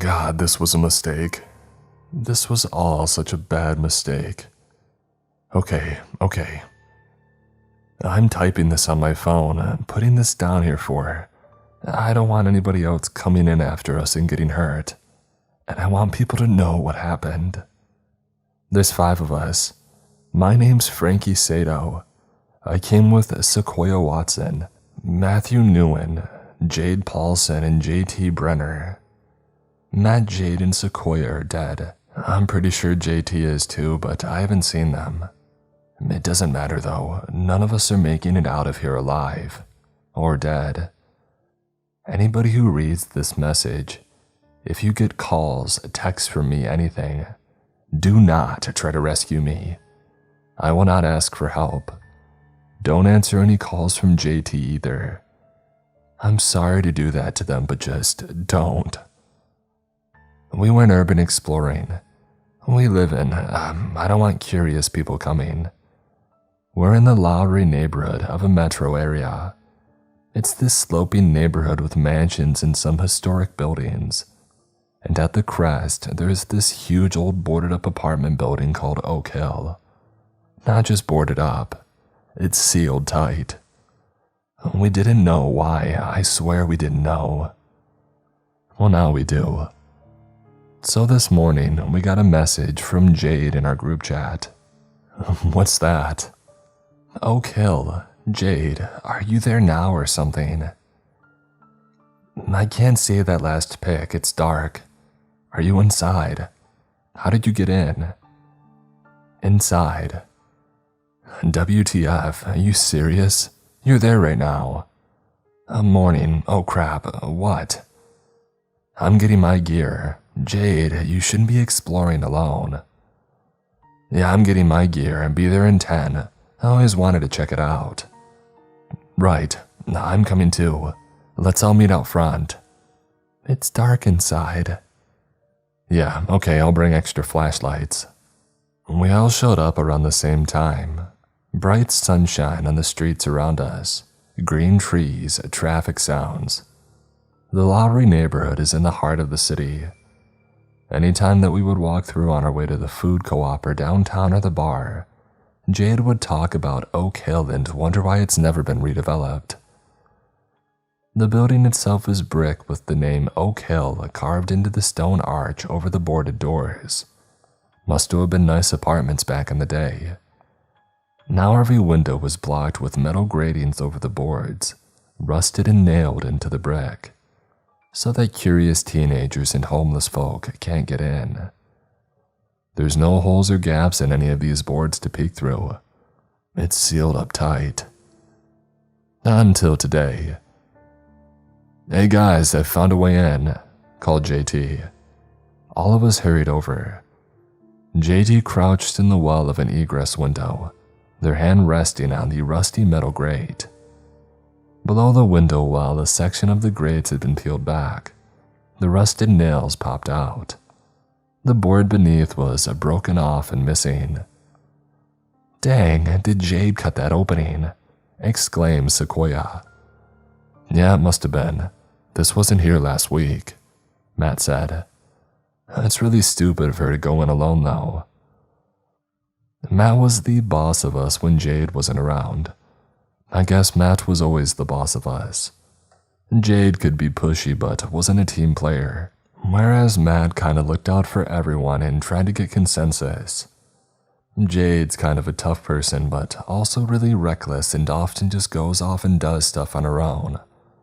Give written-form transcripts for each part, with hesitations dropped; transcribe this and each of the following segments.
God, this was a mistake. This was all such a bad mistake. Okay. I'm typing this on my phone and putting this down here for. I don't want anybody else coming in after us and getting hurt. And I want people to know what happened. There's 5 of us. My name's Frankie Sato. I came with Sequoia Watson, Matthew Nguyen, Jade Paulson, and JT Brenner. Matt, Jade, and Sequoia are dead. I'm pretty sure JT is too, but I haven't seen them. It doesn't matter though. None of us are making it out of here alive. Or dead. Anybody who reads this message, if you get calls, texts from me, anything, do not try to rescue me. I will not ask for help. Don't answer any calls from JT either. I'm sorry to do that to them, but just don't. We went urban exploring. We live in, I don't want curious people coming. We're in the Lowry neighborhood of a metro area. It's this sloping neighborhood with mansions and some historic buildings. And at the crest, there's this huge old boarded up apartment building called Oak Hill. Not just boarded up, it's sealed tight. We didn't know why, I swear we didn't know. Well, now we do. So this morning, we got a message from Jade in our group chat. What's that? Oak Hill, Jade, are you there now or something? I can't see that last pic, it's dark. Are you inside? How did you get in? Inside. WTF, are you serious? You're there right now. Morning, oh crap, what? I'm getting my gear. Jade, you shouldn't be exploring alone. Yeah, I'm getting my gear and be there in 10. I always wanted to check it out. Right, I'm coming too. Let's all meet out front. It's dark inside. Yeah, okay, I'll bring extra flashlights. We all showed up around the same time. Bright sunshine on the streets around us, green trees, traffic sounds. The Lowry neighborhood is in the heart of the city. Anytime that we would walk through on our way to the food co-op or downtown or the bar, Jade would talk about Oak Hill and wonder why it's never been redeveloped. The building itself is brick with the name Oak Hill carved into the stone arch over the boarded doors. Must have been nice apartments back in the day. Now every window was blocked with metal gratings over the boards, rusted and nailed into the brick, so that curious teenagers and homeless folk can't get in. There's no holes or gaps in any of these boards to peek through. It's sealed up tight. Until today. Hey guys, I found a way in, called JT. All of us hurried over. JT crouched in the well of an egress window, their hand resting on the rusty metal grate. Below the window well, a section of the grates had been peeled back. The rusted nails popped out. The board beneath was broken off and missing. Dang, did Jade cut that opening? Exclaimed Sequoia. Yeah, it must have been. This wasn't here last week, Matt said. It's really stupid of her to go in alone though. Matt was the boss of us when Jade wasn't around. I guess Matt was always the boss of us. Jade could be pushy but wasn't a team player, whereas Matt kinda looked out for everyone and tried to get consensus. Jade's kind of a tough person but also really reckless and often just goes off and does stuff on her own,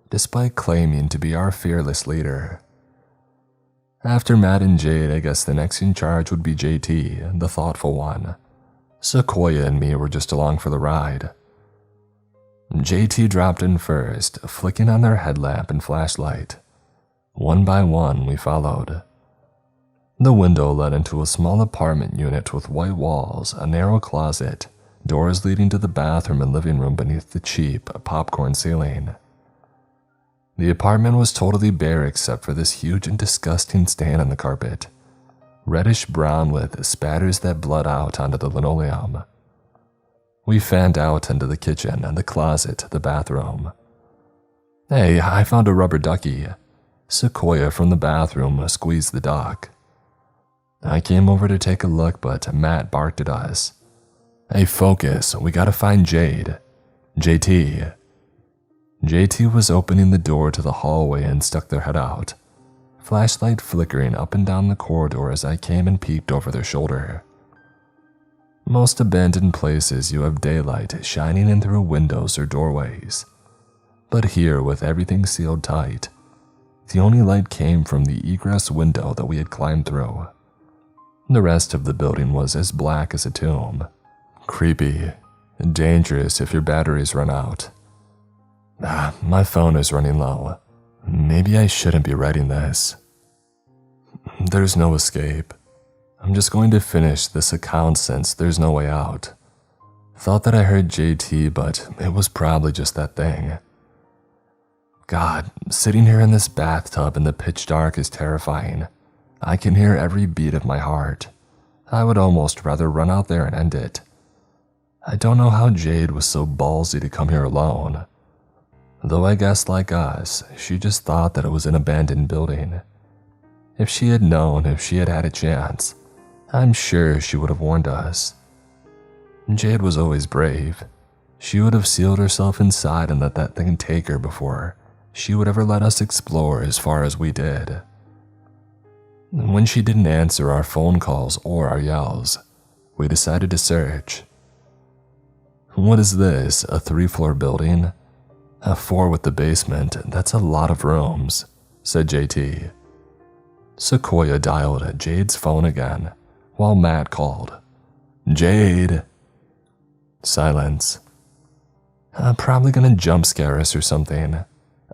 despite claiming to be our fearless leader. After Matt and Jade, I guess the next in charge would be JT, the thoughtful one. Sequoia and me were just along for the ride. JT dropped in first, flicking on their headlamp and flashlight. One by one, we followed. The window led into a small apartment unit with white walls, a narrow closet, doors leading to the bathroom and living room beneath the cheap, popcorn ceiling. The apartment was totally bare except for this huge and disgusting stain on the carpet, reddish brown with spatters that bled out onto the linoleum. We fanned out into the kitchen and the closet, the bathroom. Hey, I found a rubber ducky, Sequoia from the bathroom squeezed the duck. I came over to take a look, but Matt barked at us. Hey, focus, we gotta find Jade. JT. JT was opening the door to the hallway and stuck their head out, flashlight flickering up and down the corridor as I came and peeked over their shoulder. Most abandoned places you have daylight shining in through windows or doorways, but here, with everything sealed tight, the only light came from the egress window that we had climbed through. The rest of the building was as black as a tomb. Creepy, and dangerous if your batteries run out. My phone is running low. Maybe I shouldn't be writing this. There's no escape. I'm just going to finish this account since there's no way out. Thought that I heard JT, but it was probably just that thing. God, sitting here in this bathtub in the pitch dark is terrifying. I can hear every beat of my heart. I would almost rather run out there and end it. I don't know how Jade was so ballsy to come here alone. Though I guess like us, she just thought that it was an abandoned building. If she had known, if she had had a chance, I'm sure she would have warned us. Jade was always brave. She would have sealed herself inside and let that thing take her before she would ever let us explore as far as we did. When she didn't answer our phone calls or our yells, we decided to search. What is this, a 3-floor building? A 4 with the basement, that's a lot of rooms, said JT. Sequoia dialed Jade's phone again, while Matt called. Jade! Silence. Probably gonna jump scare us or something.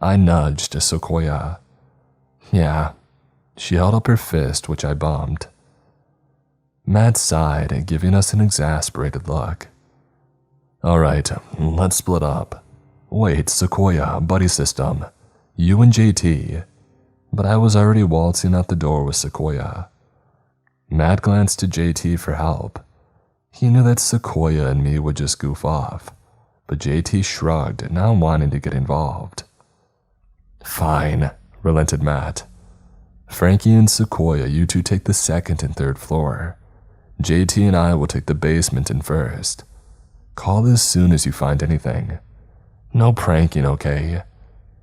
I nudged Sequoia. Yeah. She held up her fist, which I bumped. Matt sighed, giving us an exasperated look. All right, let's split up. Wait, Sequoia, buddy system. You and JT. But I was already waltzing out the door with Sequoia. Matt glanced to JT for help. He knew that Sequoia and me would just goof off, but JT shrugged, not wanting to get involved. Fine, relented Matt. Frankie and Sequoia, you two take the 2nd and 3rd floor. JT and I will take the basement and 1st. Call as soon as you find anything. No pranking, okay?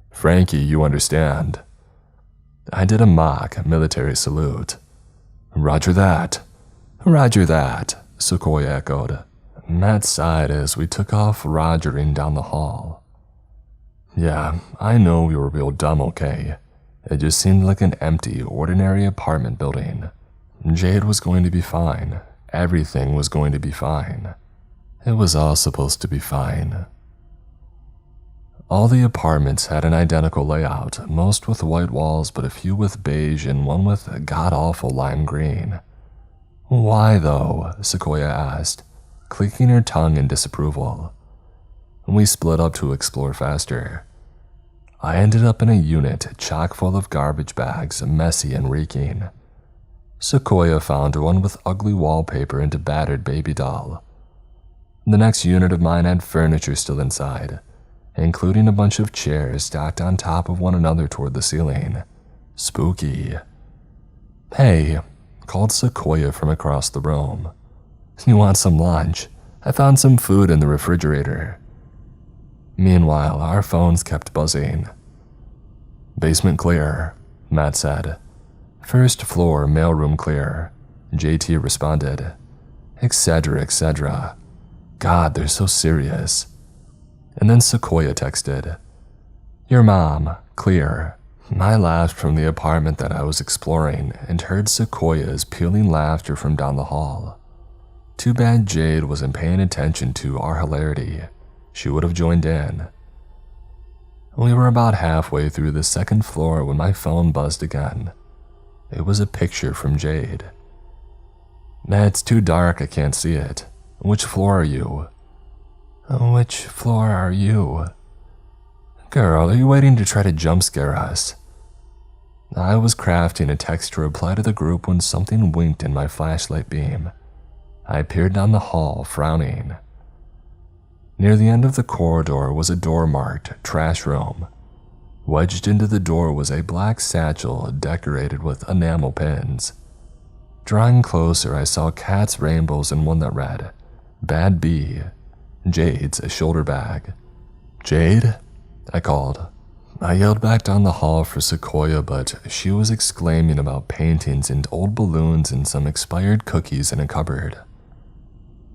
Frankie, you understand. I did a mock military salute. Roger that. Roger that, Sequoia echoed. Matt sighed as we took off rogering down the hall. Yeah, I know we were real dumb, okay? It just seemed like an empty, ordinary apartment building. Jade was going to be fine. Everything was going to be fine. It was all supposed to be fine. All the apartments had an identical layout, most with white walls but a few with beige and one with god-awful lime green. Why though? Sequoia asked, clicking her tongue in disapproval. We split up to explore faster. I ended up in a unit chock full of garbage bags, messy and reeking. Sequoia found one with ugly wallpaper and a battered baby doll. The next unit of mine had furniture still inside, including a bunch of chairs stacked on top of one another toward the ceiling. Spooky. Hey, called Sequoia from across the room. You want some lunch? I found some food in the refrigerator. Meanwhile, our phones kept buzzing. Basement clear, Matt said. 1st floor mailroom clear, JT responded. Etc., etc. God, they're so serious. And then Sequoia texted. Your mom, clear. I laughed from the apartment that I was exploring and heard Sequoia's pealing laughter from down the hall. Too bad Jade wasn't paying attention to our hilarity. She would have joined in. We were about halfway through the 2nd floor when my phone buzzed again. It was a picture from Jade. It's too dark, I can't see it. Which floor are you? Which floor are you? Girl, are you waiting to try to jump scare us? I was crafting a text to reply to the group when something winked in my flashlight beam. I peered down the hall, frowning. Near the end of the corridor was a door marked trash room. Wedged into the door was a black satchel decorated with enamel pins. Drawing closer, I saw cat's rainbows and one that read, "Bad B, Jade's a shoulder bag." "Jade?" I called. I yelled back down the hall for Sequoia, but she was exclaiming about paintings and old balloons and some expired cookies in a cupboard.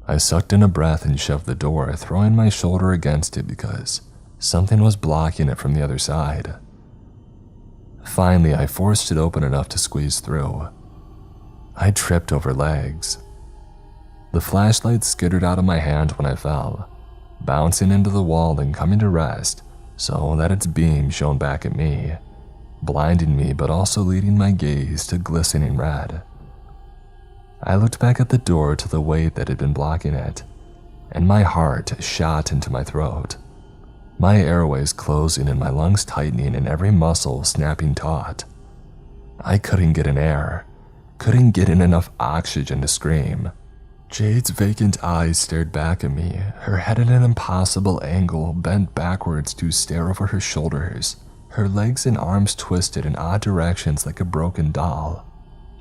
I sucked in a breath and shoved the door, throwing my shoulder against it because something was blocking it from the other side. Finally, I forced it open enough to squeeze through. I tripped over legs. The flashlight skittered out of my hand when I fell, bouncing into the wall and coming to rest so that its beam shone back at me, blinding me but also leading my gaze to glistening red. I looked back at the door to the weight that had been blocking it, and my heart shot into my throat, my airways closing and my lungs tightening and every muscle snapping taut. I couldn't get in air, couldn't get in enough oxygen to scream. Jade's vacant eyes stared back at me, her head at an impossible angle bent backwards to stare over her shoulders, her legs and arms twisted in odd directions like a broken doll.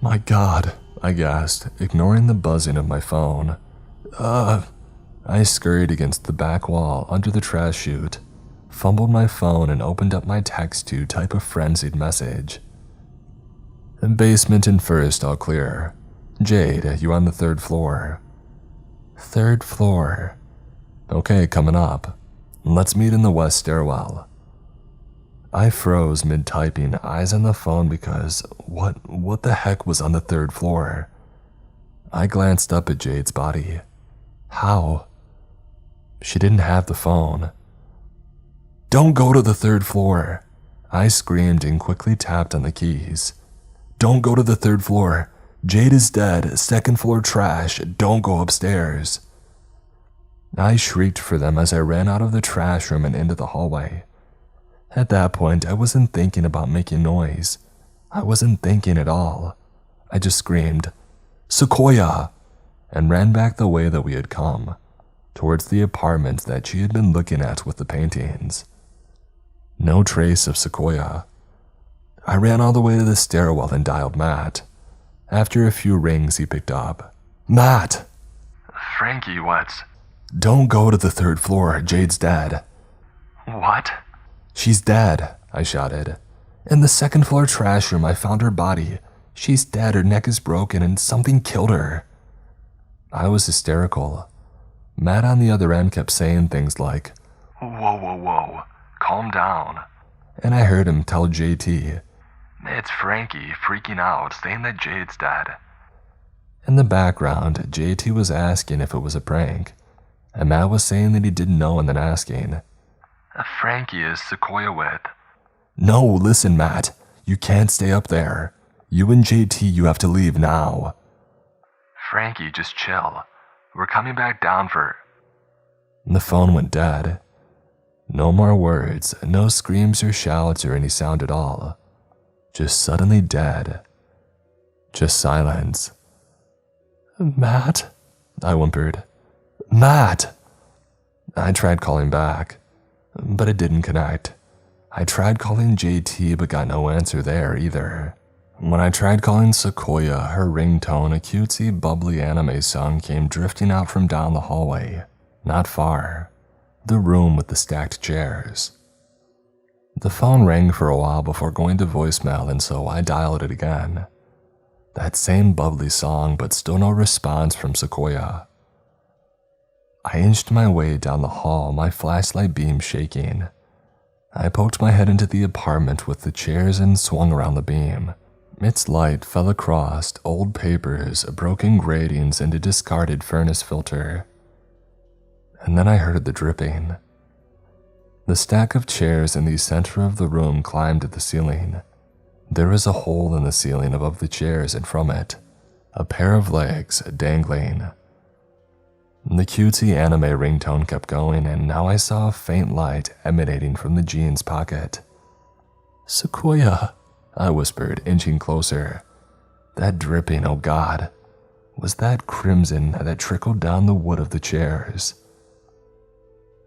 "My God," I gasped, ignoring the buzzing of my phone. I scurried against the back wall under the trash chute, fumbled my phone and opened up my text to type a frenzied message. "Basement and first, all clear. Jade, you're on the 3rd floor. 3rd floor. Okay, coming up. Let's meet in the west stairwell." I froze mid-typing, eyes on the phone because what the heck was on the 3rd floor? I glanced up at Jade's body. How? She didn't have the phone. "Don't go to the 3rd floor," I screamed and quickly tapped on the keys. "Don't go to the 3rd floor. Jade is dead, 2nd floor trash, don't go upstairs." I shrieked for them as I ran out of the trash room and into the hallway. At that point, I wasn't thinking about making noise. I wasn't thinking at all. I just screamed, "Sequoia!" and ran back the way that we had come, towards the apartment that she had been looking at with the paintings. No trace of Sequoia. I ran all the way to the stairwell and dialed Matt. After a few rings, he picked up. "Matt!" "Frankie, what?" "Don't go to the 3rd floor. Jade's dead." "What?" "She's dead," I shouted. "In the 2nd floor trash room, I found her body. She's dead, her neck is broken, and something killed her." I was hysterical. Matt on the other end kept saying things like, Whoa. Calm down." and I heard him tell JT, "It's Frankie freaking out, saying that Jade's dead." In the background, JT was asking if it was a prank, and Matt was saying that he didn't know and then asking, "Frankie is Sequoia with." "No, listen, Matt. You can't stay up there. You and JT, you have to leave now." "Frankie, just chill. We're coming back down for..." And the phone went dead. No more words, no screams or shouts or any sound at all. Just suddenly dead. Just silence. "Matt?" I whimpered. "Matt!" I tried calling back, but it didn't connect. I tried calling JT but got no answer there either. When I tried calling Sequoia, her ringtone, a cutesy, bubbly anime song, came drifting out from down the hallway, not far. The room with the stacked chairs. The phone rang for a while before going to voicemail, and so I dialed it again. That same bubbly song, but still no response from Sequoia. I inched my way down the hall, my flashlight beam shaking. I poked my head into the apartment with the chairs and swung around the beam. Its light fell across old papers, broken gratings, and a discarded furnace filter. And then I heard the dripping. The stack of chairs in the center of the room climbed to the ceiling. There was a hole in the ceiling above the chairs, and from it, a pair of legs dangling. The cutesy anime ringtone kept going, and now I saw a faint light emanating from the jeans pocket. "Sequoia," I whispered, inching closer. That dripping, oh God, was that crimson that trickled down the wood of the chairs.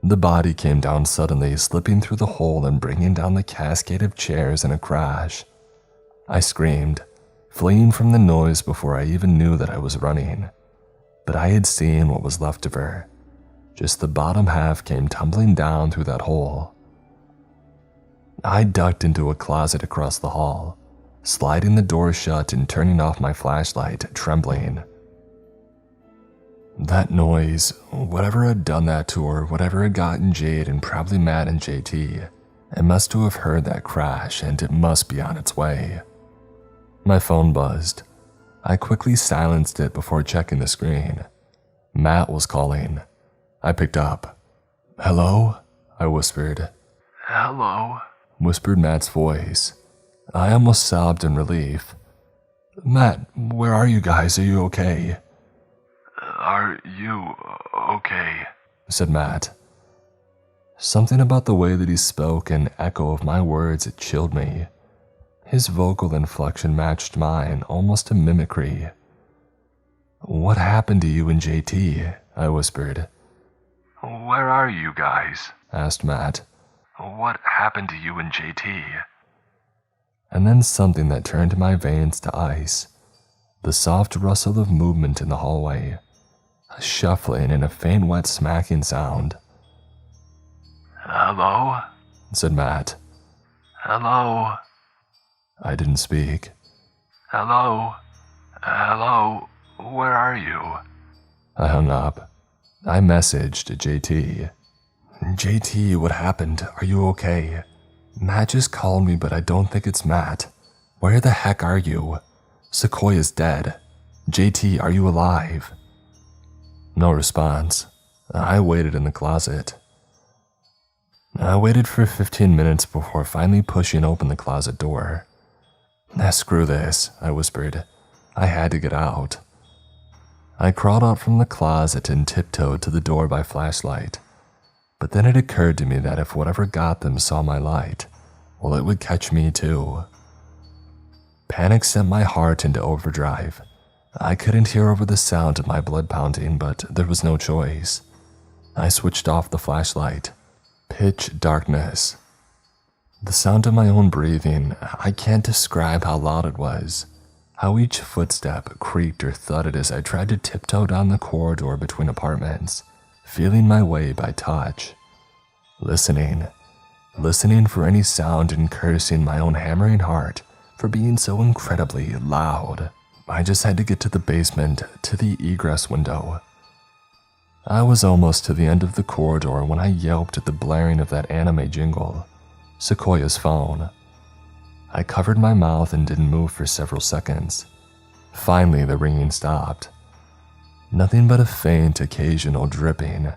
The body came down suddenly, slipping through the hole and bringing down the cascade of chairs in a crash. I screamed, fleeing from the noise before I even knew that I was running. But I had seen what was left of her. Just the bottom half came tumbling down through that hole. I ducked into a closet across the hall, sliding the door shut and turning off my flashlight, trembling. That noise, whatever had done that to her, whatever had gotten Jade and probably Matt and JT, it must have heard that crash and it must be on its way. My phone buzzed. I quickly silenced it before checking the screen. Matt was calling. I picked up. "Hello?" I whispered. Hello? Whispered Matt's voice. I almost sobbed in relief. "Matt, where are you guys? Are you okay?" Are you okay? Said Matt. Something about the way that he spoke and echo of my words chilled me. His vocal inflection matched mine, almost to mimicry. "What happened to you and JT?" I whispered. Where are you guys? Asked Matt. What happened to you and JT? And then something that turned my veins to ice. The soft rustle of movement in the hallway. A shuffling and a faint wet smacking sound. Hello? Said Matt. Hello? I didn't speak. Hello? Hello? Where are you? I hung up. I messaged JT. "JT, what happened? Are you okay? Matt just called me, but I don't think it's Matt. Where the heck are you? Sequoia's dead. JT, are you alive?" No response. I waited in the closet. I waited for 15 minutes before finally pushing open the closet door. Screw this," I whispered. I had to get out. I crawled out from the closet and tiptoed to the door by flashlight. But then it occurred to me that if whatever got them saw my light, well, it would catch me too. Panic sent my heart into overdrive. I couldn't hear over the sound of my blood pounding, but there was no choice. I switched off the flashlight. Pitch darkness. The sound of my own breathing, I can't describe how loud it was. How each footstep creaked or thudded as I tried to tiptoe down the corridor between apartments, feeling my way by touch. Listening for any sound and cursing my own hammering heart for being so incredibly loud. I just had to get to the basement, to the egress window. I was almost to the end of the corridor when I yelped at the blaring of that anime jingle, Sequoia's phone. I covered my mouth and didn't move for several seconds. Finally, the ringing stopped. Nothing but a faint, occasional dripping.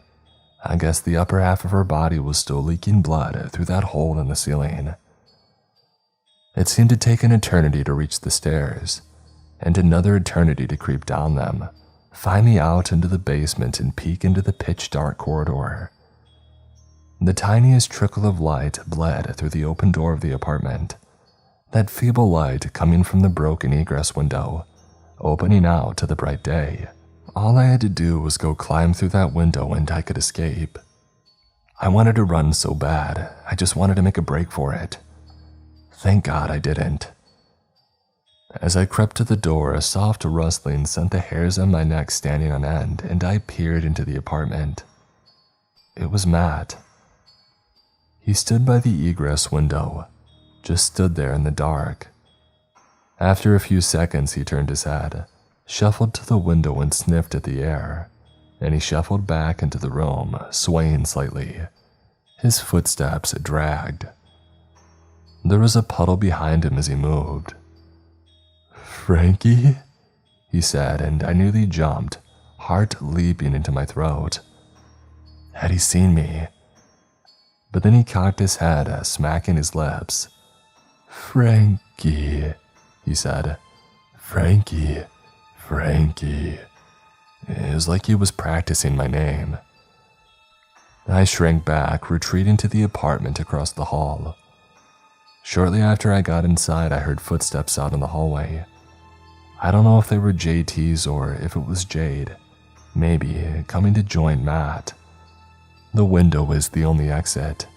I guess the upper half of her body was still leaking blood through that hole in the ceiling. It seemed to take an eternity to reach the stairs, and another eternity to creep down them, finally out into the basement and peek into the pitch-dark corridor. The tiniest trickle of light bled through the open door of the apartment. That feeble light coming from the broken egress window, opening out to the bright day. All I had to do was go climb through that window and I could escape. I wanted to run so bad, I just wanted to make a break for it. Thank God I didn't. As I crept to the door, a soft rustling sent the hairs on my neck standing on end, and I peered into the apartment. It was Matt. He stood by the egress window, just stood there in the dark. After a few seconds, he turned his head, shuffled to the window and sniffed at the air, and he shuffled back into the room, swaying slightly. His footsteps dragged. There was a puddle behind him as he moved. "Frankie?" he said, and I nearly jumped, heart leaping into my throat. Had he seen me? But then he cocked his head, smacking his lips. "Frankie," he said. "Frankie, Frankie." It was like he was practicing my name. I shrank back, retreating to the apartment across the hall. Shortly after I got inside, I heard footsteps out in the hallway. I don't know if they were JT's or if it was Jade, maybe coming to join Matt. The window is the only exit.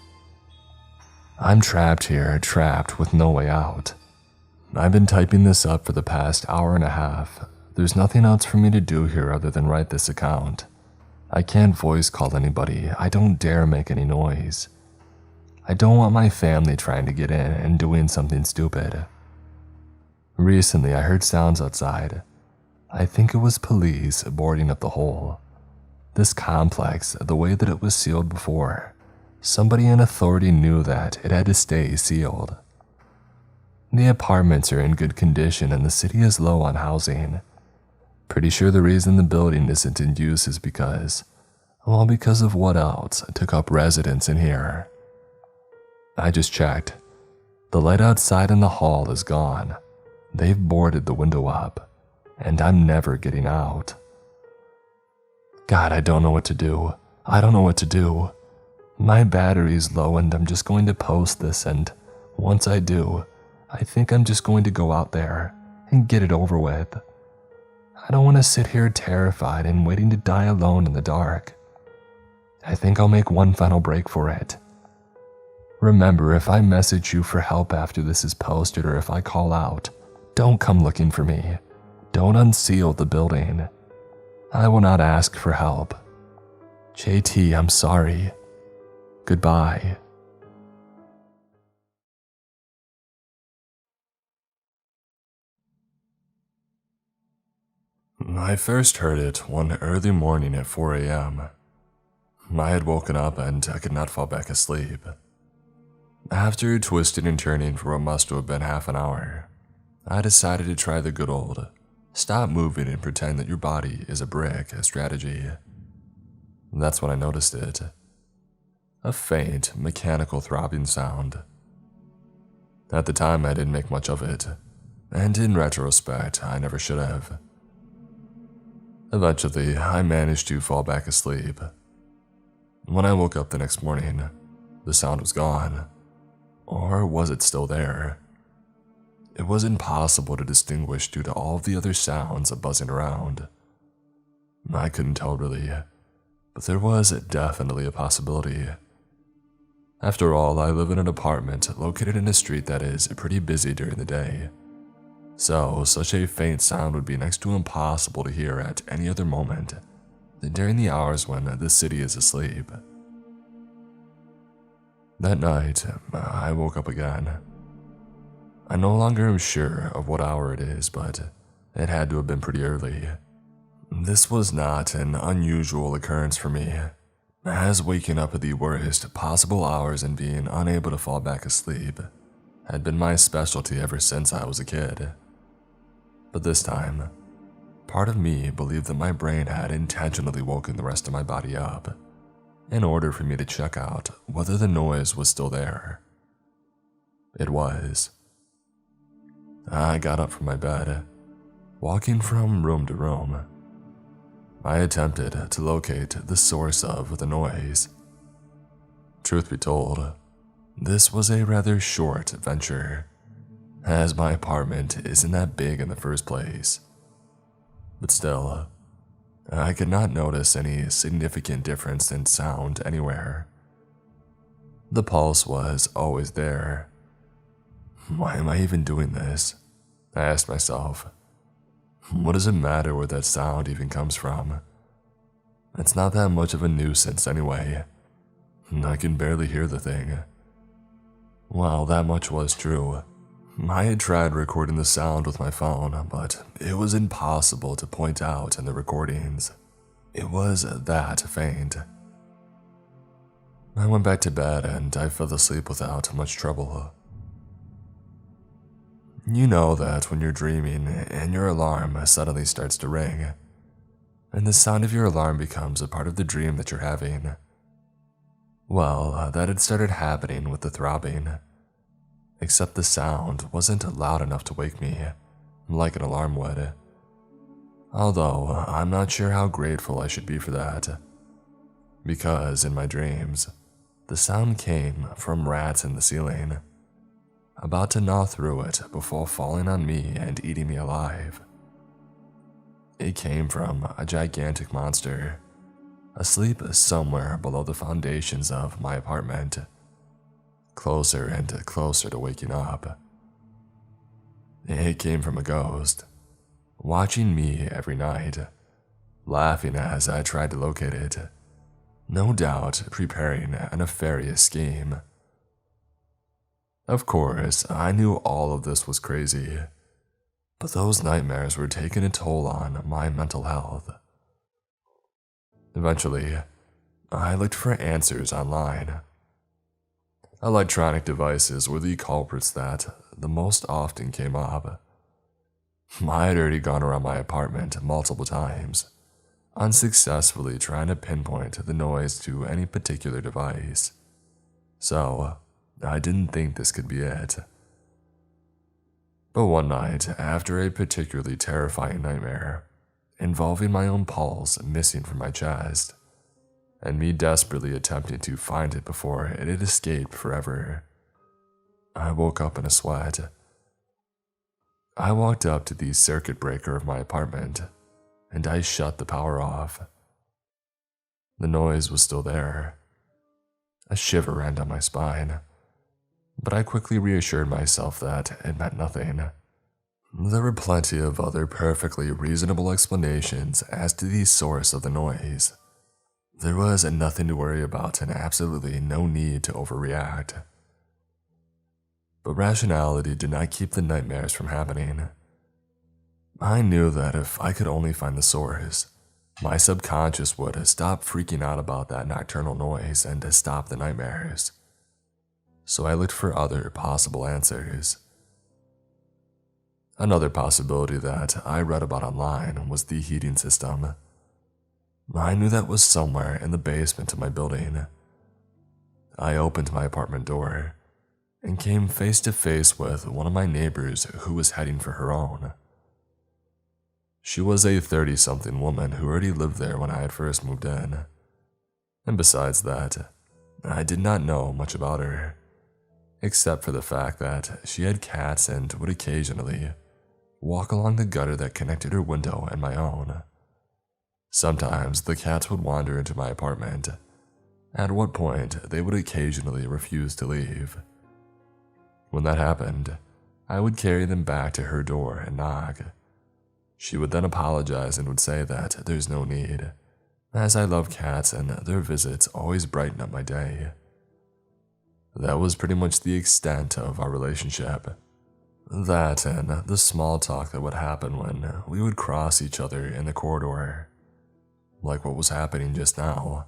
I'm trapped here, trapped with no way out. I've been typing this up for the past hour and a half. There's nothing else for me to do here other than write this account. I can't voice call anybody. I don't dare make any noise. I don't want my family trying to get in and doing something stupid. Recently, I heard sounds outside. I think it was police boarding up the hole. This complex, the way that it was sealed before, somebody in authority knew that it had to stay sealed. The apartments are in good condition and the city is low on housing. Pretty sure the reason the building isn't in use is because of what else took up residence in here. I just checked. The light outside in the hall is gone. They've boarded the window up, and I'm never getting out. God, I don't know what to do. I don't know what to do. My battery's low and I'm just going to post this, and once I do, I think I'm just going to go out there and get it over with. I don't want to sit here terrified and waiting to die alone in the dark. I think I'll make one final break for it. Remember, if I message you for help after this is posted or if I call out, don't come looking for me. Don't unseal the building. I will not ask for help. JT, I'm sorry. Goodbye. I first heard it one early morning at 4 a.m. I had woken up and I could not fall back asleep. After twisting and turning for what must have been half an hour, I decided to try the good old stop moving and pretend that your body is a brick strategy. That's when I noticed it. A faint, mechanical throbbing sound. At the time, I didn't make much of it, and in retrospect, I never should have. Eventually, I managed to fall back asleep. When I woke up the next morning, the sound was gone. Or was it still there? It was impossible to distinguish due to all of the other sounds buzzing around. I couldn't tell really, but there was definitely a possibility. After all, I live in an apartment located in a street that is pretty busy during the day. So, such a faint sound would be next to impossible to hear at any other moment than during the hours when the city is asleep. That night, I woke up again. I no longer am sure of what hour it is, but it had to have been pretty early. This was not an unusual occurrence for me, as waking up at the worst possible hours and being unable to fall back asleep had been my specialty ever since I was a kid. But this time, part of me believed that my brain had intentionally woken the rest of my body up in order for me to check out whether the noise was still there. It was. I got up from my bed, walking from room to room. I attempted to locate the source of the noise. Truth be told, this was a rather short venture, as my apartment isn't that big in the first place. But still, I could not notice any significant difference in sound anywhere. The pulse was always there. Why am I even doing this? I asked myself. What does it matter where that sound even comes from? It's not that much of a nuisance anyway. I can barely hear the thing. Well, that much was true. I had tried recording the sound with my phone, but it was impossible to point out in the recordings. It was that faint. I went back to bed and I fell asleep without much trouble. You know that when you're dreaming and your alarm suddenly starts to ring, and the sound of your alarm becomes a part of the dream that you're having. Well, that had started happening with the throbbing, except the sound wasn't loud enough to wake me, like an alarm would. Although, I'm not sure how grateful I should be for that, because in my dreams, the sound came from rats in the ceiling, about to gnaw through it before falling on me and eating me alive. It came from a gigantic monster. asleep somewhere below the foundations of my apartment, closer and closer to waking up. It came from a ghost, watching me every night, laughing as I tried to locate it, no doubt preparing a nefarious scheme. Of course, I knew all of this was crazy, but those nightmares were taking a toll on my mental health. Eventually, I looked for answers online. Electronic devices were the culprits that the most often came up. I had already gone around my apartment multiple times, unsuccessfully trying to pinpoint the noise to any particular device, so I didn't think this could be it. But one night, after a particularly terrifying nightmare, involving my own pulse missing from my chest, and me desperately attempting to find it before it had escaped forever, I woke up in a sweat. I walked up to the circuit breaker of my apartment, and I shut the power off. The noise was still there. A shiver ran down my spine, but I quickly reassured myself that it meant nothing. There were plenty of other perfectly reasonable explanations as to the source of the noise. There was nothing to worry about and absolutely no need to overreact. But rationality did not keep the nightmares from happening. I knew that if I could only find the source, my subconscious would stop freaking out about that nocturnal noise and stop the nightmares. So I looked for other possible answers. Another possibility that I read about online was the heating system. I knew that was somewhere in the basement of my building. I opened my apartment door and came face to face with one of my neighbors who was heading for her own. She was a 30-something woman who already lived there when I had first moved in. And besides that, I did not know much about her, except for the fact that she had cats and would occasionally walk along the gutter that connected her window and my own. Sometimes the cats would wander into my apartment, at what point they would occasionally refuse to leave. When that happened, I would carry them back to her door and knock. She would then apologize and would say that there's no need, as I love cats and their visits always brighten up my day. That was pretty much the extent of our relationship. That and the small talk that would happen when we would cross each other in the corridor, like what was happening just now.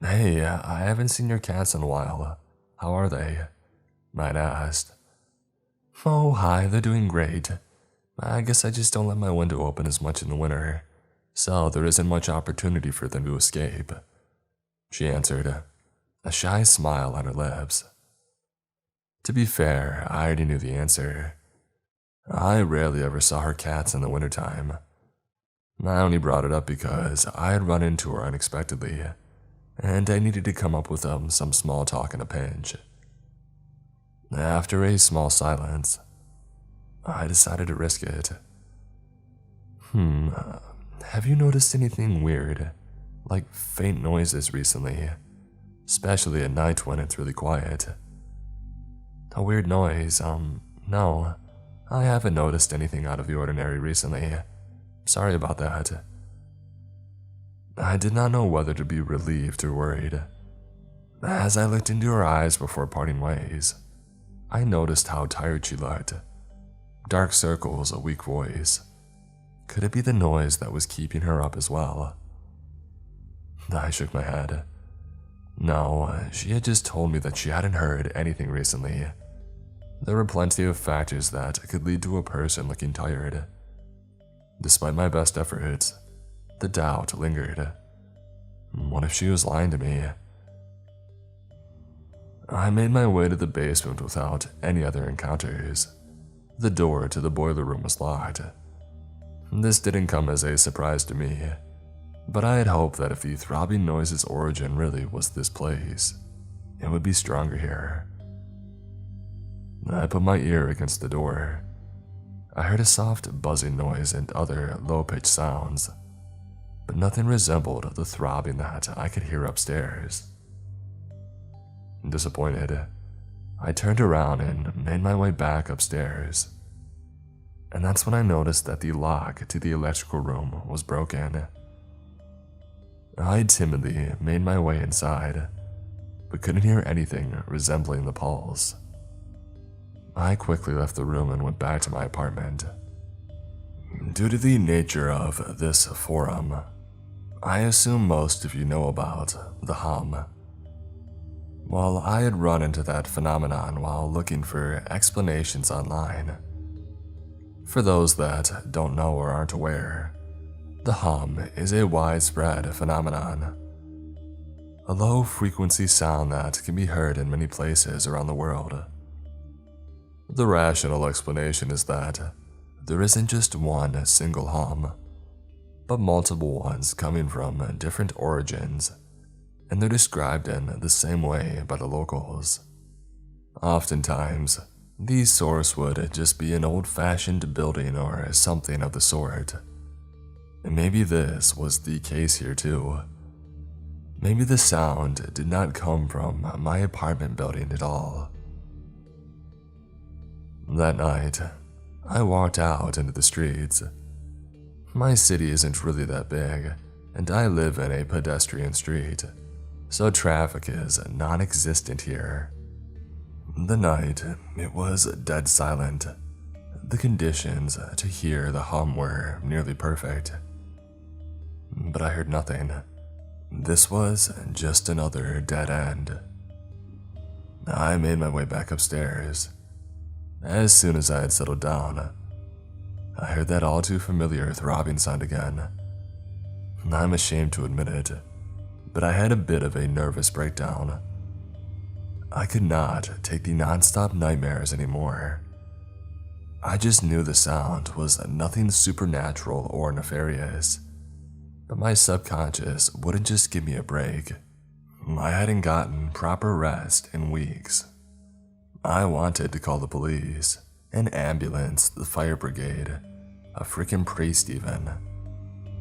"Hey, I haven't seen your cats in a while. How are they?" I'd asked. "Oh, hi, they're doing great. I guess I just don't let my window open as much in the winter, so there isn't much opportunity for them to escape," she answered, a shy smile on her lips. To be fair, I already knew the answer. I rarely ever saw her cats in the wintertime. I only brought it up because I had run into her unexpectedly, and I needed to come up with some small talk in a pinch. After a small silence, I decided to risk it. Have you noticed anything weird, like faint noises recently, especially at night when it's really quiet?" "A weird noise, no, I haven't noticed anything out of the ordinary recently. Sorry about that." I did not know whether to be relieved or worried. As I looked into her eyes before parting ways, I noticed how tired she looked. Dark circles, a weak voice. Could it be the noise that was keeping her up as well? I shook my head. No, she had just told me that she hadn't heard anything recently. There were plenty of factors that could lead to a person looking tired. Despite my best efforts, the doubt lingered. What if she was lying to me? I made my way to the basement without any other encounters. The door to the boiler room was locked. This didn't come as a surprise to me, but I had hoped that if the throbbing noise's origin really was this place, it would be stronger here. I put my ear against the door. I heard a soft buzzing noise and other low-pitched sounds. but nothing resembled the throbbing that I could hear upstairs. Disappointed, I turned around and made my way back upstairs. And that's when I noticed that the lock to the electrical room was broken. I timidly made my way inside, but couldn't hear anything resembling the pulse. I quickly left the room and went back to my apartment. Due to the nature of this forum, I assume most of you know about the hum. Well, I had run into that phenomenon while looking for explanations online. For those that don't know or aren't aware, the hum is a widespread phenomenon. A low-frequency sound that can be heard in many places around the world. The rational explanation is that there isn't just one single hum, but multiple ones coming from different origins, and they're described in the same way by the locals. Oftentimes, the source would just be an old-fashioned building or something of the sort. And maybe this was the case here too. Maybe the sound did not come from my apartment building at all. That night, I walked out into the streets. My city isn't really that big, and I live in a pedestrian street, so traffic is non-existent here. The night, it was dead silent. The conditions to hear the hum were nearly perfect. But I heard nothing. This was just another dead end. I made my way back upstairs. As soon as I had settled down, I heard that all too familiar throbbing sound again. I'm ashamed to admit it, but I had a bit of a nervous breakdown. I could not take the non-stop nightmares anymore. I just knew the sound was nothing supernatural or nefarious, but my subconscious wouldn't just give me a break. I hadn't gotten proper rest in weeks. I wanted to call the police, an ambulance, the fire brigade, a freaking priest even.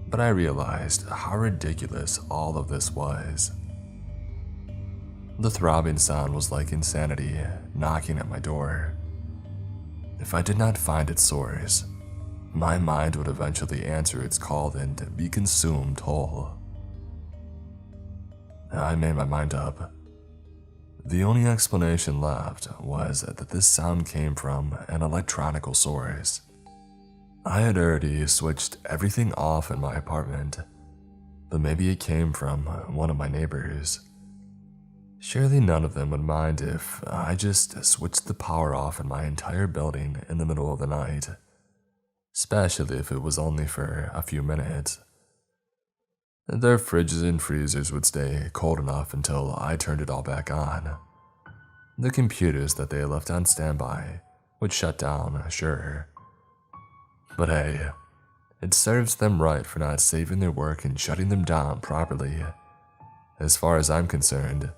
But I realized how ridiculous all of this was. The throbbing sound was like insanity knocking at my door. If I did not find its source, my mind would eventually answer its call and be consumed whole. I made my mind up. The only explanation left was that this sound came from an electronical source. I had already switched everything off in my apartment, but maybe it came from one of my neighbors. Surely none of them would mind if I just switched the power off in my entire building in the middle of the night, especially if it was only for a few minutes. Their fridges and freezers would stay cold enough until I turned it all back on. The computers that they left on standby would shut down, sure. But hey, it serves them right for not saving their work and shutting them down properly. As far as I'm concerned,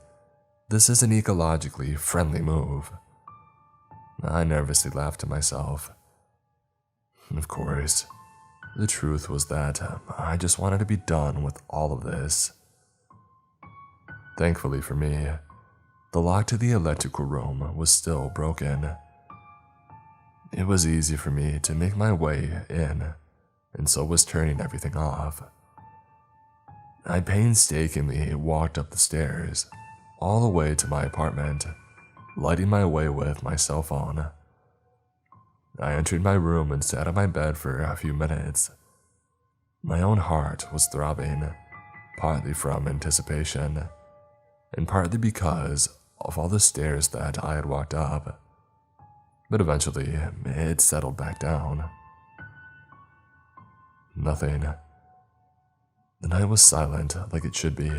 this is an ecologically friendly move. I nervously laughed to myself. Of course, the truth was that I just wanted to be done with all of this. Thankfully for me, the lock to the electrical room was still broken. It was easy for me to make my way in, and so was turning everything off. I painstakingly walked up the stairs, all the way to my apartment, lighting my way with my cell phone. I entered my room and sat on my bed for a few minutes. My own heart was throbbing, partly from anticipation, and partly because of all the stairs that I had walked up. But eventually, it settled back down. Nothing. The night was silent like it should be,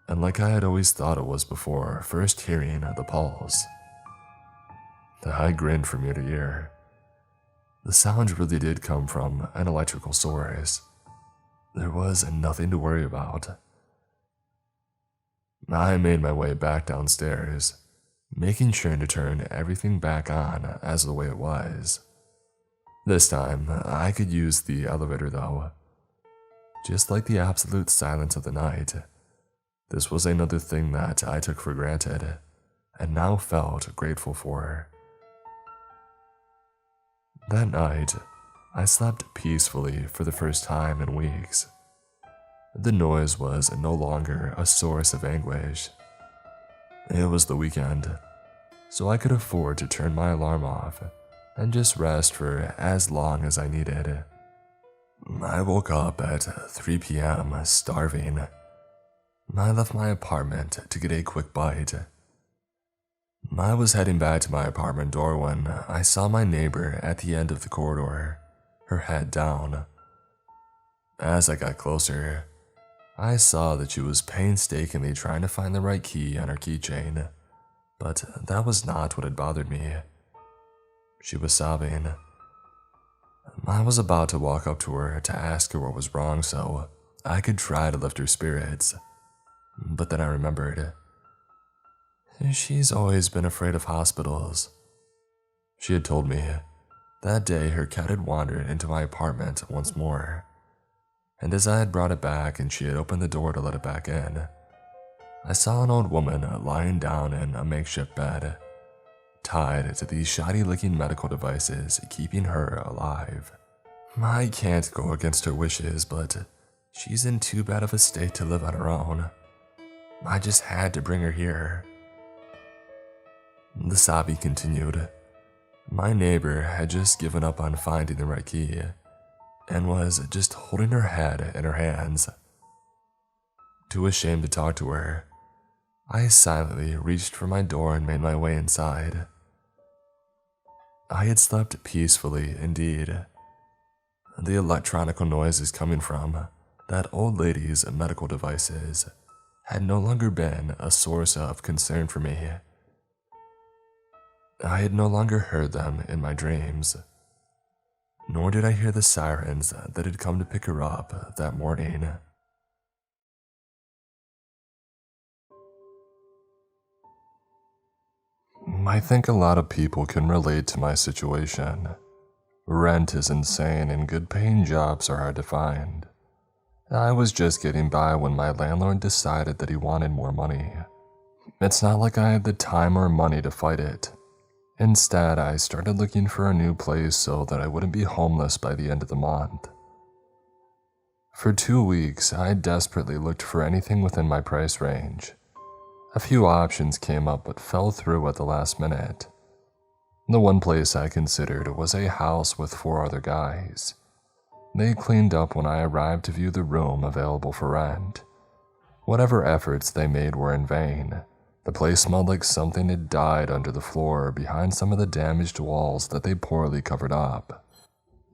and like I had always thought it was before first hearing the pulse. I grinned from ear to ear. The sound really did come from an electrical source. There was nothing to worry about. I made my way back downstairs, making sure to turn everything back on as the way it was. This time, I could use the elevator though. just like the absolute silence of the night. This was another thing that I took for granted, and now felt grateful for. That night, I slept peacefully for the first time in weeks. The noise was no longer a source of anguish. It was the weekend, so I could afford to turn my alarm off and just rest for as long as I needed. I woke up at 3 p.m. starving. I left my apartment to get a quick bite. I was heading back to my apartment door when I saw my neighbor at the end of the corridor, her head down. As I got closer, I saw that she was painstakingly trying to find the right key on her keychain, but that was not what had bothered me. She was sobbing. I was about to walk up to her to ask her what was wrong so I could try to lift her spirits, but then I remembered. She's always been afraid of hospitals. She had told me that day her cat had wandered into my apartment once more, and as I had brought it back and she had opened the door to let it back in, I saw an old woman lying down in a makeshift bed, tied to these shoddy-looking medical devices keeping her alive. I can't go against her wishes, but she's in too bad of a state to live on her own. I just had to bring her here. The sobbing continued. My neighbor had just given up on finding the right key and was just holding her head in her hands. Too ashamed to talk to her, I silently reached for my door and made my way inside. I had slept peacefully indeed. The electronical noises coming from that old lady's medical devices had no longer been a source of concern for me. I had no longer heard them in my dreams, nor did I hear the sirens that had come to pick her up that morning. I think a lot of people can relate to my situation. Rent is insane and good-paying jobs are hard to find. I was just getting by when my landlord decided that he wanted more money. It's not like I had the time or money to fight it. Instead, I started looking for a new place so that I wouldn't be homeless by the end of the month. For 2 weeks, I desperately looked for anything within my price range. A few options came up but fell through at the last minute. The one place I considered was a house with 4 other guys. They cleaned up when I arrived to view the room available for rent. Whatever efforts they made were in vain. The place smelled like something had died under the floor behind some of the damaged walls that they poorly covered up.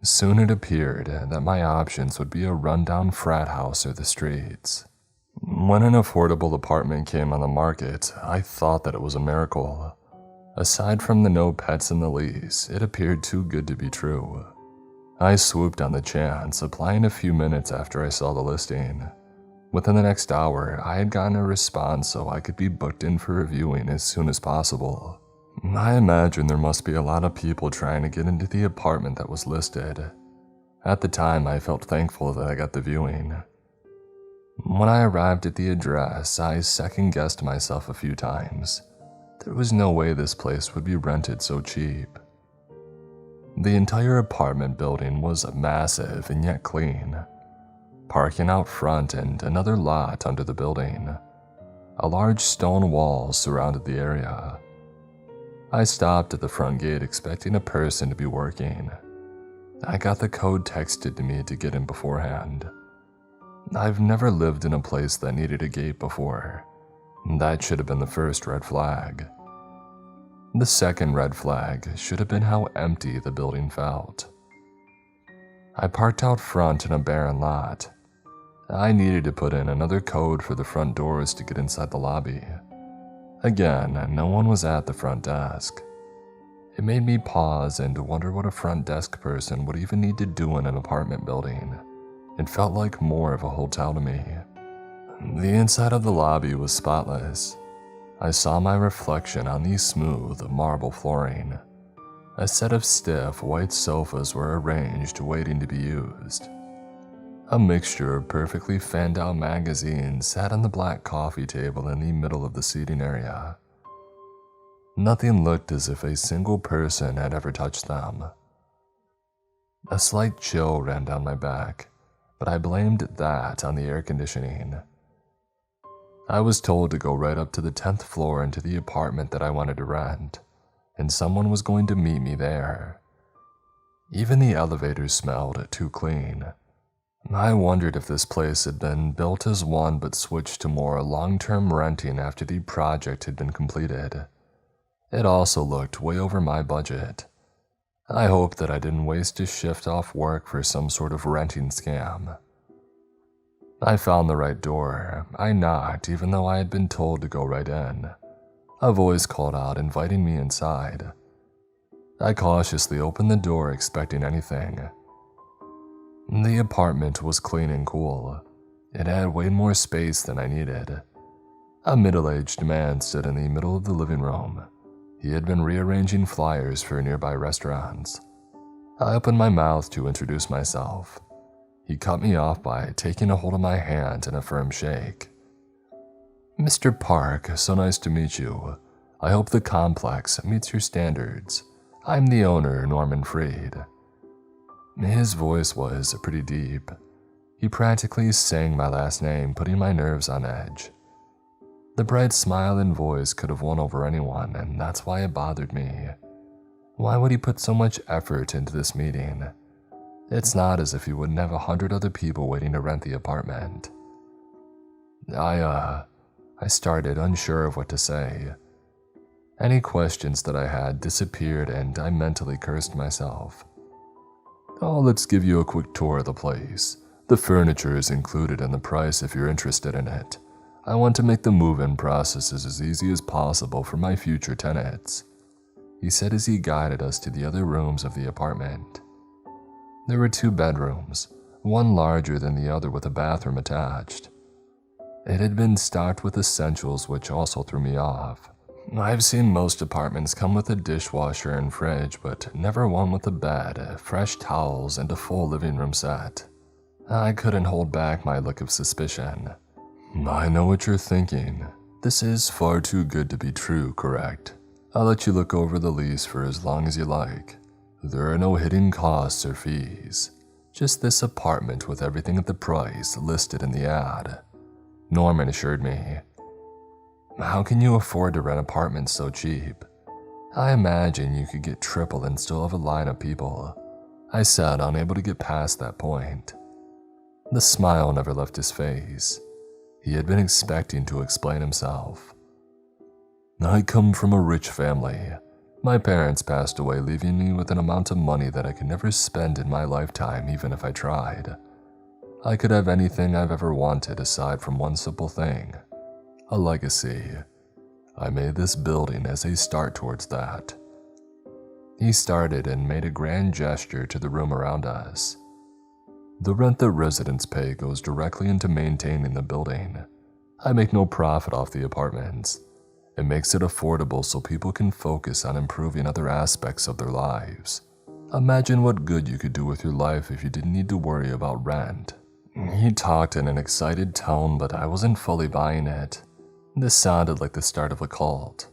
Soon it appeared that my options would be a rundown frat house or the streets. When an affordable apartment came on the market, I thought that it was a miracle. Aside from the no pets in the lease, it appeared too good to be true. I swooped on the chance, applying a few minutes after I saw the listing. Within the next hour, I had gotten a response so I could be booked in for a viewing as soon as possible. I imagine there must be a lot of people trying to get into the apartment that was listed. At the time, I felt thankful that I got the viewing. When I arrived at the address, I second-guessed myself a few times. There was no way this place would be rented so cheap. The entire apartment building was massive and yet clean. Parking out front and another lot under the building. A large stone wall surrounded the area. I stopped at the front gate expecting a person to be working. I got the code texted to me to get in beforehand. I've never lived in a place that needed a gate before. That should have been the first red flag. The second red flag should have been how empty the building felt. I parked out front in a barren lot. I needed to put in another code for the front doors to get inside the lobby. Again, no one was at the front desk. It made me pause and wonder what a front desk person would even need to do in an apartment building. It felt like more of a hotel to me. The inside of the lobby was spotless. I saw my reflection on the smooth marble flooring. A set of stiff white sofas were arranged waiting to be used. A mixture of perfectly fanned out magazines sat on the black coffee table in the middle of the seating area. Nothing looked as if a single person had ever touched them. A slight chill ran down my back, but I blamed that on the air conditioning. I was told to go right up to the 10th floor into the apartment that I wanted to rent, and someone was going to meet me there. Even the elevators smelled too clean. I wondered if this place had been built as one but switched to more long-term renting after the project had been completed. It also looked way over my budget. I hoped that I didn't waste a shift off work for some sort of renting scam. I found the right door. I knocked even though I had been told to go right in. A voice called out, inviting me inside. I cautiously opened the door, expecting anything. The apartment was clean and cool. It had way more space than I needed. A middle-aged man stood in the middle of the living room. He had been rearranging flyers for nearby restaurants. I opened my mouth to introduce myself. He cut me off by taking a hold of my hand in a firm shake. "Mr. Park, so nice to meet you. I hope the complex meets your standards. I'm the owner, Norman Freed." His voice was pretty deep. He practically sang my last name, putting my nerves on edge. The bright smile and voice could have won over anyone, and that's why it bothered me. Why would he put so much effort into this meeting? It's not as if he wouldn't have 100 other people waiting to rent the apartment. I started, unsure of what to say. Any questions that I had disappeared, and I mentally cursed myself. "Oh, let's give you a quick tour of the place. The furniture is included in the price if you're interested in it. I want to make the move-in process as easy as possible for my future tenants," he said as he guided us to the other rooms of the apartment. There were 2 bedrooms, one larger than the other with a bathroom attached. It had been stocked with essentials, which also threw me off. I've seen most apartments come with a dishwasher and fridge, but never one with a bed, fresh towels, and a full living room set. I couldn't hold back my look of suspicion. "I know what you're thinking. This is far too good to be true, correct? I'll let you look over the lease for as long as you like. There are no hidden costs or fees. Just this apartment with everything at the price listed in the ad," Norman assured me. "How can you afford to rent apartments so cheap? I imagine you could get triple and still have a line of people," I said, unable to get past that point. The smile never left his face. He had been expecting to explain himself. "I come from a rich family. My parents passed away, leaving me with an amount of money that I could never spend in my lifetime, even if I tried. I could have anything I've ever wanted aside from one simple thing: a legacy. I made this building as a start towards that." He started and made a grand gesture to the room around us. "The rent that residents pay goes directly into maintaining the building. I make no profit off the apartments. It makes it affordable so people can focus on improving other aspects of their lives. Imagine what good you could do with your life if you didn't need to worry about rent." He talked in an excited tone, but I wasn't fully buying it. This sounded like the start of a cult.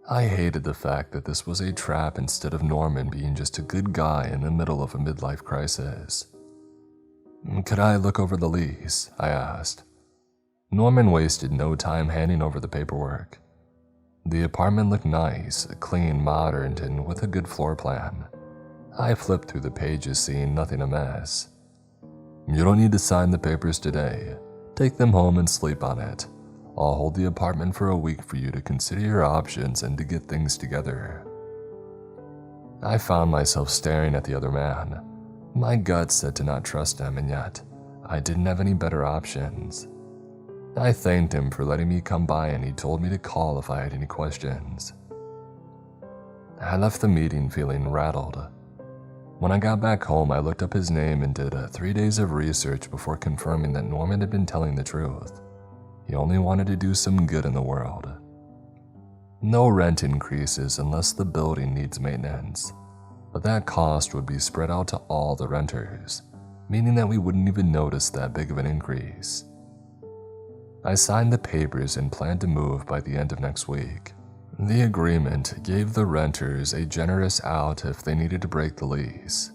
I hated the fact that this was a trap instead of Norman being just a good guy in the middle of a midlife crisis. "Could I look over the lease?" I asked. Norman wasted no time handing over the paperwork. The apartment looked nice, clean, modern, and with a good floor plan. I flipped through the pages, seeing nothing amiss. "You don't need to sign the papers today. Take them home and sleep on it. I'll hold the apartment for a week for you to consider your options and to get things together." I found myself staring at the other man. My gut said to not trust him, and yet I didn't have any better options. I thanked him for letting me come by, and he told me to call if I had any questions. I left the meeting feeling rattled. When I got back home, I looked up his name and did 3 days of research before confirming that Norman had been telling the truth. He only wanted to do some good in the world. No rent increases unless the building needs maintenance, but that cost would be spread out to all the renters, meaning that we wouldn't even notice that big of an increase. I signed the papers and planned to move by the end of next week. The agreement gave the renters a generous out if they needed to break the lease.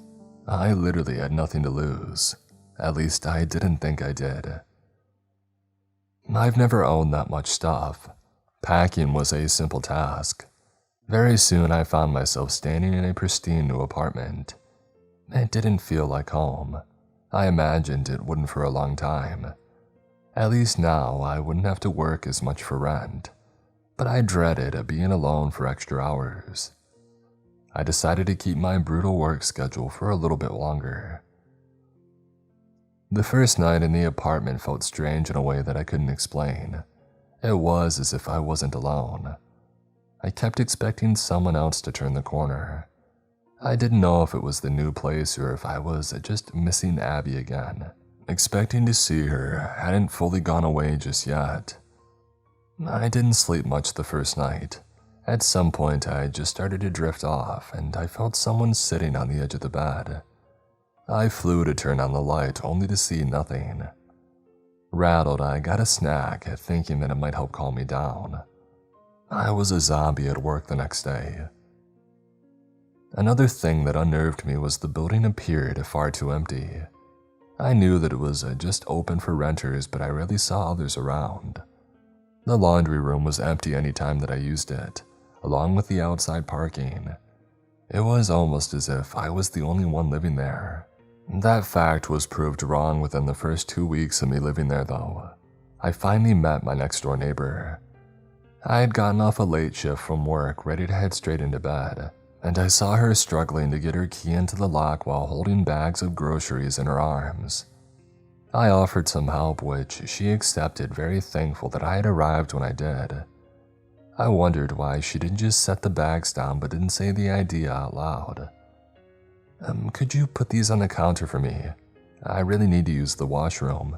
I literally had nothing to lose. At least I didn't think I did. I've never owned that much stuff. Packing was a simple task. Very soon I found myself standing in a pristine new apartment. It didn't feel like home. I imagined it wouldn't for a long time. At least now I wouldn't have to work as much for rent. But I dreaded being alone for extra hours. I decided to keep my brutal work schedule for a little bit longer. The first night in the apartment felt strange in a way that I couldn't explain. It was as if I wasn't alone. I kept expecting someone else to turn the corner. I didn't know if it was the new place or if I was just missing Abby again. Expecting to see her hadn't fully gone away just yet. I didn't sleep much the first night. At some point I just started to drift off and I felt someone sitting on the edge of the bed. I flew to turn on the light only to see nothing. Rattled, I got a snack, thinking that it might help calm me down. I was a zombie at work the next day. Another thing that unnerved me was the building appeared far too empty. I knew that it was just open for renters, but I rarely saw others around. The laundry room was empty any time that I used it, along with the outside parking. It was almost as if I was the only one living there. That fact was proved wrong within the first 2 weeks of me living there though. I finally met my next door neighbor. I had gotten off a late shift from work, ready to head straight into bed, and I saw her struggling to get her key into the lock while holding bags of groceries in her arms. I offered some help, which she accepted, very thankful that I had arrived when I did. I wondered why she didn't just set the bags down but didn't say the idea out loud. Could you put these on the counter for me? I really need to use the washroom.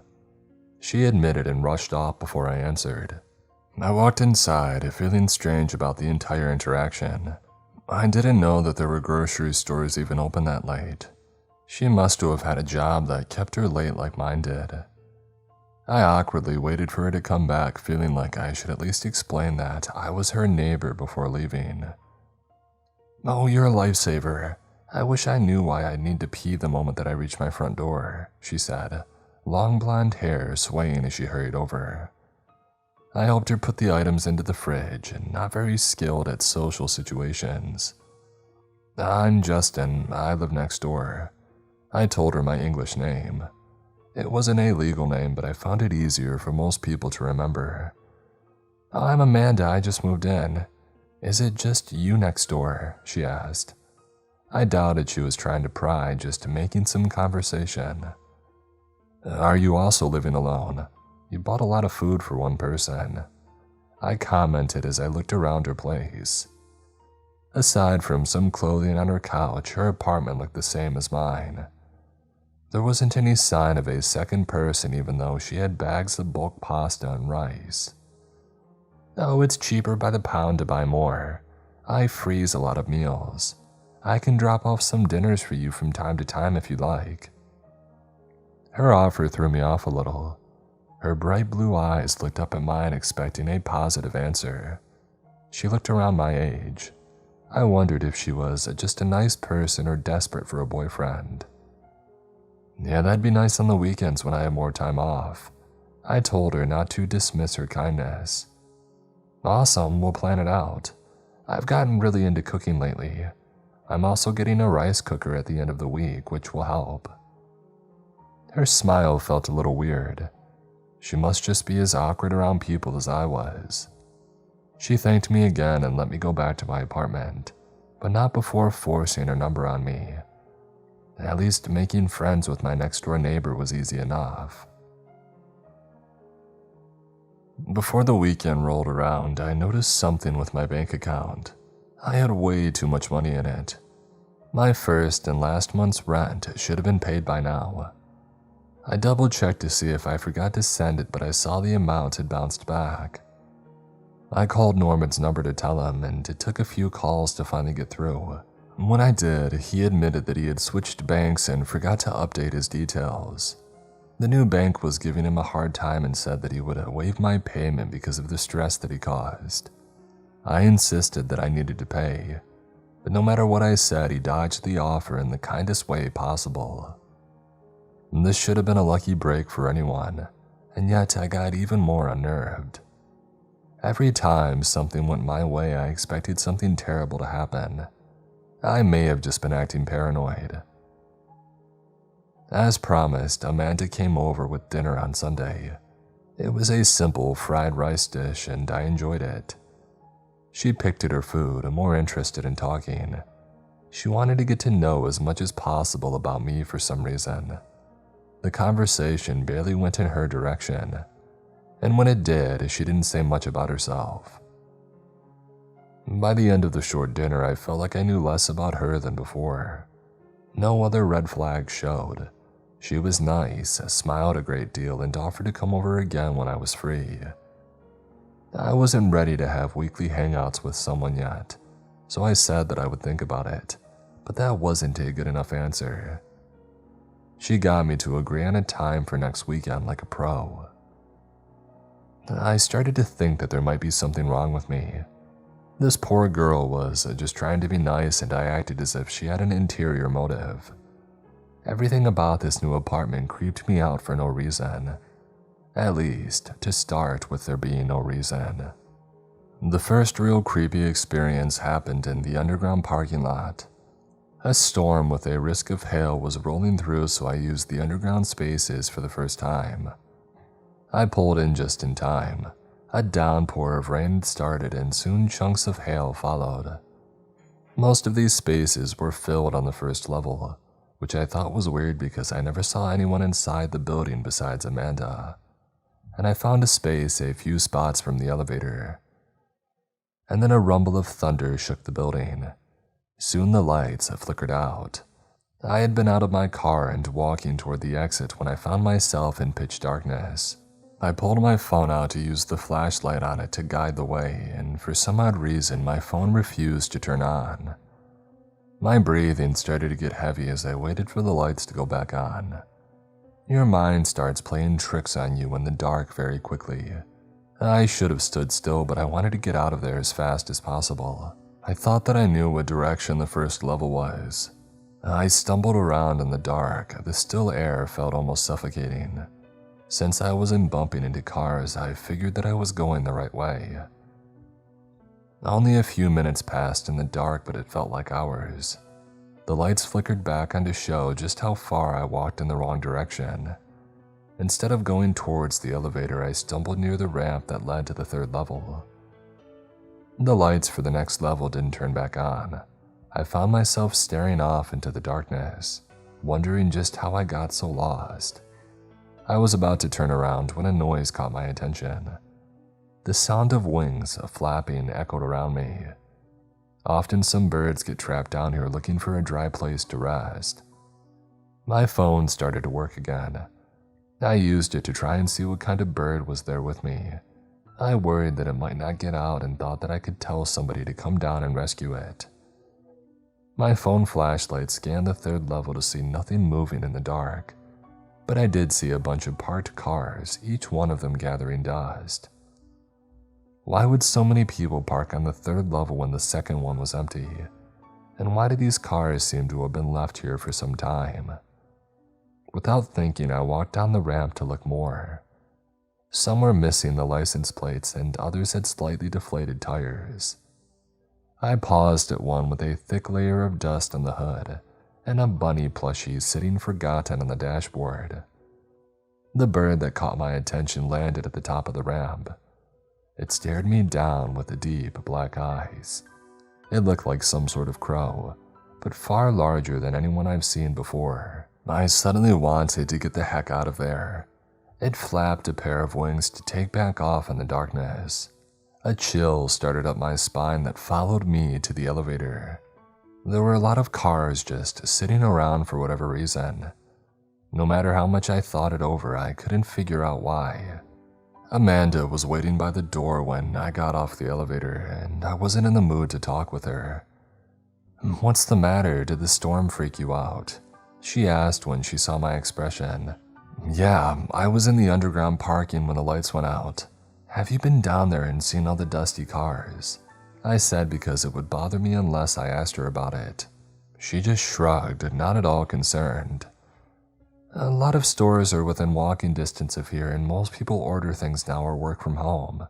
She admitted and rushed off before I answered. I walked inside, feeling strange about the entire interaction. I didn't know that there were grocery stores even open that late. She must have had a job that kept her late like mine did. I awkwardly waited for her to come back, feeling like I should at least explain that I was her neighbor before leaving. "Oh, you're a lifesaver. I wish I knew why I'd need to pee the moment that I reached my front door," she said, long blonde hair swaying as she hurried over. I helped her put the items into the fridge, not very skilled at social situations. "I'm Justin. I live next door." I told her my English name. It wasn't a legal name, but I found it easier for most people to remember. "I'm Amanda. I just moved in. Is it just you next door?" she asked. I doubted she was trying to pry, just making some conversation. "Are you also living alone? You bought a lot of food for one person," I commented as I looked around her place. Aside from some clothing on her couch, her apartment looked the same as mine. There wasn't any sign of a second person, even though she had bags of bulk pasta and rice. "Oh, it's cheaper by the pound to buy more. I freeze a lot of meals. I can drop off some dinners for you from time to time if you'd like." Her offer threw me off a little. Her bright blue eyes looked up at mine, expecting a positive answer. She looked around my age. I wondered if she was just a nice person or desperate for a boyfriend. "Yeah, that'd be nice on the weekends when I have more time off." I told her, not to dismiss her kindness. "Awesome, we'll plan it out. I've gotten really into cooking lately. I'm also getting a rice cooker at the end of the week, which will help." Her smile felt a little weird. She must just be as awkward around people as I was. She thanked me again and let me go back to my apartment, but not before forcing her number on me. At least making friends with my next-door neighbor was easy enough. Before the weekend rolled around, I noticed something with my bank account. I had way too much money in it. My first and last month's rent should have been paid by now. I double-checked to see if I forgot to send it, but I saw the amount had bounced back. I called Norman's number to tell him, and it took a few calls to finally get through. When I did, he admitted that he had switched banks and forgot to update his details. The new bank was giving him a hard time and said that he would waive my payment because of the stress that he caused. I insisted that I needed to pay, but no matter what I said, he dodged the offer in the kindest way possible. This should have been a lucky break for anyone, and yet I got even more unnerved. Every time something went my way, I expected something terrible to happen. I may have just been acting paranoid. As promised, Amanda came over with dinner on Sunday. It was a simple fried rice dish and I enjoyed it. She picked at her food, more interested in talking. She wanted to get to know as much as possible about me for some reason. The conversation barely went in her direction, and when it did, she didn't say much about herself. By the end of the short dinner, I felt like I knew less about her than before. No other red flags showed. She was nice, smiled a great deal, and offered to come over again when I was free. I wasn't ready to have weekly hangouts with someone yet, so I said that I would think about it, but that wasn't a good enough answer. She got me to agree on a time for next weekend like a pro. I started to think that there might be something wrong with me. This poor girl was just trying to be nice and I acted as if she had an interior motive. Everything about this new apartment creeped me out for no reason. At least, to start with there being no reason. The first real creepy experience happened in the underground parking lot. A storm with a risk of hail was rolling through, so I used the underground spaces for the first time. I pulled in just in time. A downpour of rain had started and soon chunks of hail followed. Most of these spaces were filled on the first level, which I thought was weird because I never saw anyone inside the building besides Amanda, and I found a space a few spots from the elevator. And then a rumble of thunder shook the building. Soon the lights flickered out. I had been out of my car and walking toward the exit when I found myself in pitch darkness. I pulled my phone out to use the flashlight on it to guide the way, and for some odd reason my phone refused to turn on. My breathing started to get heavy as I waited for the lights to go back on. Your mind starts playing tricks on you in the dark very quickly. I should have stood still, but I wanted to get out of there as fast as possible. I thought that I knew what direction the first level was. I stumbled around in the dark. The still air felt almost suffocating. Since I wasn't bumping into cars, I figured that I was going the right way. Only a few minutes passed in the dark, but it felt like hours. The lights flickered back on to show just how far I walked in the wrong direction. Instead of going towards the elevator, I stumbled near the ramp that led to the third level. The lights for the next level didn't turn back on. I found myself staring off into the darkness, wondering just how I got so lost. I was about to turn around when a noise caught my attention. The sound of wings flapping echoed around me. Often some birds get trapped down here looking for a dry place to rest. My phone started to work again. I used it to try and see what kind of bird was there with me. I worried that it might not get out and thought that I could tell somebody to come down and rescue it. My phone flashlight scanned the third level to see nothing moving in the dark, but I did see a bunch of parked cars, each one of them gathering dust. Why would so many people park on the third level when the second one was empty? And why did these cars seem to have been left here for some time? Without thinking, I walked down the ramp to look more. Some were missing the license plates and others had slightly deflated tires. I paused at one with a thick layer of dust on the hood and a bunny plushie sitting forgotten on the dashboard. The bird that caught my attention landed at the top of the ramp. It stared me down with the deep black eyes. It looked like some sort of crow, but far larger than anyone I've seen before. I suddenly wanted to get the heck out of there. It flapped a pair of wings to take back off in the darkness. A chill started up my spine that followed me to the elevator. There were a lot of cars just sitting around for whatever reason. No matter how much I thought it over, I couldn't figure out why. Amanda was waiting by the door when I got off the elevator, and I wasn't in the mood to talk with her. "What's the matter? Did the storm freak you out?" she asked when she saw my expression. "Yeah, I was in the underground parking when the lights went out. Have you been down there and seen all the dusty cars?" I said because it would bother me unless I asked her about it. She just shrugged, not at all concerned. "A lot of stores are within walking distance of here, and most people order things now or work from home.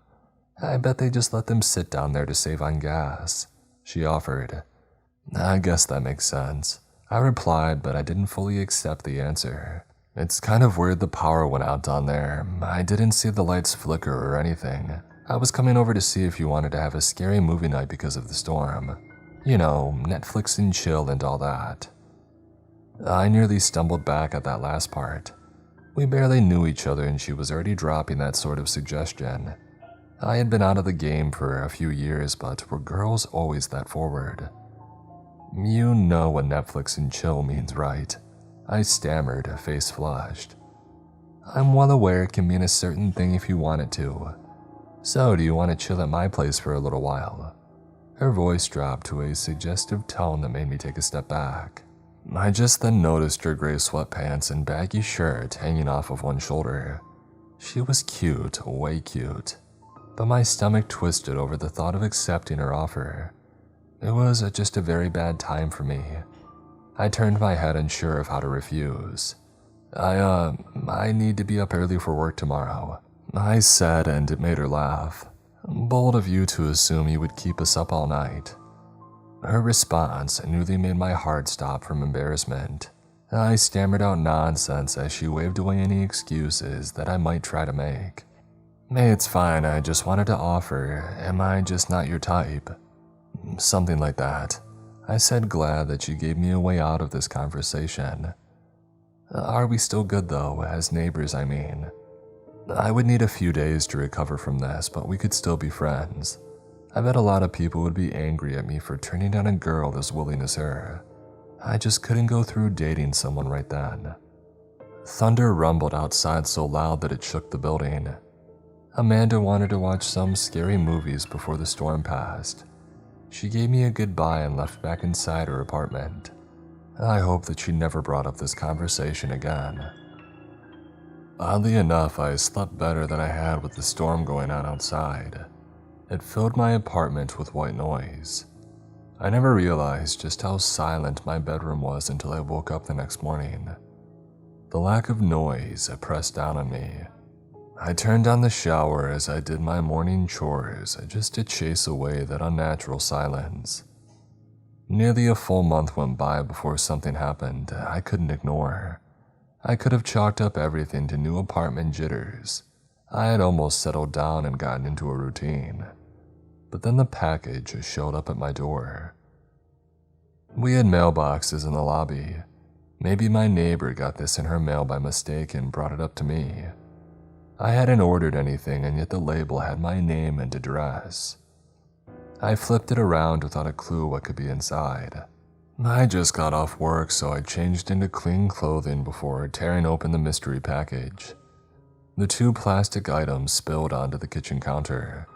I bet they just let them sit down there to save on gas," she offered. "I guess that makes sense," I replied, but I didn't fully accept the answer. "It's kind of weird the power went out down there. I didn't see the lights flicker or anything. I was coming over to see if you wanted to have a scary movie night because of the storm. You know, Netflix and chill and all that." I nearly stumbled back at that last part. We barely knew each other and she was already dropping that sort of suggestion. I had been out of the game for a few years, but were girls always that forward? "You know what Netflix and chill means, right?" I stammered, face flushed. "I'm well aware it can mean a certain thing if you want it to. So do you want to chill at my place for a little while?" Her voice dropped to a suggestive tone that made me take a step back. I just then noticed her gray sweatpants and baggy shirt hanging off of one shoulder. She was cute, way cute, but my stomach twisted over the thought of accepting her offer. It was just a very bad time for me. I turned my head unsure of how to refuse. I need to be up early for work tomorrow," I said, and it made her laugh. "Bold of you to assume you would keep us up all night." Her response nearly made my heart stop from embarrassment. I stammered out nonsense as she waved away any excuses that I might try to make. "Hey, it's fine, I just wanted to offer. Am I just not your type?" Something like that, I said, glad that she gave me a way out of this conversation. "Are we still good though, as neighbors I mean? I would need a few days to recover from this, but we could still be friends. I bet a lot of people would be angry at me for turning down a girl as willing as her. I just couldn't go through dating someone right then." Thunder rumbled outside so loud that it shook the building. Amanda wanted to watch some scary movies before the storm passed. She gave me a goodbye and left back inside her apartment. I hope that she never brought up this conversation again. Oddly enough, I slept better than I had with the storm going on outside. It filled my apartment with white noise. I never realized just how silent my bedroom was until I woke up the next morning. The lack of noise pressed down on me. I turned on the shower as I did my morning chores just to chase away that unnatural silence. Nearly a full month went by before something happened I couldn't ignore. I could have chalked up everything to new apartment jitters. I had almost settled down and gotten into a routine. But then the package showed up at my door. We had mailboxes in the lobby. Maybe my neighbor got this in her mail by mistake and brought it up to me. I hadn't ordered anything, and yet the label had my name and address. I flipped it around without a clue what could be inside. I just got off work, so I changed into clean clothing before tearing open the mystery package. The 2 plastic items spilled onto the kitchen counter.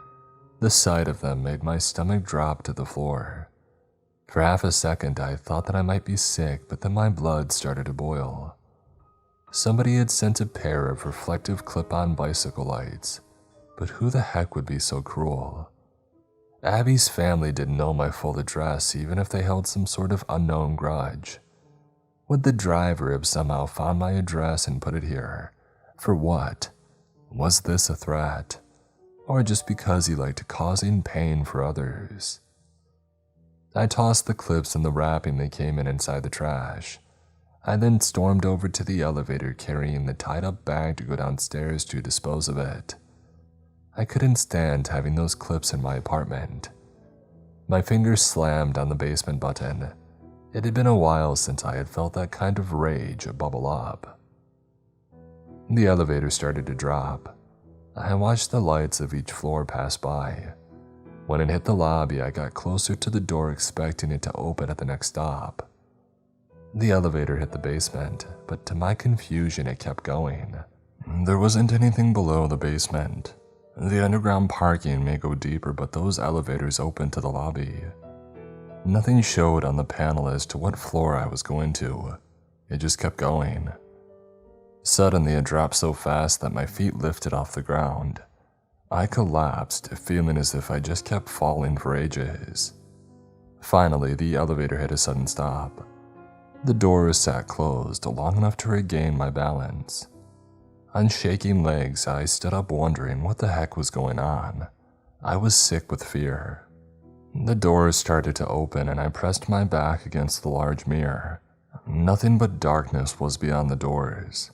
The sight of them made my stomach drop to the floor. For half a second, I thought that I might be sick, but then my blood started to boil. Somebody had sent a pair of reflective clip-on bicycle lights, but who the heck would be so cruel? Abby's family didn't know my full address, even if they held some sort of unknown grudge. Would the driver have somehow found my address and put it here? For what? Was this a threat? Or just because he liked causing pain for others? I tossed the clips and the wrapping they came in inside the trash. I then stormed over to the elevator carrying the tied-up bag to go downstairs to dispose of it. I couldn't stand having those clips in my apartment. My fingers slammed on the basement button. It had been a while since I had felt that kind of rage bubble up. The elevator started to drop. I watched the lights of each floor pass by. When it hit the lobby, I got closer to the door expecting it to open at the next stop. The elevator hit the basement, but to my confusion it kept going. There wasn't anything below the basement. The underground parking may go deeper, but those elevators opened to the lobby. Nothing showed on the panel as to what floor I was going to. It just kept going. Suddenly, it dropped so fast that my feet lifted off the ground. I collapsed, feeling as if I just kept falling for ages. Finally, the elevator hit a sudden stop. The doors sat closed long enough to regain my balance. On shaking legs, I stood up wondering what the heck was going on. I was sick with fear. The doors started to open and I pressed my back against the large mirror. Nothing but darkness was beyond the doors.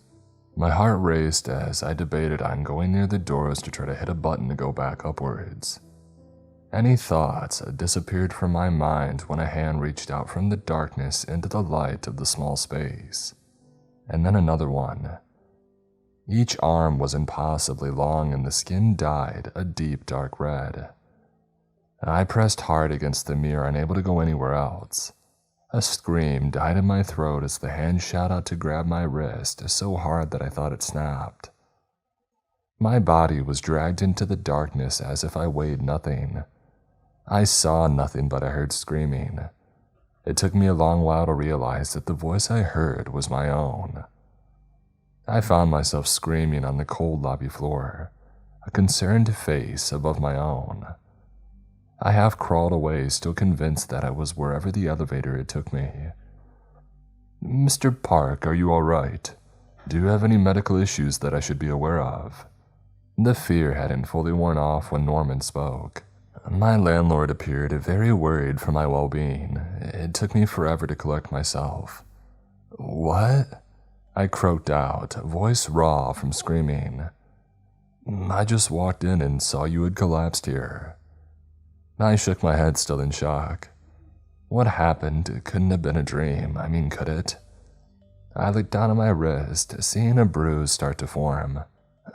My heart raced as I debated on going near the doors to try to hit a button to go back upwards. Any thoughts disappeared from my mind when a hand reached out from the darkness into the light of the small space. And then another one. Each arm was impossibly long and the skin dyed a deep dark red. I pressed hard against the mirror, unable to go anywhere else. A scream died in my throat as the hand shot out to grab my wrist so hard that I thought it snapped. My body was dragged into the darkness as if I weighed nothing. I saw nothing, but I heard screaming. It took me a long while to realize that the voice I heard was my own. I found myself screaming on the cold lobby floor, a concerned face above my own. I half crawled away, still convinced that I was wherever the elevator had took me. "Mr. Park, are you all right? Do you have any medical issues that I should be aware of?" The fear hadn't fully worn off when Norman spoke. My landlord appeared very worried for my well-being. It took me forever to collect myself. "What?" I croaked out, voice raw from screaming. "I just walked in and saw you had collapsed here." I shook my head, still in shock. What happened couldn't have been a dream. I mean, could it? I looked down at my wrist, seeing a bruise start to form.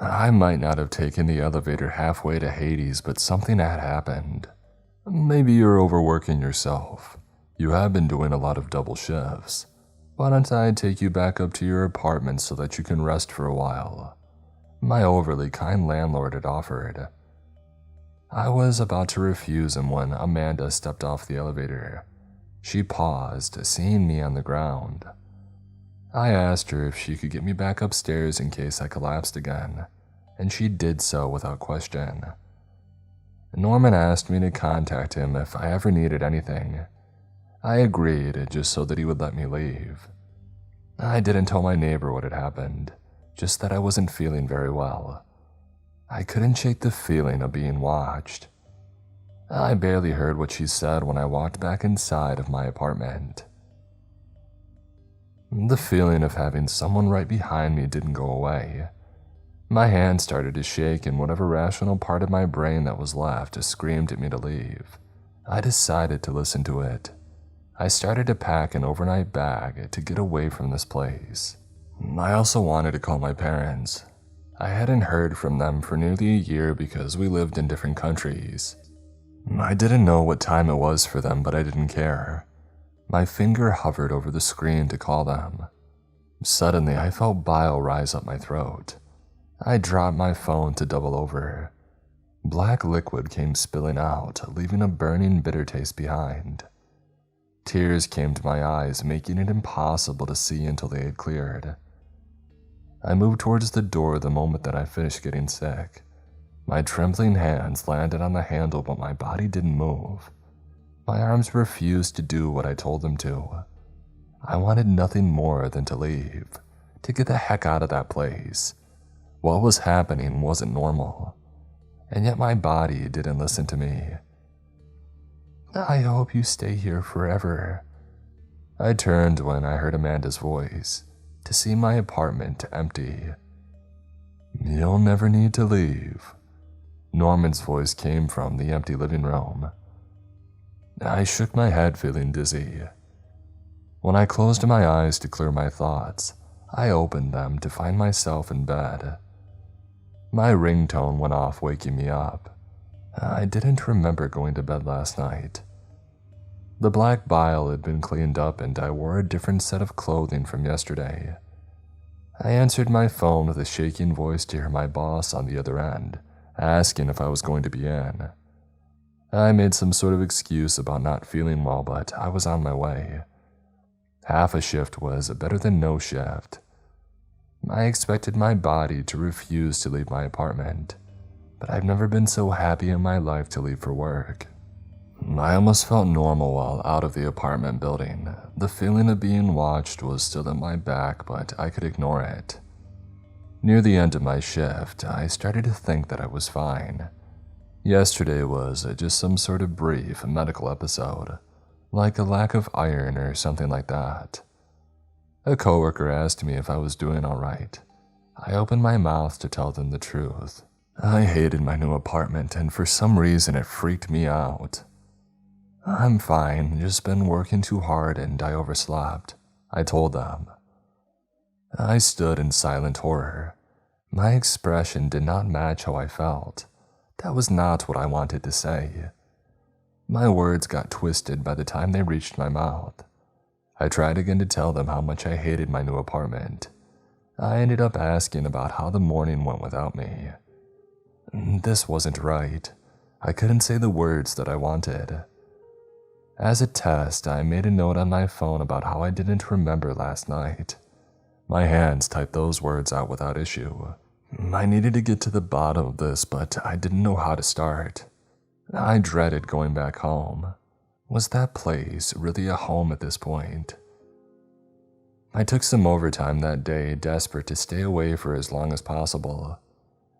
I might not have taken the elevator halfway to Hades, but something had happened. "Maybe you're overworking yourself. You have been doing a lot of double shifts. Why don't I take you back up to your apartment so that you can rest for a while?" My overly kind landlord had offered. I was about to refuse him when Amanda stepped off the elevator. She paused, seeing me on the ground. I asked her if she could get me back upstairs in case I collapsed again, and she did so without question. Norman asked me to contact him if I ever needed anything. I agreed, just so that he would let me leave. I didn't tell my neighbor what had happened, just that I wasn't feeling very well. I couldn't shake the feeling of being watched. I barely heard what she said when I walked back inside of my apartment. The feeling of having someone right behind me didn't go away. My hand started to shake and whatever rational part of my brain that was left screamed at me to leave. I decided to listen to it. I started to pack an overnight bag to get away from this place. I also wanted to call my parents. I hadn't heard from them for nearly a year because we lived in different countries. I didn't know what time it was for them, but I didn't care. My finger hovered over the screen to call them. Suddenly, I felt bile rise up my throat. I dropped my phone to double over. Black liquid came spilling out, leaving a burning, bitter taste behind. Tears came to my eyes, making it impossible to see until they had cleared. I moved towards the door the moment that I finished getting sick. My trembling hands landed on the handle, but my body didn't move. My arms refused to do what I told them to. I wanted nothing more than to leave, to get the heck out of that place. What was happening wasn't normal, and yet my body didn't listen to me. "I hope you stay here forever." I turned when I heard Amanda's voice, to see my apartment empty. "You'll never need to leave." Norman's voice came from the empty living room. I shook my head, feeling dizzy. When I closed my eyes to clear my thoughts, I opened them to find myself in bed. My ringtone went off, waking me up. I didn't remember going to bed last night. The black bile had been cleaned up and I wore a different set of clothing from yesterday. I answered my phone with a shaking voice to hear my boss on the other end, asking if I was going to be in. I made some sort of excuse about not feeling well, but I was on my way. Half a shift was better than no shift. I expected my body to refuse to leave my apartment, but I've never been so happy in my life to leave for work. I almost felt normal while out of the apartment building. The feeling of being watched was still in my back, but I could ignore it. Near the end of my shift, I started to think that I was fine. Yesterday was just some sort of brief medical episode, like a lack of iron or something like that. A coworker asked me if I was doing all right. I opened my mouth to tell them the truth. I hated my new apartment, and for some reason it freaked me out. I'm fine, just been working too hard and I overslept, I told them. I stood in silent horror. My expression did not match how I felt. That was not what I wanted to say. My words got twisted by the time they reached my mouth. I tried again to tell them how much I hated my new apartment. I ended up asking about how the morning went without me. This wasn't right. I couldn't say the words that I wanted. As a test, I made a note on my phone about how I didn't remember last night. My hands typed those words out without issue. I needed to get to the bottom of this, but I didn't know how to start. I dreaded going back home. Was that place really a home at this point? I took some overtime that day, desperate to stay away for as long as possible.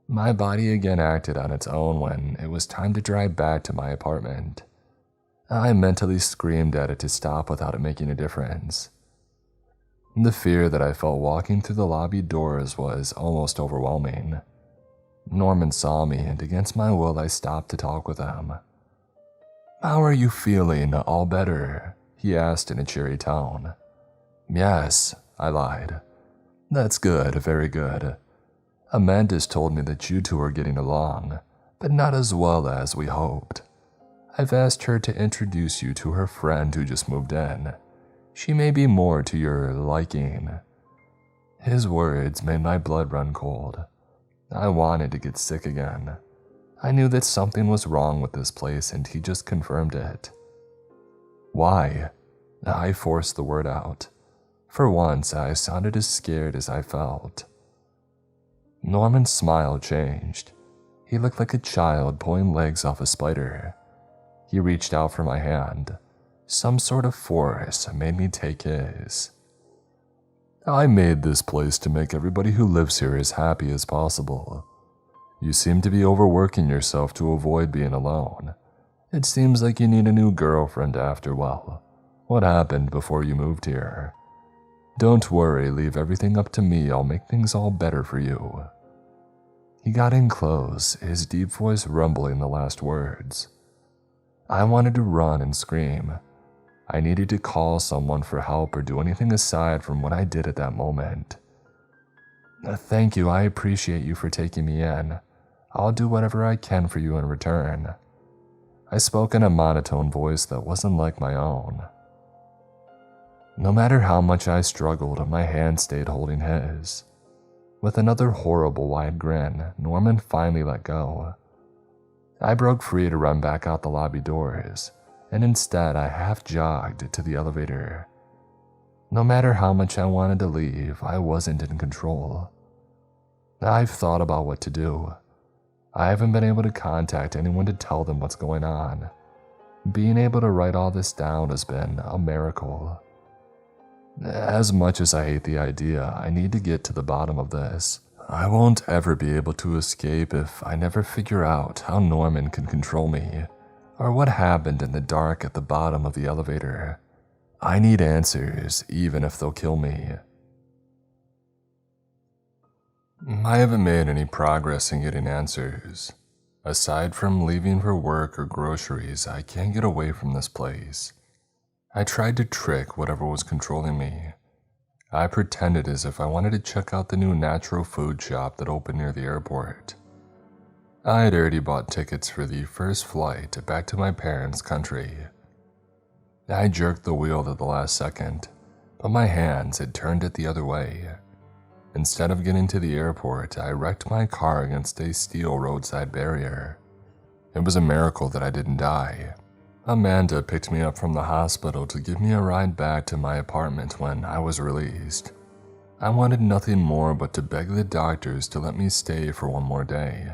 My body again acted on its own when it was time to drive back to my apartment. I mentally screamed at it to stop without it making a difference. The fear that I felt walking through the lobby doors was almost overwhelming. Norman saw me, and against my will I stopped to talk with him. "How are you feeling? All better?" he asked in a cheery tone. "Yes," I lied. "That's good, very good. Amanda's told me that you two are getting along, but not as well as we hoped. I've asked her to introduce you to her friend who just moved in. She may be more to your liking." His words made my blood run cold. I wanted to get sick again. I knew that something was wrong with this place, and he just confirmed it. "Why?" I forced the word out. For once, I sounded as scared as I felt. Norman's smile changed. He looked like a child pulling legs off a spider. He reached out for my hand. Some sort of force made me take his. "I made this place to make everybody who lives here as happy as possible. You seem to be overworking yourself to avoid being alone. It seems like you need a new girlfriend after, well, what happened before you moved here. Don't worry, leave everything up to me, I'll make things all better for you." He got in close, his deep voice rumbling the last words. I wanted to run and scream. I needed to call someone for help or do anything aside from what I did at that moment. "Thank you, I appreciate you for taking me in. I'll do whatever I can for you in return." I spoke in a monotone voice that wasn't like my own. No matter how much I struggled, my hand stayed holding his. With another horrible wide grin, Norman finally let go. I broke free to run back out the lobby doors, and instead I half jogged to the elevator. No matter how much I wanted to leave, I wasn't in control. I've thought about what to do. I haven't been able to contact anyone to tell them what's going on. Being able to write all this down has been a miracle. As much as I hate the idea, I need to get to the bottom of this. I won't ever be able to escape if I never figure out how Norman can control me, or what happened in the dark at the bottom of the elevator. I need answers, even if they'll kill me. I haven't made any progress in getting answers. Aside from leaving for work or groceries, I can't get away from this place. I tried to trick whatever was controlling me. I pretended as if I wanted to check out the new natural food shop that opened near the airport. I had already bought tickets for the first flight back to my parents' country. I jerked the wheel at the last second, but my hands had turned it the other way. Instead of getting to the airport, I wrecked my car against a steel roadside barrier. It was a miracle that I didn't die. Amanda picked me up from the hospital to give me a ride back to my apartment when I was released. I wanted nothing more but to beg the doctors to let me stay for one more day.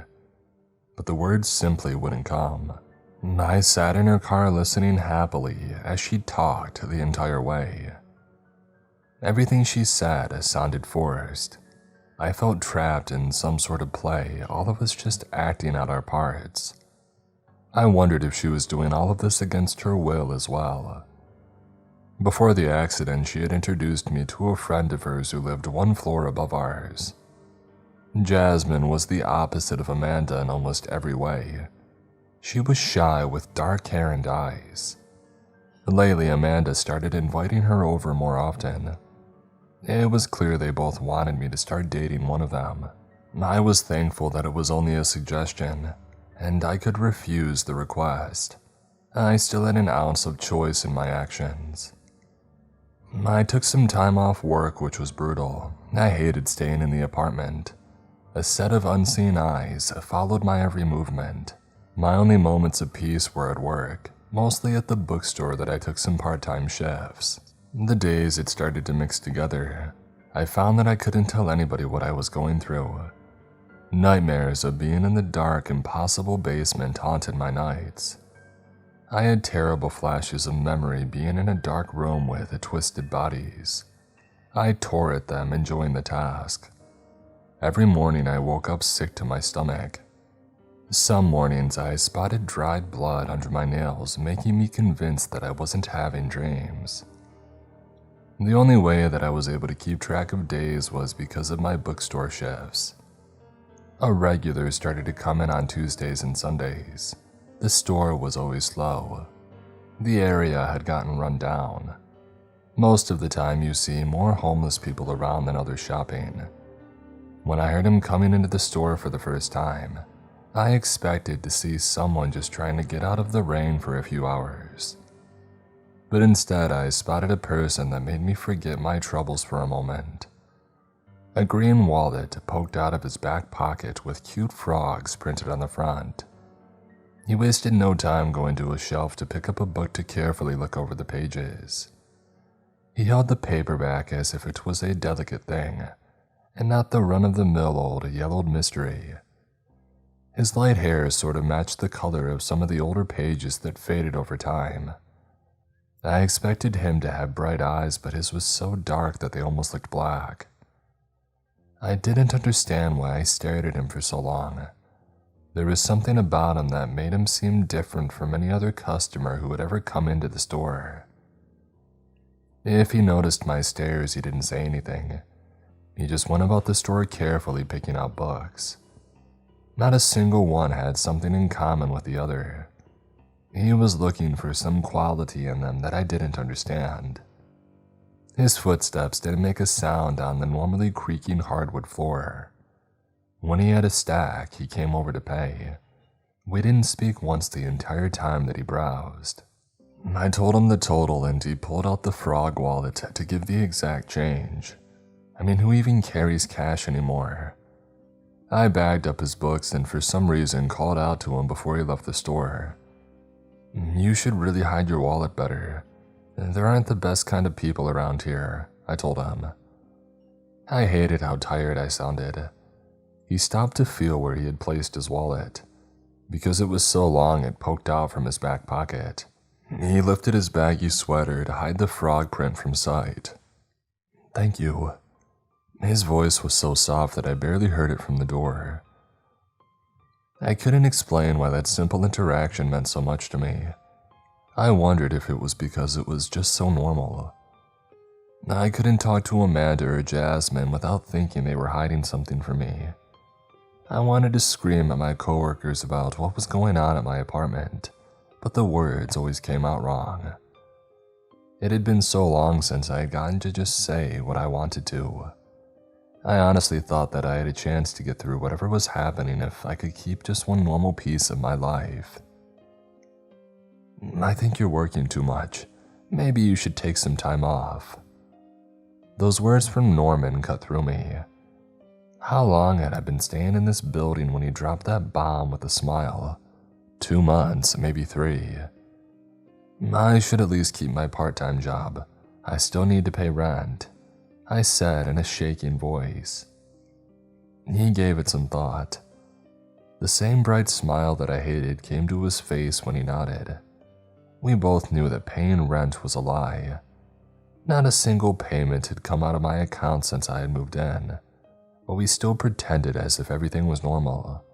But the words simply wouldn't come. I sat in her car listening happily as she talked the entire way. Everything she said sounded forced. I felt trapped in some sort of play, all of us just acting out our parts. I wondered if she was doing all of this against her will as well. Before the accident, she had introduced me to a friend of hers who lived one floor above ours. Jasmine was the opposite of Amanda in almost every way. She was shy with dark hair and eyes. Lately, Amanda started inviting her over more often. It was clear they both wanted me to start dating one of them. I was thankful that it was only a suggestion, and I could refuse the request. I still had an ounce of choice in my actions. I took some time off work, which was brutal. I hated staying in the apartment. A set of unseen eyes followed my every movement. My only moments of peace were at work, mostly at the bookstore that I took some part-time shifts. The days had started to mix together. I found that I couldn't tell anybody what I was going through. Nightmares of being in the dark, impossible basement haunted my nights. I had terrible flashes of memory being in a dark room with twisted bodies. I tore at them, enjoying the task. Every morning I woke up sick to my stomach. Some mornings I spotted dried blood under my nails, making me convinced that I wasn't having dreams. The only way that I was able to keep track of days was because of my bookstore shifts. A regular started to come in on Tuesdays and Sundays. The store was always slow. The area had gotten run down. Most of the time you see more homeless people around than others shopping. When I heard him coming into the store for the first time, I expected to see someone just trying to get out of the rain for a few hours. But instead I spotted a person that made me forget my troubles for a moment. A green wallet poked out of his back pocket with cute frogs printed on the front. He wasted no time going to a shelf to pick up a book to carefully look over the pages. He held the paperback as if it was a delicate thing, and not the run-of-the-mill old yellowed mystery. His light hair sort of matched the color of some of the older pages that faded over time. I expected him to have bright eyes, but his was so dark that they almost looked black. I didn't understand why I stared at him for so long. There was something about him that made him seem different from any other customer who would ever come into the store. If he noticed my stares, he didn't say anything. He just went about the store carefully picking out books. Not a single one had something in common with the other. He was looking for some quality in them that I didn't understand. His footsteps didn't make a sound on the normally creaking hardwood floor. When he had a stack, he came over to pay. We didn't speak once the entire time that he browsed. I told him the total and he pulled out the frog wallet to give the exact change. I mean, who even carries cash anymore? I bagged up his books and for some reason called out to him before he left the store. "You should really hide your wallet better. There aren't the best kind of people around here," I told him. I hated how tired I sounded. He stopped to feel where he had placed his wallet. Because it was so long, it poked out from his back pocket. He lifted his baggy sweater to hide the frog print from sight. "Thank you." His voice was so soft that I barely heard it from the door. I couldn't explain why that simple interaction meant so much to me. I wondered if it was because it was just so normal. I couldn't talk to Amanda or Jasmine without thinking they were hiding something from me. I wanted to scream at my coworkers about what was going on at my apartment, but the words always came out wrong. It had been so long since I had gotten to just say what I wanted to. I honestly thought that I had a chance to get through whatever was happening if I could keep just one normal piece of my life. "I think you're working too much. Maybe you should take some time off." Those words from Norman cut through me. How long had I been staying in this building when he dropped that bomb with a smile? 2 months, maybe 3. I should at least keep my part-time job. I still need to pay rent, I said in a shaking voice. He gave it some thought. The same bright smile that I hated came to his face when he nodded. We both knew that paying rent was a lie. Not a single payment had come out of my account since I had moved in, but we still pretended as if everything was normal.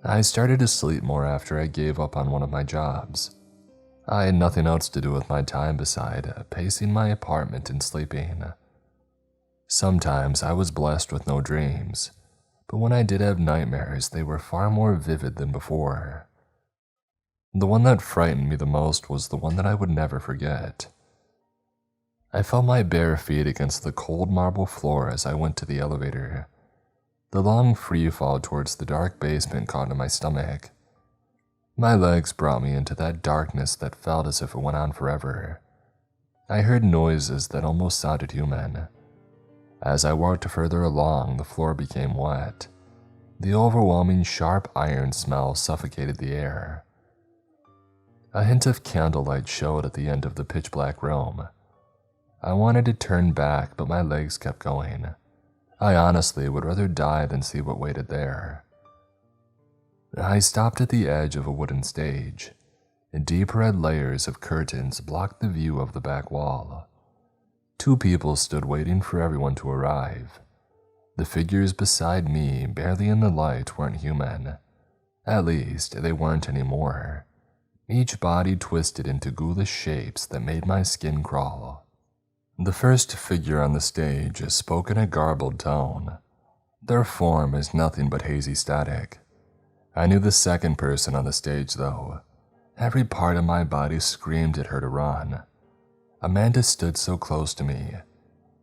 I started to sleep more after I gave up on one of my jobs. I had nothing else to do with my time beside pacing my apartment and sleeping. Sometimes I was blessed with no dreams, but when I did have nightmares, they were far more vivid than before. The one that frightened me the most was the one that I would never forget. I felt my bare feet against the cold marble floor as I went to the elevator. The long free fall towards the dark basement caught in my stomach. My legs brought me into that darkness that felt as if it went on forever. I heard noises that almost sounded human. As I walked further along, the floor became wet. The overwhelming sharp iron smell suffocated the air. A hint of candlelight showed at the end of the pitch-black room. I wanted to turn back, but my legs kept going. I honestly would rather die than see what waited there. I stopped at the edge of a wooden stage. Deep red layers of curtains blocked the view of the back wall. 2 people stood waiting for everyone to arrive. The figures beside me, barely in the light, weren't human. At least, they weren't anymore. Each body twisted into ghoulish shapes that made my skin crawl. The first figure on the stage spoke in a garbled tone. Their form is nothing but hazy static. I knew the second person on the stage, though. Every part of my body screamed at her to run. Amanda stood so close to me.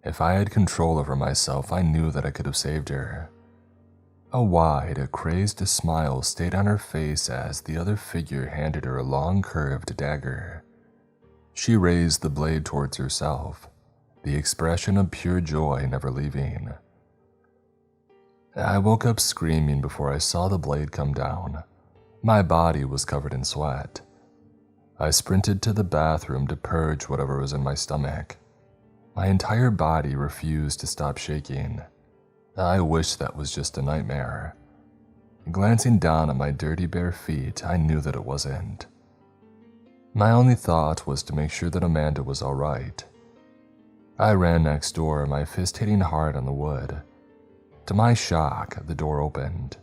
If I had control over myself, I knew that I could have saved her. A wide, crazed smile stayed on her face as the other figure handed her a long, curved dagger. She raised the blade towards herself, the expression of pure joy never leaving. I woke up screaming before I saw the blade come down. My body was covered in sweat. I sprinted to the bathroom to purge whatever was in my stomach. My entire body refused to stop shaking. I wish that was just a nightmare. Glancing down at my dirty bare feet, I knew that it wasn't. My only thought was to make sure that Amanda was all right. I ran next door, my fist hitting hard on the wood. To my shock, the door opened.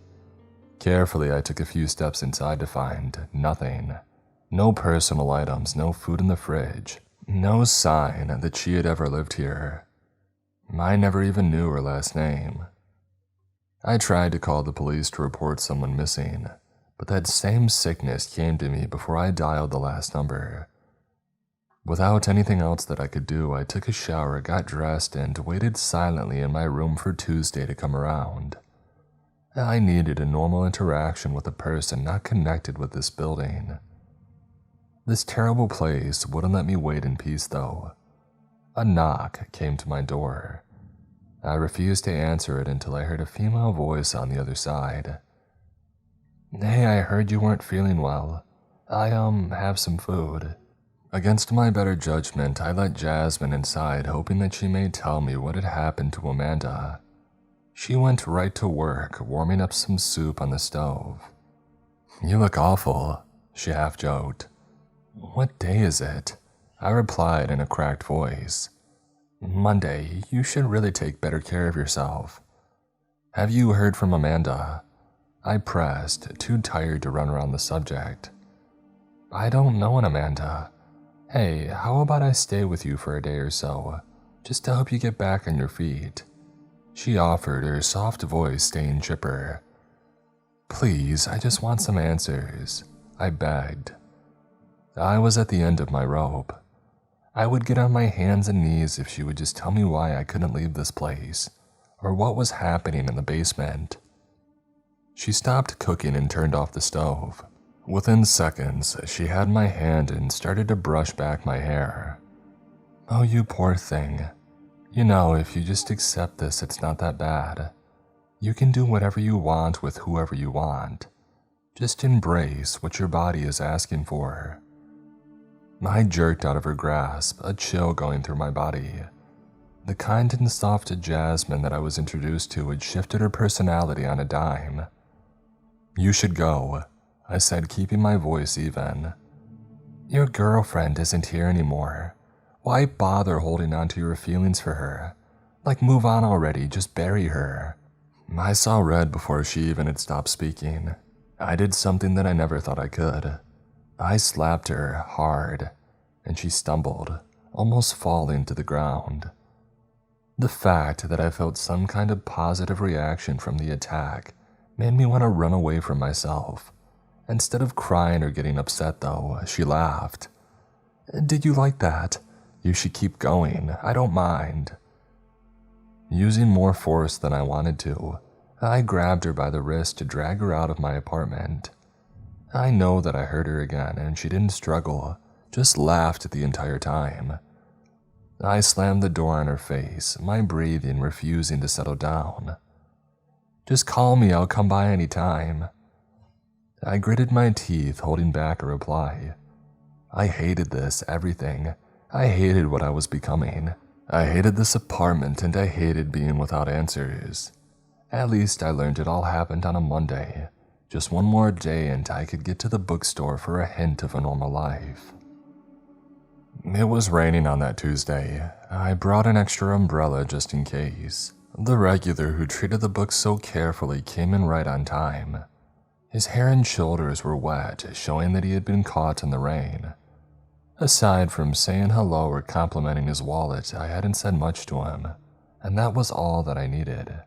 Carefully, I took a few steps inside to find nothing. No personal items, no food in the fridge, no sign that she had ever lived here. I never even knew her last name. I tried to call the police to report someone missing, but that same sickness came to me before I dialed the last number. Without anything else that I could do, I took a shower, got dressed, and waited silently in my room for Tuesday to come around. I needed a normal interaction with a person not connected with this building. This terrible place wouldn't let me wait in peace, though. A knock came to my door. I refused to answer it until I heard a female voice on the other side. "Hey, I heard you weren't feeling well. I have some food." Against my better judgment, I let Jasmine inside, hoping that she may tell me what had happened to Amanda. She went right to work, warming up some soup on the stove. "You look awful," she half-joked. "What day is it?" I replied in a cracked voice. "Monday. You should really take better care of yourself." "Have you heard from Amanda?" I pressed, too tired to run around the subject. "I don't know an Amanda. Hey, how about I stay with you for a day or so, just to help you get back on your feet?" She offered, her soft voice staying chipper. "Please, I just want some answers," I begged. I was at the end of my rope. I would get on my hands and knees if she would just tell me why I couldn't leave this place, or what was happening in the basement. She stopped cooking and turned off the stove. Within seconds, she had my hand and started to brush back my hair. "Oh, you poor thing. You know, if you just accept this, it's not that bad. You can do whatever you want with whoever you want. Just embrace what your body is asking for. I jerked out of her grasp, a chill going through my body. The kind and soft Jasmine that I was introduced to had shifted her personality on a dime. "You should go," I said, keeping my voice even. "Your girlfriend isn't here anymore. Why bother holding on to your feelings for her? Like, move on already, just bury her." I saw red before she even had stopped speaking. I did something that I never thought I could. I slapped her hard, and she stumbled, almost falling to the ground. The fact that I felt some kind of positive reaction from the attack made me want to run away from myself. Instead of crying or getting upset, though, she laughed. "Did you like that? You should keep going. I don't mind." Using more force than I wanted to, I grabbed her by the wrist to drag her out of my apartment. I know that I hurt her again, and she didn't struggle, just laughed the entire time. I slammed the door on her face, my breathing refusing to settle down. "Just call me, I'll come by any time." I gritted my teeth, holding back a reply. I hated this, everything. I hated what I was becoming. I hated this apartment, and I hated being without answers. At least I learned it all happened on a Monday. Just one more day and I could get to the bookstore for a hint of a normal life. It was raining on that Tuesday. I brought an extra umbrella just in case. The regular who treated the book so carefully came in right on time. His hair and shoulders were wet, showing that he had been caught in the rain. Aside from saying hello or complimenting his wallet, I hadn't said much to him, and that was all that I needed.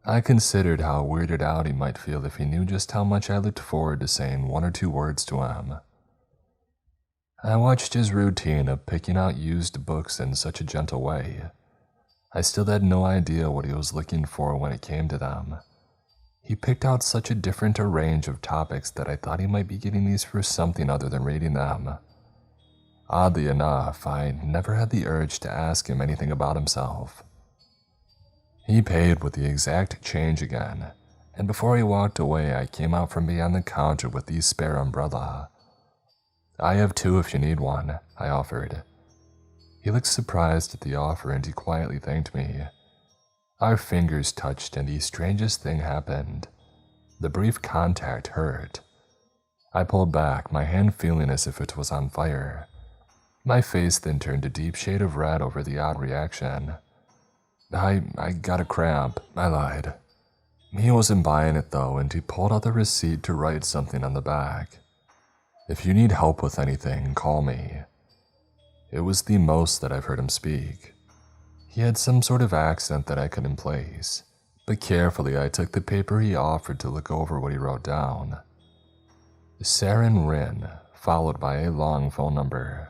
I considered how weirded out he might feel if he knew just how much I looked forward to saying one or two words to him. I watched his routine of picking out used books in such a gentle way. I still had no idea what he was looking for when it came to them. He picked out such a different range of topics that I thought he might be getting these for something other than reading them. Oddly enough, I never had the urge to ask him anything about himself. He paid with the exact change again, and before he walked away, I came out from behind the counter with the spare umbrella. "I have two if you need one," I offered. He looked surprised at the offer and he quietly thanked me. Our fingers touched and the strangest thing happened. The brief contact hurt. I pulled back, my hand feeling as if it was on fire. My face then turned a deep shade of red over the odd reaction. I got a cramp," I lied. He wasn't buying it though, and he pulled out the receipt to write something on the back. "If you need help with anything, call me." It was the most that I've heard him speak. He had some sort of accent that I couldn't place, but carefully I took the paper he offered to look over what he wrote down. Saren Rin, followed by a long phone number.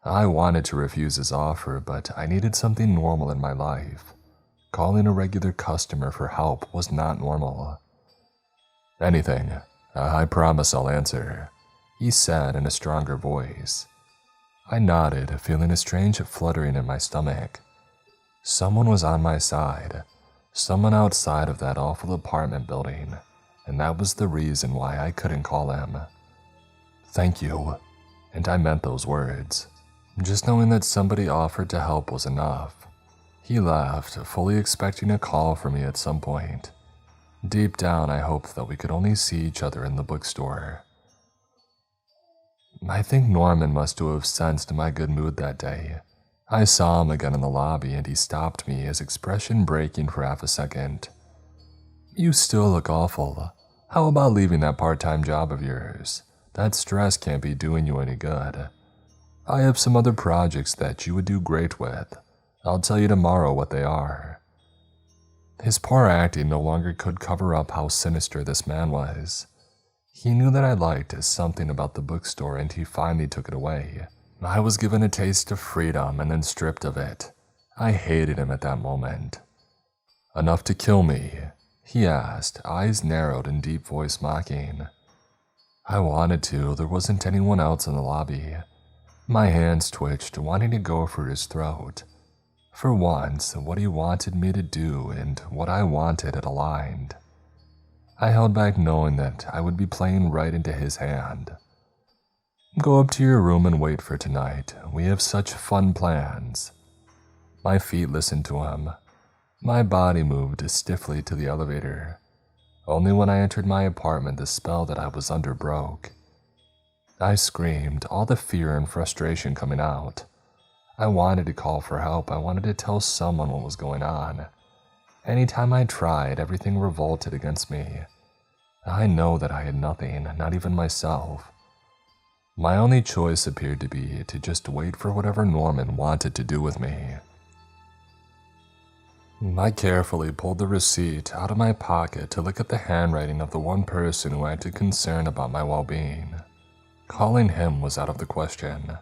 I wanted to refuse his offer, but I needed something normal in my life. Calling a regular customer for help was not normal. "Anything. I promise I'll answer," he said in a stronger voice. I nodded, feeling a strange fluttering in my stomach. Someone was on my side, someone outside of that awful apartment building, and that was the reason why I couldn't call him. "Thank you," and I meant those words. Just knowing that somebody offered to help was enough. He laughed, fully expecting a call from me at some point. Deep down, I hoped that we could only see each other in the bookstore. I think Norman must have sensed my good mood that day. I saw him again in the lobby and he stopped me, his expression breaking for half a second. "You still look awful. How about leaving that part-time job of yours? That stress can't be doing you any good. I have some other projects that you would do great with. I'll tell you tomorrow what they are." His poor acting no longer could cover up how sinister this man was. He knew that I liked something about the bookstore and he finally took it away. I was given a taste of freedom and then stripped of it. I hated him at that moment. "Enough to kill me?" he asked, eyes narrowed and deep voice mocking. I wanted to, there wasn't anyone else in the lobby. My hands twitched, wanting to go for his throat. For once, what he wanted me to do and what I wanted had aligned. I held back knowing that I would be playing right into his hand. Go up to your room and wait for tonight. We have such fun plans. My feet listened to him. My body moved stiffly to the elevator. Only when I entered my apartment the spell that I was under broke. I screamed, all the fear and frustration coming out. I wanted to call for help. I wanted to tell someone what was going on. Anytime I tried, everything revolted against me. I know that I had nothing, not even myself. My only choice appeared to be to just wait for whatever Norman wanted to do with me. I carefully pulled the receipt out of my pocket to look at the handwriting of the one person who acted concerned about my well-being. Calling him was out of the question.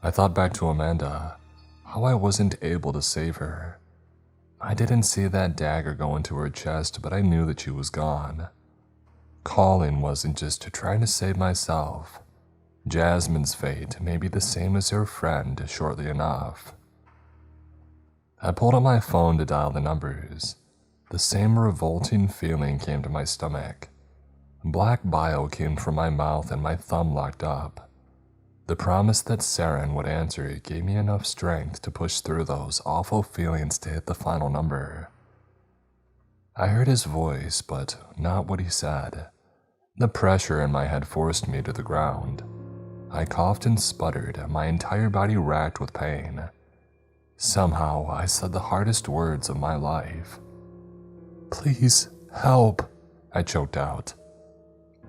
I thought back to Amanda, how I wasn't able to save her. I didn't see that dagger go into her chest, but I knew that she was gone. Calling wasn't just trying to save myself. Jasmine's fate may be the same as her friend shortly enough. I pulled out my phone to dial the numbers. The same revolting feeling came to my stomach. Black bile came from my mouth and my thumb locked up. The promise that Saren would answer gave me enough strength to push through those awful feelings to hit the final number. I heard his voice, but not what he said. The pressure in my head forced me to the ground. I coughed and sputtered, my entire body racked with pain. Somehow, I said the hardest words of my life. "Please, help," I choked out.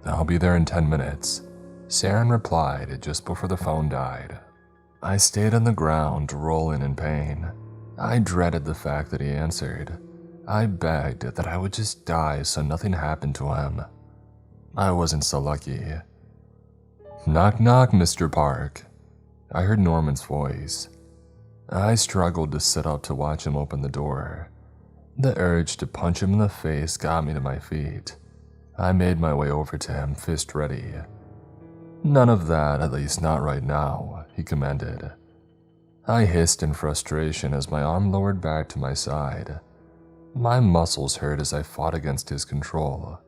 "I'll be there in 10 minutes. Saren replied just before the phone died. I stayed on the ground, rolling in pain. I dreaded the fact that he answered. I begged that I would just die so nothing happened to him. I wasn't so lucky. "Knock knock, Mr. Park." I heard Norman's voice. I struggled to sit up to watch him open the door. The urge to punch him in the face got me to my feet. I made my way over to him, fist ready. "None of that, at least not right now," he commanded. I hissed in frustration as my arm lowered back to my side. My muscles hurt as I fought against his control.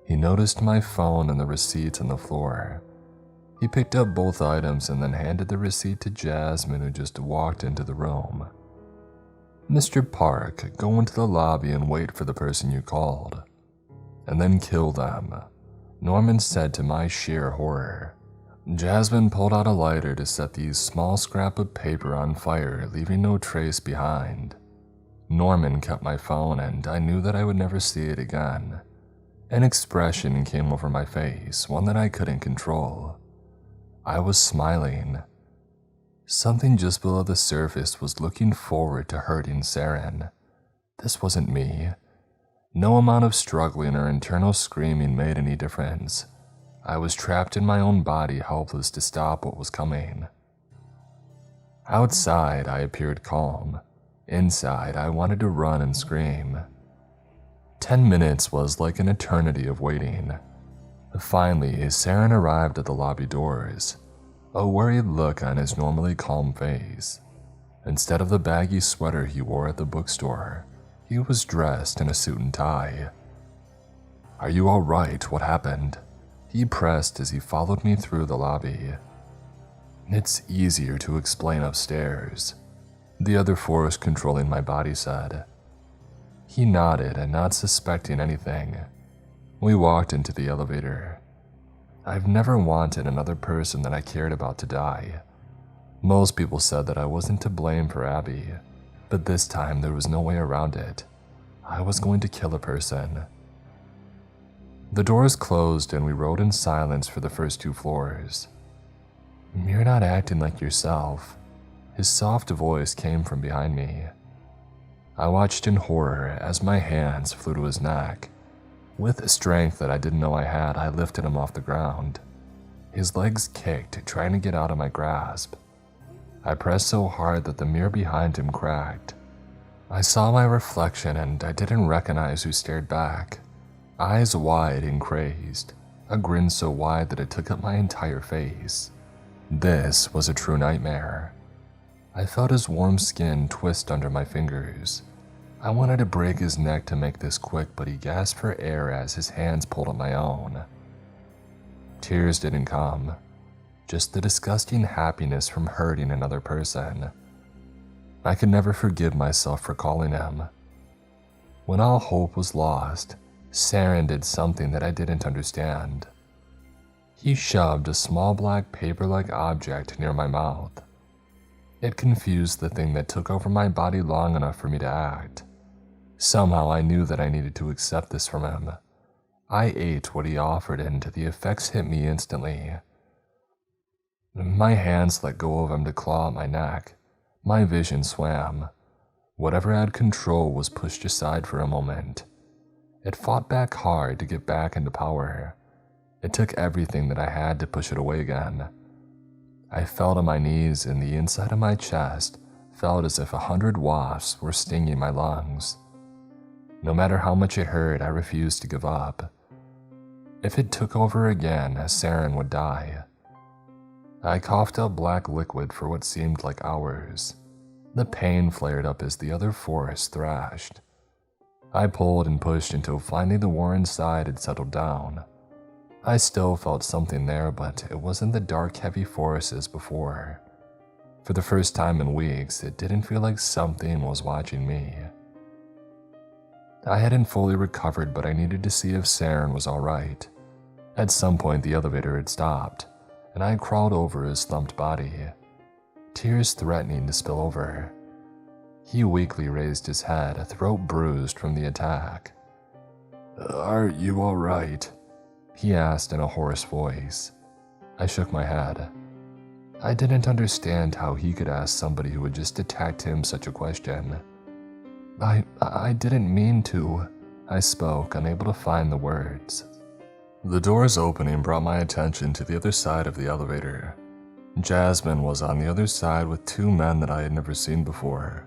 He noticed my phone and the receipt on the floor. He picked up both items and then handed the receipt to Jasmine, who just walked into the room. "Mr. Park, go into the lobby and wait for the person you called. And then kill them," Norman said to my sheer horror. Jasmine pulled out a lighter to set the small scrap of paper on fire, leaving no trace behind. Norman kept my phone and I knew that I would never see it again. An expression came over my face, one that I couldn't control. I was smiling. Something just below the surface was looking forward to hurting Saren. This wasn't me. No amount of struggling or internal screaming made any difference. I was trapped in my own body, helpless to stop what was coming. Outside, I appeared calm. Inside, I wanted to run and scream. 10 minutes was like an eternity of waiting. Finally, Saren arrived at the lobby doors, a worried look on his normally calm face. Instead of the baggy sweater he wore at the bookstore, he was dressed in a suit and tie. "Are you all right? What happened?" he pressed as he followed me through the lobby. "It's easier to explain upstairs," the other force controlling my body said. He nodded, and not suspecting anything. We walked into the elevator. I've never wanted another person that I cared about to die. Most people said that I wasn't to blame for Abby, but this time there was no way around it. I was going to kill a person. The doors closed and we rode in silence for the first 2 floors. "You're not acting like yourself." His soft voice came from behind me. I watched in horror as my hands flew to his neck. With a strength that I didn't know I had, I lifted him off the ground. His legs kicked, trying to get out of my grasp. I pressed so hard that the mirror behind him cracked. I saw my reflection and I didn't recognize who stared back. Eyes wide and crazed, a grin so wide that it took up my entire face. This was a true nightmare. I felt his warm skin twist under my fingers. I wanted to break his neck to make this quick, but he gasped for air as his hands pulled at my own. Tears didn't come, just the disgusting happiness from hurting another person. I could never forgive myself for calling him. When all hope was lost, Saren did something that I didn't understand. He shoved a small black paper-like object near my mouth. It confused the thing that took over my body long enough for me to act. Somehow I knew that I needed to accept this from him. I ate what he offered and the effects hit me instantly. My hands let go of him to claw at my neck. My vision swam. Whatever had control was pushed aside for a moment. It fought back hard to get back into power. It took everything that I had to push it away again. I fell to my knees and the inside of my chest felt as if 100 wasps were stinging my lungs. No matter how much it hurt, I refused to give up. If it took over again, Saren would die. I coughed up black liquid for what seemed like hours. The pain flared up as the other force thrashed. I pulled and pushed until finally the war inside had settled down. I still felt something there, but it wasn't the dark, heavy force as before. For the first time in weeks, it didn't feel like something was watching me. I hadn't fully recovered, but I needed to see if Saren was alright. At some point, the elevator had stopped, and I crawled over his slumped body, tears threatening to spill over. He weakly raised his head, a throat bruised from the attack. "Are you alright?" he asked in a hoarse voice. I shook my head. I didn't understand how he could ask somebody who had just attacked him such a question. I didn't mean to, I spoke, unable to find the words. The door's opening brought my attention to the other side of the elevator. Jasmine was on the other side with two men that I had never seen before.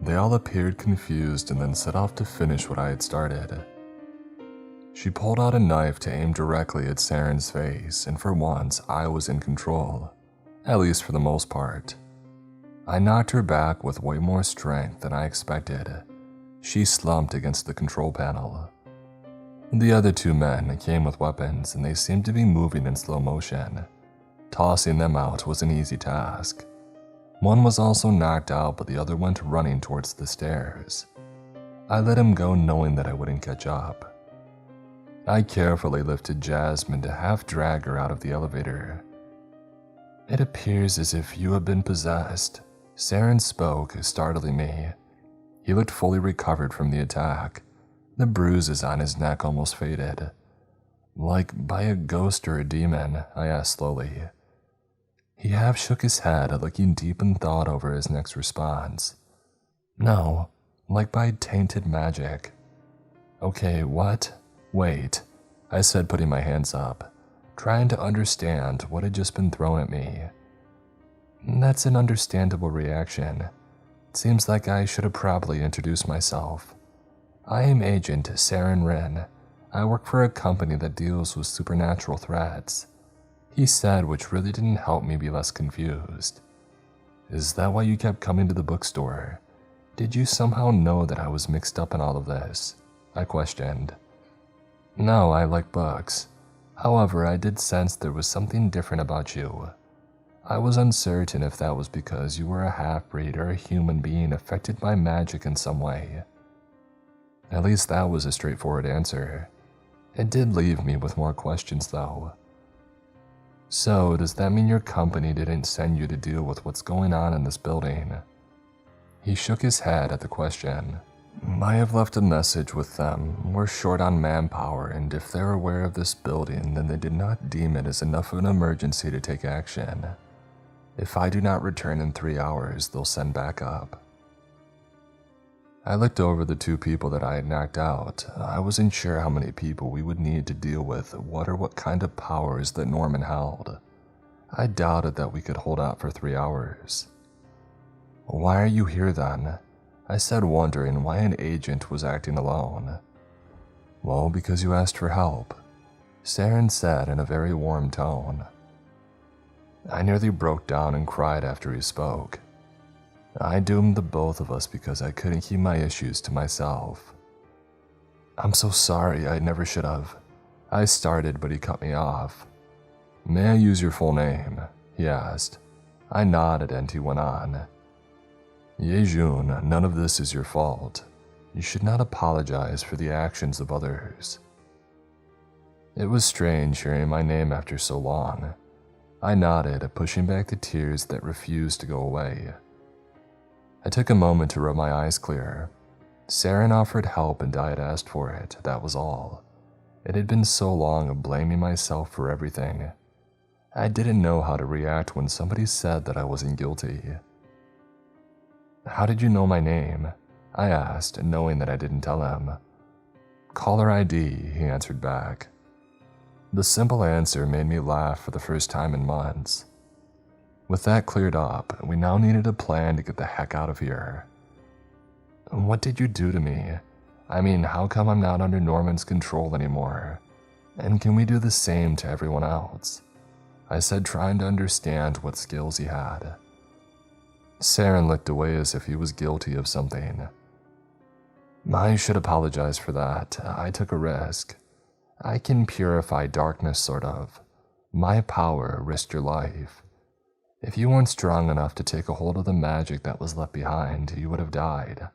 They all appeared confused and then set off to finish what I had started. She pulled out a knife to aim directly at Saren's face, and for once I was in control, at least for the most part. I knocked her back with way more strength than I expected. She slumped against the control panel. The other two men came with weapons and they seemed to be moving in slow motion. Tossing them out was an easy task. One was also knocked out, but the other went running towards the stairs. I let him go knowing that I wouldn't catch up. I carefully lifted Jasmine to half drag her out of the elevator. "It appears as if you have been possessed," Saren spoke, startling me. He looked fully recovered from the attack. The bruises on his neck almost faded. "Like by a ghost or a demon?" I asked slowly. He half shook his head, looking deep in thought over his next response. "No, like by tainted magic." "Okay, what? Wait," I said, putting my hands up, trying to understand what had just been thrown at me. "That's an understandable reaction. It seems like I should have probably introduced myself. I am Agent Saren Rin. I work for a company that deals with supernatural threats," he said, which really didn't help me be less confused. "Is that why you kept coming to the bookstore? Did you somehow know that I was mixed up in all of this?" I questioned. "No, I like books. However, I did sense there was something different about you. I was uncertain if that was because you were a half-breed or a human being affected by magic in some way." At least that was a straightforward answer. It did leave me with more questions, though. "So, does that mean your company didn't send you to deal with what's going on in this building?" He shook his head at the question. "I have left a message with them. We're short on manpower, and if they're aware of this building, then they did not deem it as enough of an emergency to take action. If I do not return in 3 hours, they'll send backup." I looked over the two people that I had knocked out. I wasn't sure how many people we would need to deal with what kind of powers that Norman held. I doubted that we could hold out for 3 hours. "Why are you here then?" I said, wondering why an agent was acting alone. "Well, because you asked for help," Saren said in a very warm tone. I nearly broke down and cried after he spoke. I doomed the both of us because I couldn't keep my issues to myself. I'm so sorry, I never should have. I started, but he cut me off. May I use your full name? He asked. I nodded and he went on. Yejun, none of this is your fault. You should not apologize for the actions of others. It was strange hearing my name after so long. I nodded, pushing back the tears that refused to go away. I took a moment to rub my eyes clear. Saren offered help and I had asked for it, that was all. It had been so long of blaming myself for everything. I didn't know how to react when somebody said that I wasn't guilty. How did you know my name? I asked, knowing that I didn't tell him. Caller ID, he answered back. The simple answer made me laugh for the first time in months. With that cleared up, we now needed a plan to get the heck out of here. What did you do to me? I mean, how come I'm not under Norman's control anymore? And can we do the same to everyone else? I said, trying to understand what skills he had. Saren looked away as if he was guilty of something. I should apologize for that. I took a risk. I can purify darkness, sort of. My power risked your life. If you weren't strong enough to take a hold of the magic that was left behind, you would have died.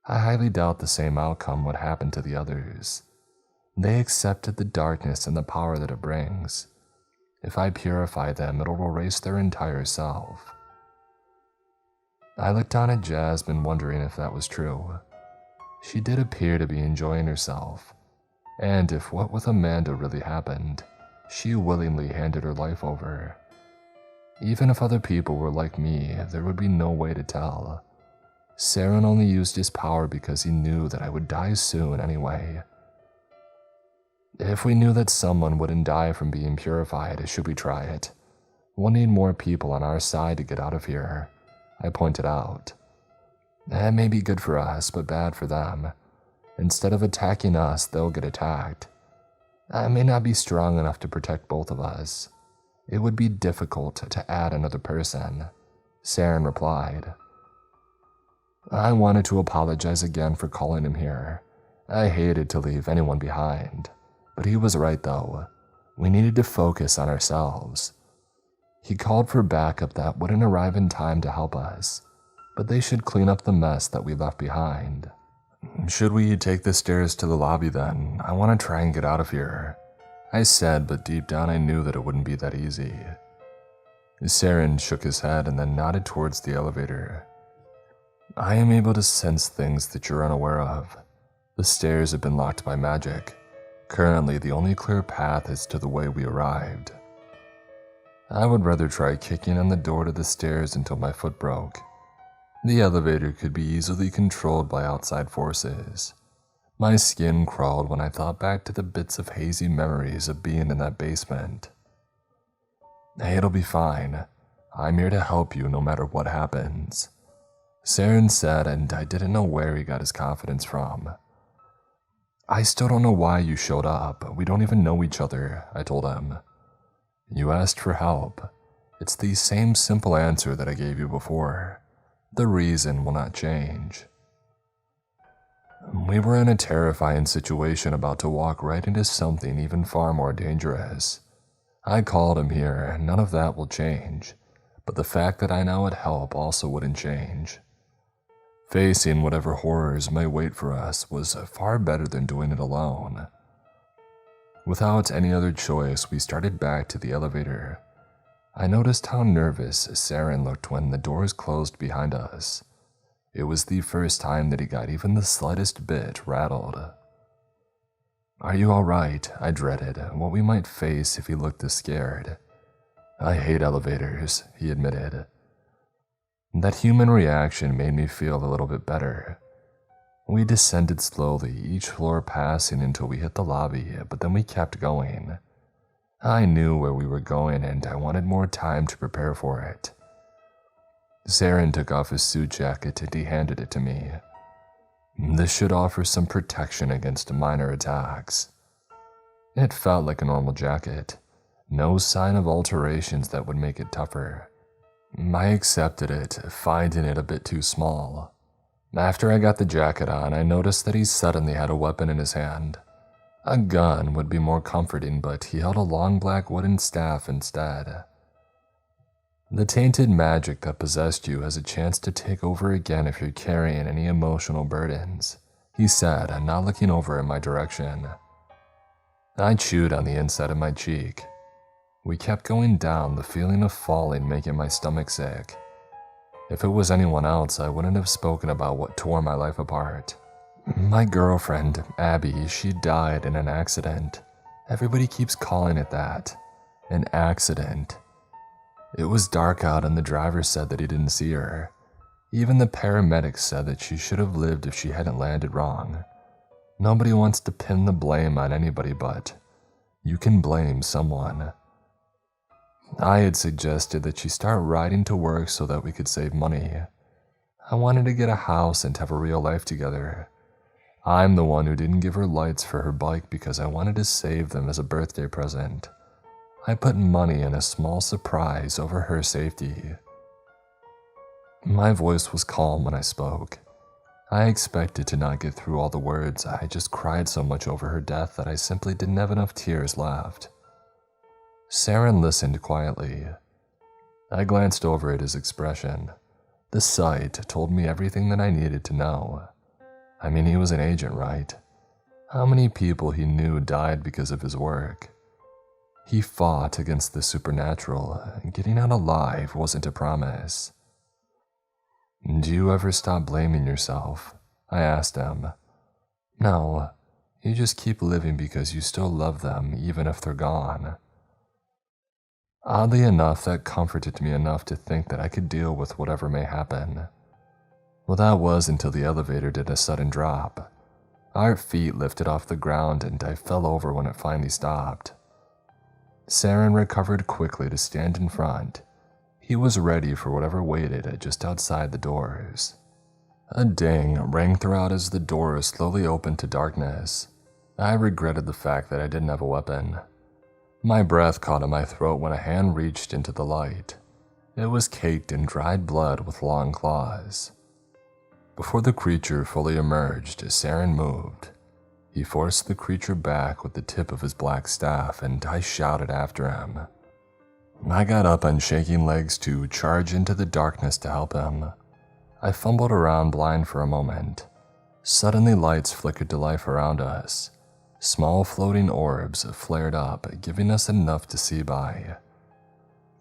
I highly doubt the same outcome would happen to the others. They accepted the darkness and the power that it brings. If I purify them, it'll erase their entire self. I looked down at Jasmine, wondering if that was true. She did appear to be enjoying herself, and if what with Amanda really happened, she willingly handed her life over. Even if other people were like me, there would be no way to tell. Saren only used his power because he knew that I would die soon anyway. If we knew that someone wouldn't die from being purified, should we try it? We'll need more people on our side to get out of here, I pointed out. That may be good for us, but bad for them. Instead of attacking us, they'll get attacked. I may not be strong enough to protect both of us. It would be difficult to add another person, Saren replied. I wanted to apologize again for calling him here. I hated to leave anyone behind. But he was right though. We needed to focus on ourselves. He called for backup that wouldn't arrive in time to help us, but they should clean up the mess that we left behind. Should we take the stairs to the lobby then? I want to try and get out of here, I said, but deep down I knew that it wouldn't be that easy. Saren shook his head and then nodded towards the elevator. I am able to sense things that you're unaware of. The stairs have been locked by magic. Currently, the only clear path is to the way we arrived. I would rather try kicking on the door to the stairs until my foot broke. The elevator could be easily controlled by outside forces. My skin crawled when I thought back to the bits of hazy memories of being in that basement. Hey, it'll be fine. I'm here to help you no matter what happens, Saren said, and I didn't know where he got his confidence from. I still don't know why you showed up. We don't even know each other, I told him. You asked for help. It's the same simple answer that I gave you before. The reason will not change. We were in a terrifying situation about to walk right into something even far more dangerous. I called him here, none of that will change, but the fact that I now had help also wouldn't change. Facing whatever horrors may wait for us was far better than doing it alone. Without any other choice, we started back to the elevator. I noticed how nervous Saren looked when the doors closed behind us. It was the first time that he got even the slightest bit rattled. Are you alright? I dreaded what we might face if he looked this scared. I hate elevators, he admitted. That human reaction made me feel a little bit better. We descended slowly, each floor passing until we hit the lobby, but then we kept going. I knew where we were going and I wanted more time to prepare for it. Saren took off his suit jacket and he handed it to me. This should offer some protection against minor attacks. It felt like a normal jacket, no sign of alterations that would make it tougher. I accepted it, finding it a bit too small. After I got the jacket on, I noticed that he suddenly had a weapon in his hand. A gun would be more comforting, but he held a long black wooden staff instead. The tainted magic that possessed you has a chance to take over again if you're carrying any emotional burdens, he said, not looking over in my direction. I chewed on the inside of my cheek. We kept going down, the feeling of falling making my stomach sick. If it was anyone else, I wouldn't have spoken about what tore my life apart. My girlfriend, Abby, she died in an accident. Everybody keeps calling it that. An accident. It was dark out and the driver said that he didn't see her. Even the paramedics said that she should have lived if she hadn't landed wrong. Nobody wants to pin the blame on anybody, but you can blame someone. I had suggested that she start riding to work so that we could save money. I wanted to get a house and have a real life together. I'm the one who didn't give her lights for her bike because I wanted to save them as a birthday present. I put money in a small surprise over her safety. My voice was calm when I spoke. I expected to not get through all the words. I just cried so much over her death that I simply didn't have enough tears left. Saren listened quietly. I glanced over at his expression. The sight told me everything that I needed to know. I mean, he was an agent, right? How many people he knew died because of his work? He fought against the supernatural. Getting out alive wasn't a promise. Do you ever stop blaming yourself? I asked him. No, you just keep living because you still love them even if they're gone. Oddly enough, that comforted me enough to think that I could deal with whatever may happen. Well, that was until the elevator did a sudden drop. Our feet lifted off the ground and I fell over when it finally stopped. Saren recovered quickly to stand in front. He was ready for whatever waited just outside the doors. A ding rang throughout as the doors slowly opened to darkness. I regretted the fact that I didn't have a weapon. My breath caught in my throat when a hand reached into the light. It was caked in dried blood with long claws. Before the creature fully emerged, Saren moved. He forced the creature back with the tip of his black staff, and I shouted after him. I got up on shaking legs to charge into the darkness to help him. I fumbled around blind for a moment. Suddenly lights flickered to life around us. Small floating orbs flared up, giving us enough to see by.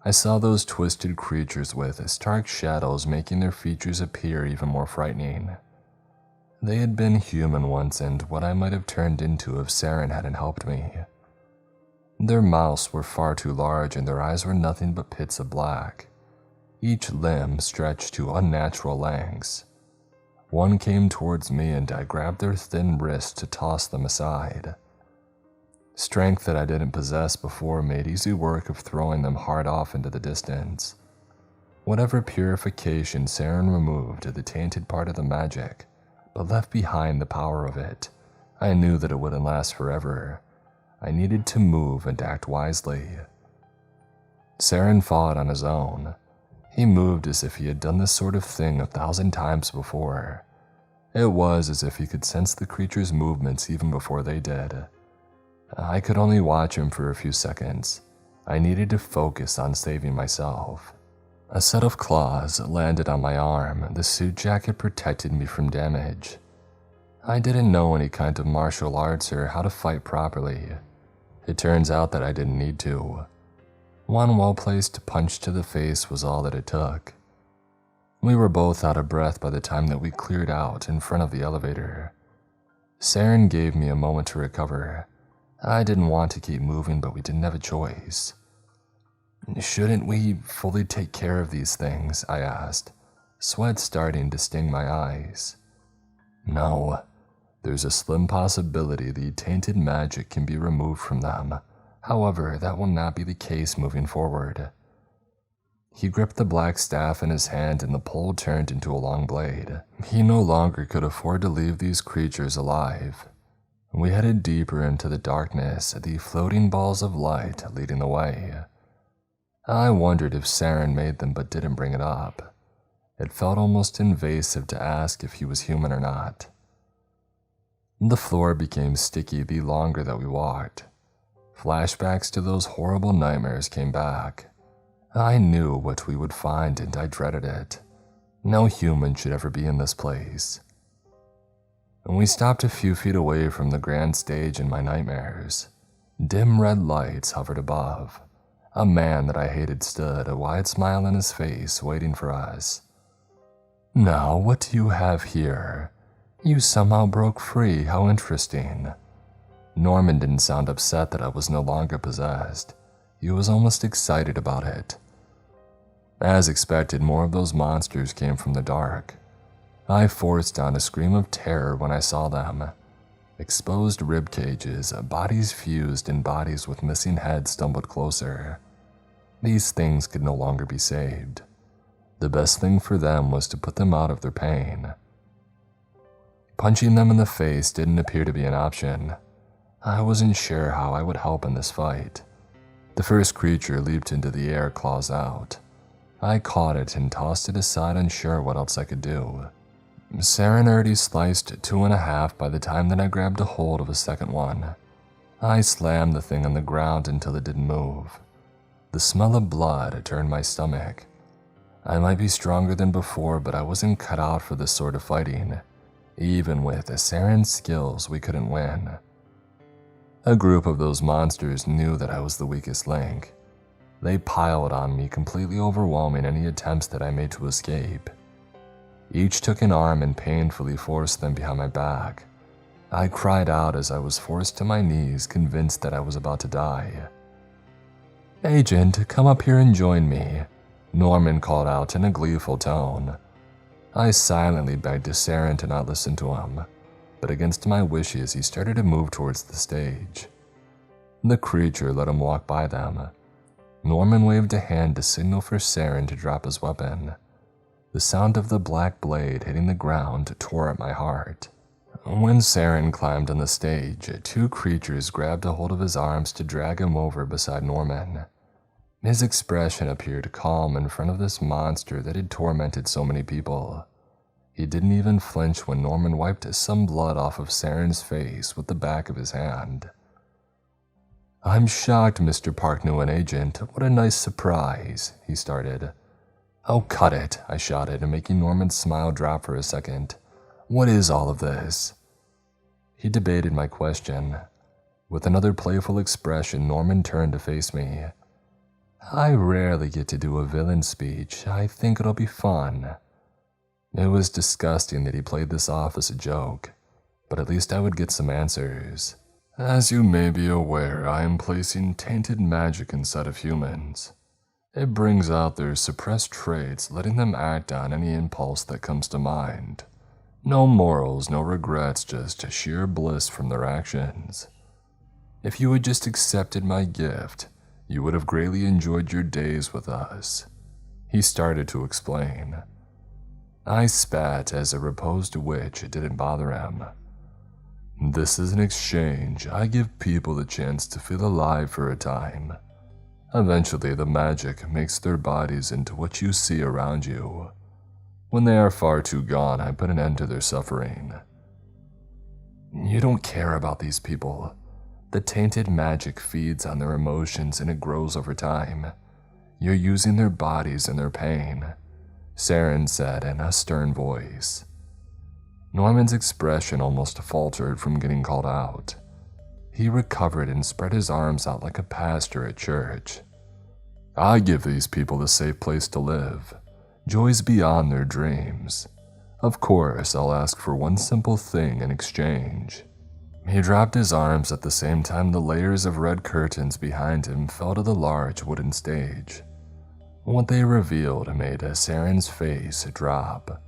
I saw those twisted creatures with stark shadows making their features appear even more frightening. They had been human once and what I might have turned into if Saren hadn't helped me. Their mouths were far too large and their eyes were nothing but pits of black. Each limb stretched to unnatural lengths. One came towards me and I grabbed their thin wrists to toss them aside. Strength that I didn't possess before made easy work of throwing them hard off into the distance. Whatever purification Saren removed the tainted part of the magic, but left behind the power of it. I knew that it wouldn't last forever. I needed to move and act wisely. Saren fought on his own. He moved as if he had done this sort of thing 1,000 times before. It was as if he could sense the creature's movements even before they did. I could only watch him for a few seconds. I needed to focus on saving myself. A set of claws landed on my arm. The suit jacket protected me from damage. I didn't know any kind of martial arts or how to fight properly. It turns out that I didn't need to. One well-placed punch to the face was all that it took. We were both out of breath by the time that we cleared out in front of the elevator. Saren gave me a moment to recover. I didn't want to keep moving, but we didn't have a choice. Shouldn't we fully take care of these things? I asked, sweat starting to sting my eyes. No, there's a slim possibility the tainted magic can be removed from them. However, that will not be the case moving forward. He gripped the black staff in his hand and the pole turned into a long blade. He no longer could afford to leave these creatures alive. We headed deeper into the darkness, the floating balls of light leading the way. I wondered if Saren made them but didn't bring it up. It felt almost invasive to ask if he was human or not. The floor became sticky the longer that we walked. Flashbacks to those horrible nightmares came back. I knew what we would find and I dreaded it. No human should ever be in this place. We stopped a few feet away from the grand stage in my nightmares. Dim red lights hovered above. A man that I hated stood, a wide smile on his face, waiting for us. "Now, what do you have here? You somehow broke free, how interesting." Norman didn't sound upset that I was no longer possessed. He was almost excited about it. As expected, more of those monsters came from the dark. I forced down a scream of terror when I saw them. Exposed rib cages, bodies fused, and bodies with missing heads stumbled closer. These things could no longer be saved. The best thing for them was to put them out of their pain. Punching them in the face didn't appear to be an option. I wasn't sure how I would help in this fight. The first creature leaped into the air, claws out. I caught it and tossed it aside, unsure what else I could do. Saren already sliced 2 1/2 by the time that I grabbed a hold of a second one. I slammed the thing on the ground until it didn't move. The smell of blood turned my stomach. I might be stronger than before, but I wasn't cut out for this sort of fighting. Even with Saren's skills, we couldn't win. A group of those monsters knew that I was the weakest link. They piled on me, completely overwhelming any attempts that I made to escape. Each took an arm and painfully forced them behind my back. I cried out as I was forced to my knees, convinced that I was about to die. "Agent, come up here and join me," Norman called out in a gleeful tone. I silently begged Saren to not listen to him, but against my wishes he started to move towards the stage. The creature let him walk by them. Norman waved a hand to signal for Saren to drop his weapon. The sound of the black blade hitting the ground tore at my heart. When Saren climbed on the stage, 2 creatures grabbed a hold of his arms to drag him over beside Norman. His expression appeared calm in front of this monster that had tormented so many people. He didn't even flinch when Norman wiped some blood off of Saren's face with the back of his hand. "I'm shocked, Mr. Parknew and Agent. What a nice surprise," he started. "Oh, cut it," I shouted, making Norman's smile drop for a second. "What is all of this?" He debated my question. With another playful expression, Norman turned to face me. "I rarely get to do a villain speech. I think it'll be fun." It was disgusting that he played this off as a joke, but at least I would get some answers. "As you may be aware, I am placing tainted magic inside of humans. It brings out their suppressed traits, letting them act on any impulse that comes to mind. No morals, no regrets, just sheer bliss from their actions. If you had just accepted my gift, you would have greatly enjoyed your days with us." He started to explain. I spat as a reposed witch. It didn't bother him. "This is an exchange. I give people the chance to feel alive for a time. Eventually, the magic makes their bodies into what you see around you. When they are far too gone, I put an end to their suffering." "You don't care about these people. The tainted magic feeds on their emotions and it grows over time. You're using their bodies and their pain," Saren said in a stern voice. Norman's expression almost faltered from getting called out. He recovered and spread his arms out like a pastor at church. "I give these people a safe place to live, joys beyond their dreams. Of course, I'll ask for one simple thing in exchange." He dropped his arms at the same time the layers of red curtains behind him fell to the large wooden stage. What they revealed made Saren's face drop.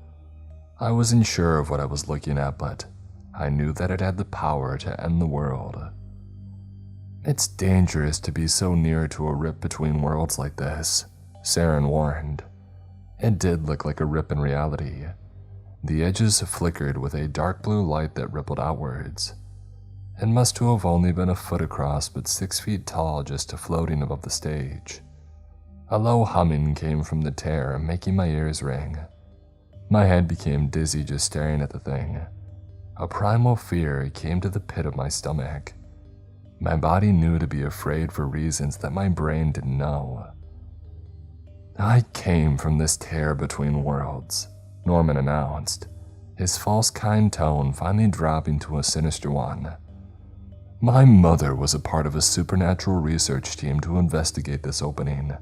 I wasn't sure of what I was looking at, but I knew that it had the power to end the world. "It's dangerous to be so near to a rip between worlds like this," Saren warned. It did look like a rip in reality. The edges flickered with a dark blue light that rippled outwards. It must have only been a foot across, but 6 feet tall, just floating above the stage. A low humming came from the tear, making my ears ring. My head became dizzy just staring at the thing. A primal fear came to the pit of my stomach. My body knew to be afraid for reasons that my brain didn't know. "I came from this tear between worlds," Norman announced, his false kind tone finally dropping to a sinister one. "My mother was a part of a supernatural research team to investigate this opening.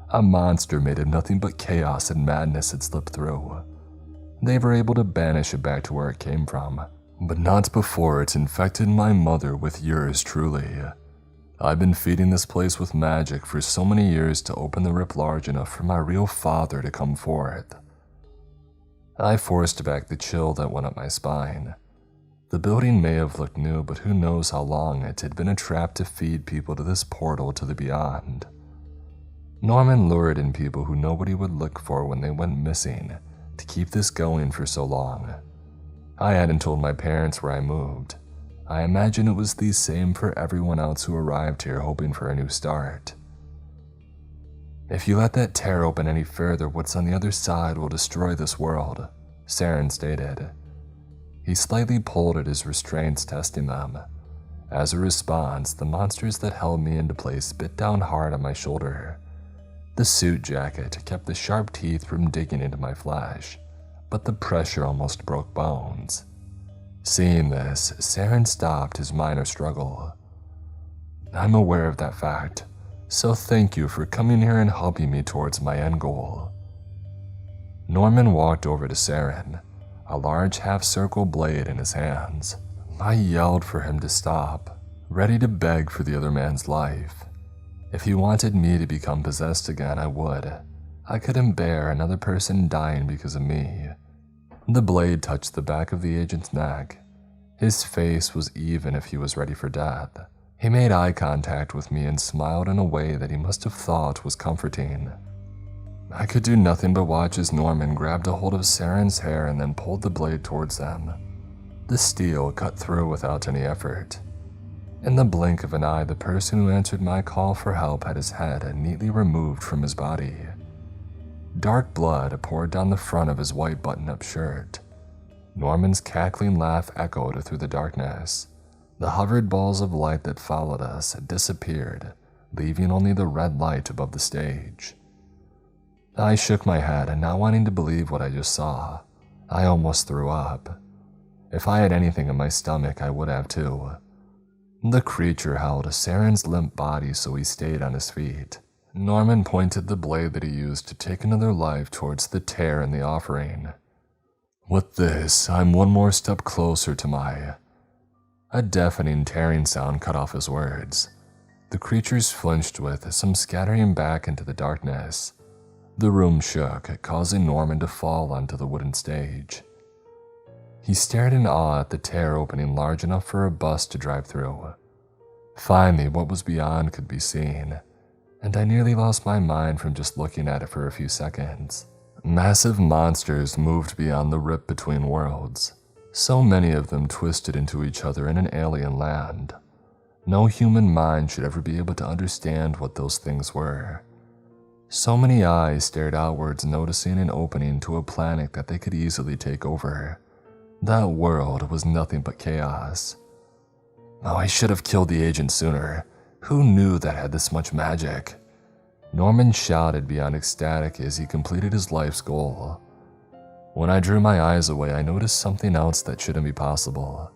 A monster made of nothing but chaos and madness had slipped through. They were able to banish it back to where it came from, but not before it infected my mother with yours truly. I've been feeding this place with magic for so many years to open the rip large enough for my real father to come forth." I forced back the chill that went up my spine. The building may have looked new, but who knows how long it had been a trap to feed people to this portal to the beyond. Norman lured in people who nobody would look for when they went missing to keep this going for so long. I hadn't told my parents where I moved. I imagine it was the same for everyone else who arrived here hoping for a new start. "If you let that tear open any further, what's on the other side will destroy this world," Saren stated. He slightly pulled at his restraints, testing them. As a response, the monsters that held me into place bit down hard on my shoulder. The suit jacket kept the sharp teeth from digging into my flesh, but the pressure almost broke bones. Seeing this, Saren stopped his minor struggle. "I'm aware of that fact, so thank you for coming here and helping me towards my end goal." Norman walked over to Saren, a large half-circle blade in his hands. I yelled for him to stop, ready to beg for the other man's life. If he wanted me to become possessed again, I would. I couldn't bear another person dying because of me. The blade touched the back of the agent's neck. His face was even if he was ready for death. He made eye contact with me and smiled in a way that he must have thought was comforting. I could do nothing but watch as Norman grabbed a hold of Saren's hair and then pulled the blade towards them. The steel cut through without any effort. In the blink of an eye, the person who answered my call for help had his head neatly removed from his body. Dark blood poured down the front of his white button-up shirt. Norman's cackling laugh echoed through the darkness. The hovered balls of light that followed us disappeared, leaving only the red light above the stage. I shook my head, not wanting to believe what I just saw. I almost threw up. If I had anything in my stomach, I would have too. The creature held Saren's limp body, so he stayed on his feet. Norman pointed the blade that he used to take another life towards the tear in the offering. With this, I'm one more step closer to my... A deafening tearing sound cut off his words. The creatures flinched with some scattering back into the darkness. The room shook, causing Norman to fall onto the wooden stage. He stared in awe at the tear opening large enough for a bus to drive through. Finally, what was beyond could be seen, and I nearly lost my mind from just looking at it for a few seconds. Massive monsters moved beyond the rip between worlds. So many of them twisted into each other in an alien land. No human mind should ever be able to understand what those things were. So many eyes stared outwards, noticing an opening to a planet that they could easily take over. That world was nothing but chaos. Oh, I should have killed the agent sooner. Who knew that had this much magic? Norman shouted beyond ecstatic as he completed his life's goal. When I drew my eyes away, I noticed something else that shouldn't be possible.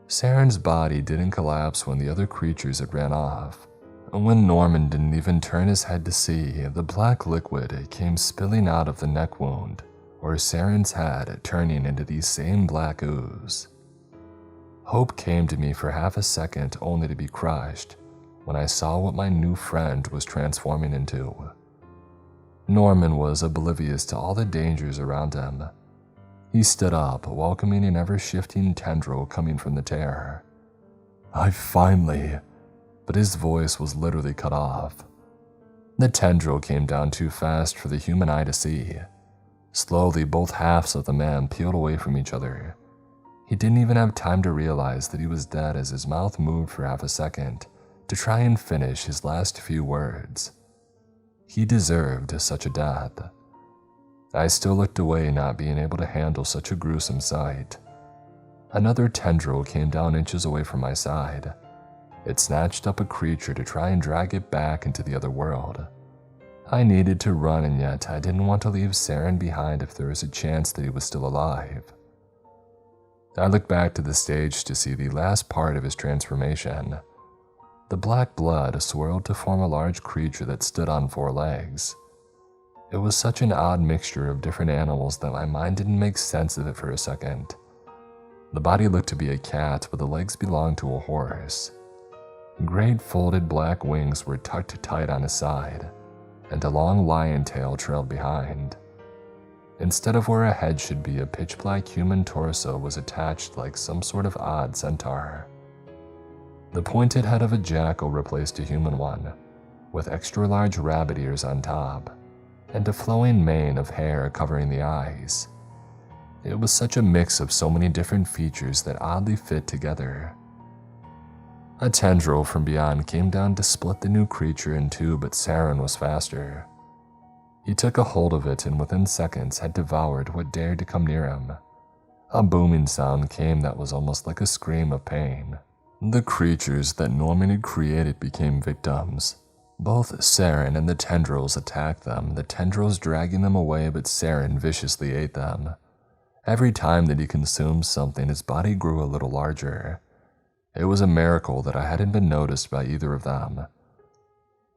Saren's body didn't collapse when the other creatures had ran off. When Norman didn't even turn his head to see, the black liquid came spilling out of the neck wound, or Saren's head turning into the same black ooze. Hope came to me for half a second, only to be crushed when I saw what my new friend was transforming into. Norman was oblivious to all the dangers around him. He stood up, welcoming an ever-shifting tendril coming from the tear. I finally... But his voice was literally cut off. The tendril came down too fast for the human eye to see. Slowly, both halves of the man peeled away from each other. He didn't even have time to realize that he was dead as his mouth moved for half a second to try and finish his last few words. He deserved such a death. I still looked away, not being able to handle such a gruesome sight. Another tendril came down inches away from my side. It snatched up a creature to try and drag it back into the other world. I needed to run, and yet I didn't want to leave Saren behind if there was a chance that he was still alive. I looked back to the stage to see the last part of his transformation. The black blood swirled to form a large creature that stood on 4 legs. It was such an odd mixture of different animals that my mind didn't make sense of it for a second. The body looked to be a cat, but the legs belonged to a horse. Great folded black wings were tucked tight on his side, and a long lion tail trailed behind. Instead of where a head should be, a pitch-black human torso was attached like some sort of odd centaur. The pointed head of a jackal replaced a human one, with extra-large rabbit ears on top, and a flowing mane of hair covering the eyes. It was such a mix of so many different features that oddly fit together. A tendril from beyond came down to split the new creature in two, but Saren was faster. He took a hold of it and within seconds had devoured what dared to come near him. A booming sound came that was almost like a scream of pain. The creatures that Norman had created became victims. Both Saren and the tendrils attacked them, the tendrils dragging them away, but Saren viciously ate them. Every time that he consumed something, his body grew a little larger. It was a miracle that I hadn't been noticed by either of them.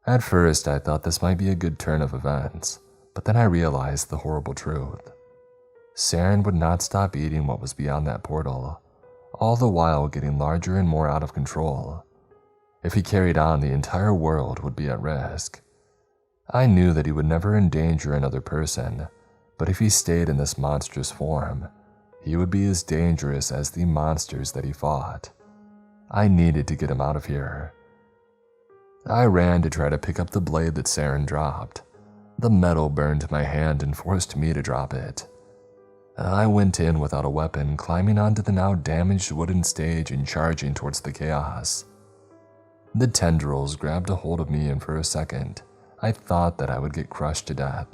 At first, I thought this might be a good turn of events, but then I realized the horrible truth. Saren would not stop eating what was beyond that portal, all the while getting larger and more out of control. If he carried on, the entire world would be at risk. I knew that he would never endanger another person, but if he stayed in this monstrous form, he would be as dangerous as the monsters that he fought. I needed to get him out of here. I ran to try to pick up the blade that Saren dropped. The metal burned my hand and forced me to drop it. I went in without a weapon, climbing onto the now damaged wooden stage and charging towards the chaos. The tendrils grabbed a hold of me, and for a second, I thought that I would get crushed to death.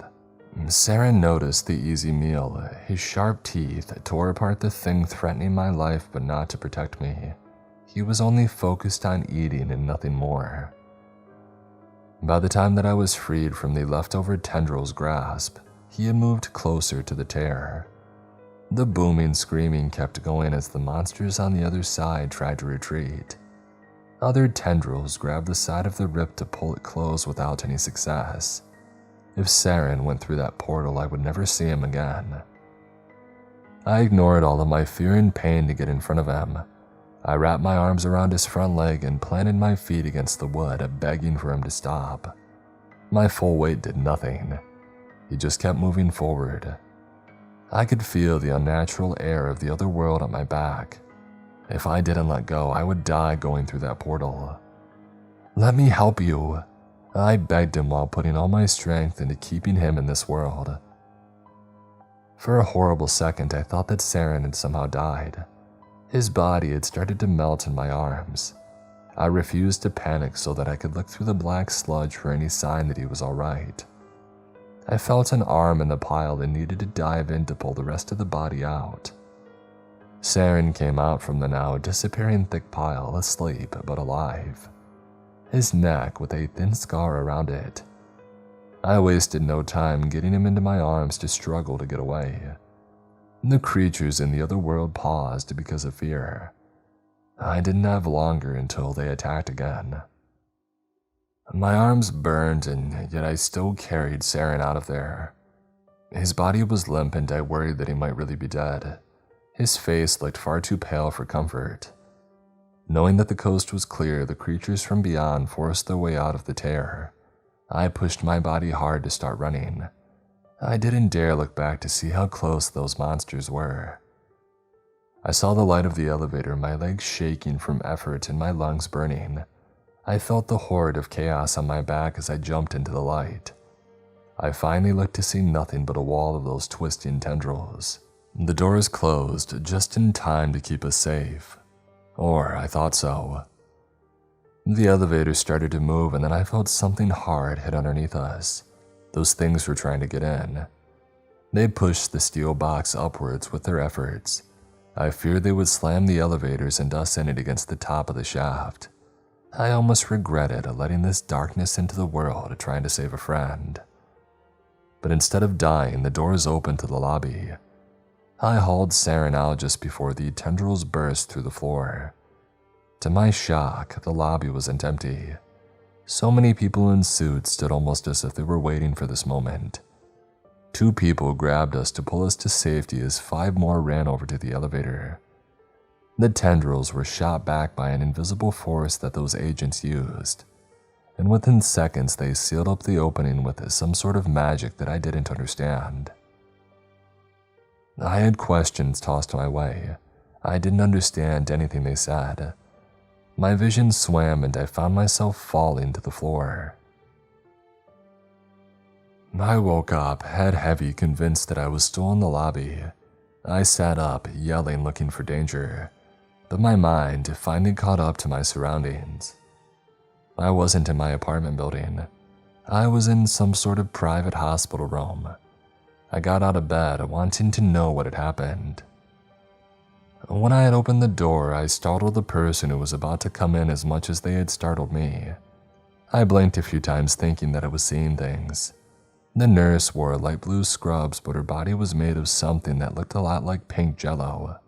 Saren noticed the easy meal. His sharp teeth tore apart the thing threatening my life, but not to protect me. He was only focused on eating and nothing more. By the time that I was freed from the leftover tendril's grasp, he had moved closer to the tear. The booming screaming kept going as the monsters on the other side tried to retreat. Other tendrils grabbed the side of the rip to pull it closed without any success. If Saren went through that portal, I would never see him again. I ignored all of my fear and pain to get in front of him. I wrapped my arms around his front leg and planted my feet against the wood, begging for him to stop. My full weight did nothing. He just kept moving forward. I could feel the unnatural air of the other world at my back. If I didn't let go, I would die going through that portal. "Let me help you," I begged him while putting all my strength into keeping him in this world. For a horrible second, I thought that Saren had somehow died. His body had started to melt in my arms. I refused to panic so that I could look through the black sludge for any sign that he was alright. I felt an arm in the pile and needed to dive in to pull the rest of the body out. Saren came out from the now disappearing thick pile, asleep but alive, his neck with a thin scar around it. I wasted no time getting him into my arms to struggle to get away. The creatures in the other world paused because of fear. I didn't have longer until they attacked again. My arms burned, and yet I still carried Saren out of there. His body was limp, and I worried that he might really be dead. His face looked far too pale for comfort. Knowing that the coast was clear, the creatures from beyond forced their way out of the tear. I pushed my body hard to start running. I didn't dare look back to see how close those monsters were. I saw the light of the elevator, my legs shaking from effort and my lungs burning. I felt the horde of chaos on my back as I jumped into the light. I finally looked to see nothing but a wall of those twisting tendrils. The doors closed just in time to keep us safe. Or I thought so. The elevator started to move, and then I felt something hard hit underneath us. Those things were trying to get in. They pushed the steel box upwards with their efforts. I feared they would slam the elevators and us in it against the top of the shaft. I almost regretted letting this darkness into the world trying to save a friend. But instead of dying, the doors opened to the lobby. I hauled Saren out just before the tendrils burst through the floor. To my shock, the lobby wasn't empty. So many people in suits stood almost as if they were waiting for this moment. 2 people grabbed us to pull us to safety as 5 more ran over to the elevator. The tendrils were shot back by an invisible force that those agents used, and within seconds they sealed up the opening with some sort of magic that I didn't understand. I had questions tossed my way. I didn't understand anything they said. My vision swam and I found myself falling to the floor. I woke up, head heavy, convinced that I was still in the lobby. I sat up, yelling, looking for danger, but my mind finally caught up to my surroundings. I wasn't in my apartment building. I was in some sort of private hospital room. I got out of bed, wanting to know what had happened. When I had opened the door, I startled the person who was about to come in as much as they had startled me. I blinked a few times thinking that I was seeing things. The nurse wore light blue scrubs, but her body was made of something that looked a lot like pink jello.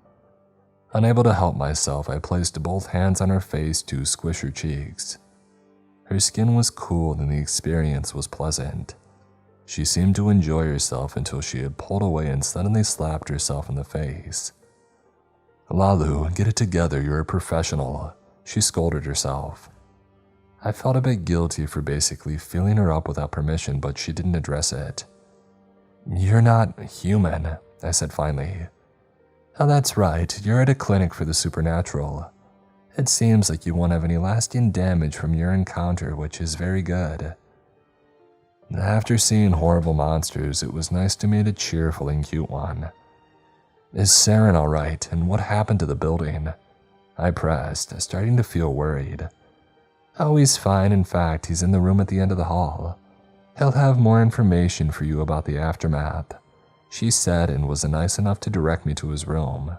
Unable to help myself, I placed both hands on her face to squish her cheeks. Her skin was cool and the experience was pleasant. She seemed to enjoy herself until she had pulled away and suddenly slapped herself in the face. "Lalu, get it together, you're a professional," she scolded herself. I felt a bit guilty for basically filling her up without permission, but she didn't address it. "You're not human," I said finally. "Oh, that's right, you're at a clinic for the supernatural. It seems like you won't have any lasting damage from your encounter, which is very good." After seeing horrible monsters, it was nice to meet a cheerful and cute one. "Is Saren alright, and what happened to the building?" I pressed, starting to feel worried. "Oh, he's fine. In fact, he's in the room at the end of the hall. He'll have more information for you about the aftermath," she said, and was nice enough to direct me to his room.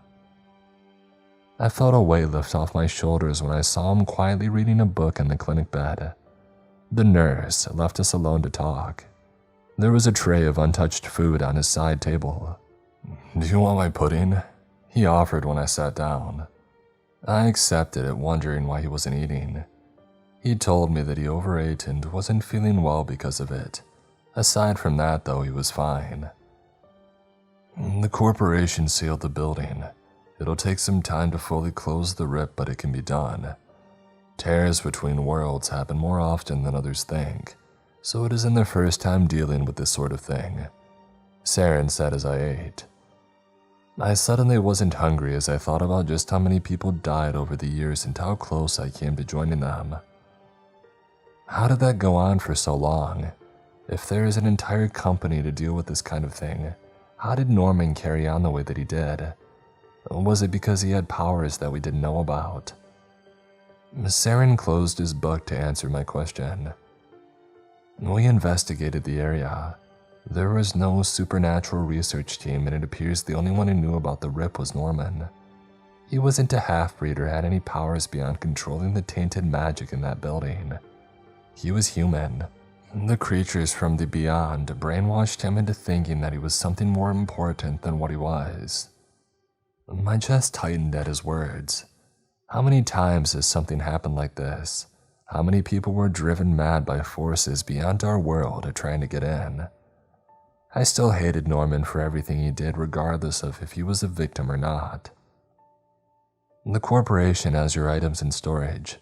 I felt a weight lift off my shoulders when I saw him quietly reading a book in the clinic bed. The nurse left us alone to talk. There was a tray of untouched food on his side table. "Do you want my pudding?" he offered when I sat down. I accepted it, wondering why he wasn't eating. He told me that he overate and wasn't feeling well because of it. Aside from that, though, he was fine. "The corporation sealed the building. It'll take some time to fully close the rip, but it can be done. Tears between worlds happen more often than others think, so it isn't their first time dealing with this sort of thing," Saren said as I ate. I suddenly wasn't hungry as I thought about just how many people died over the years and how close I came to joining them. How did that go on for so long? If there is an entire company to deal with this kind of thing, how did Norman carry on the way that he did? Was it because he had powers that we didn't know about? Saren closed his book to answer my question. "We investigated the area. There was no supernatural research team, and it appears the only one who knew about the rip was Norman. He wasn't a half-breed or had any powers beyond controlling the tainted magic in that building. He was human. The creatures from the beyond brainwashed him into thinking that he was something more important than what he was." My chest tightened at his words. How many times has something happened like this? How many people were driven mad by forces beyond our world trying to get in? I still hated Norman for everything he did, regardless of if he was a victim or not. "The corporation has your items in storage.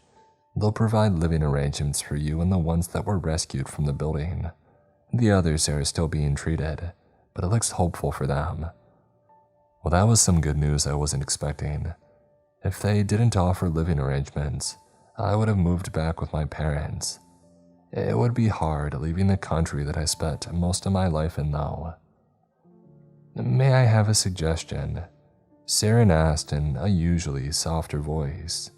They'll provide living arrangements for you and the ones that were rescued from the building. The others are still being treated, but it looks hopeful for them." Well, that was some good news I wasn't expecting. If they didn't offer living arrangements, I would have moved back with my parents. It would be hard leaving the country that I spent most of my life in though. "May I have a suggestion?" Saren asked in a usually softer voice.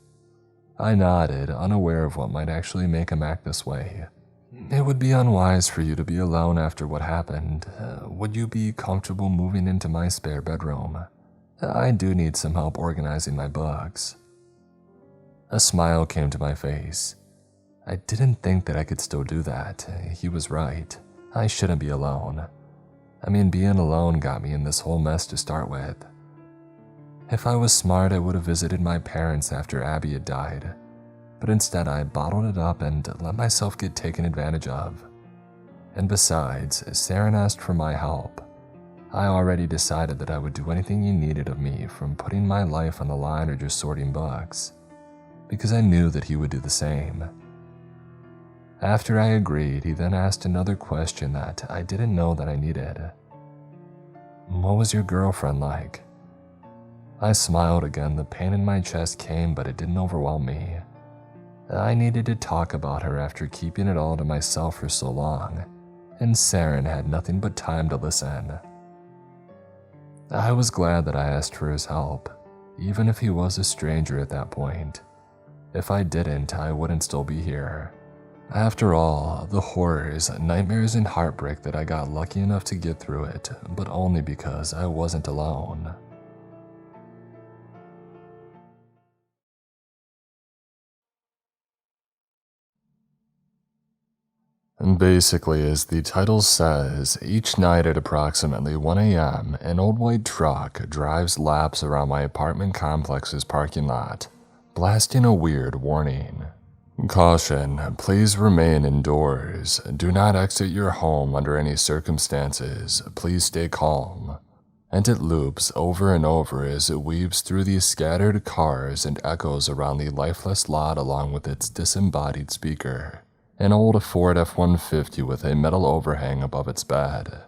I nodded, unaware of what might actually make him act this way. It would be unwise for you to be alone after what happened. Would you be comfortable moving into my spare bedroom? I do need some help organizing my books." A smile came to my face. I didn't think that I could still do that. He was right. I shouldn't be alone. I mean, being alone got me in this whole mess to start with. If I was smart, I would have visited my parents after Abby had died. But instead, I bottled it up and let myself get taken advantage of. And besides, Saren asked for my help. I already decided that I would do anything he needed of me, from putting my life on the line or just sorting books, because I knew that he would do the same. After I agreed, he then asked another question that I didn't know that I needed. "What was your girlfriend like?" I smiled again. The pain in my chest came, but it didn't overwhelm me. I needed to talk about her after keeping it all to myself for so long, and Saren had nothing but time to listen. I was glad that I asked for his help, even if he was a stranger at that point. If I didn't, I wouldn't still be here. After all, the horrors, nightmares, and heartbreak that I got lucky enough to get through it, but only because I wasn't alone. And basically, as the title says, each night at approximately 1 a.m., an old white truck drives laps around my apartment complex's parking lot, blasting a weird warning. "Caution, please remain indoors. Do not exit your home under any circumstances. Please stay calm." And it loops over and over as it weaves through these scattered cars and echoes around the lifeless lot along with its disembodied speaker, an old Ford F-150 with a metal overhang above its bed.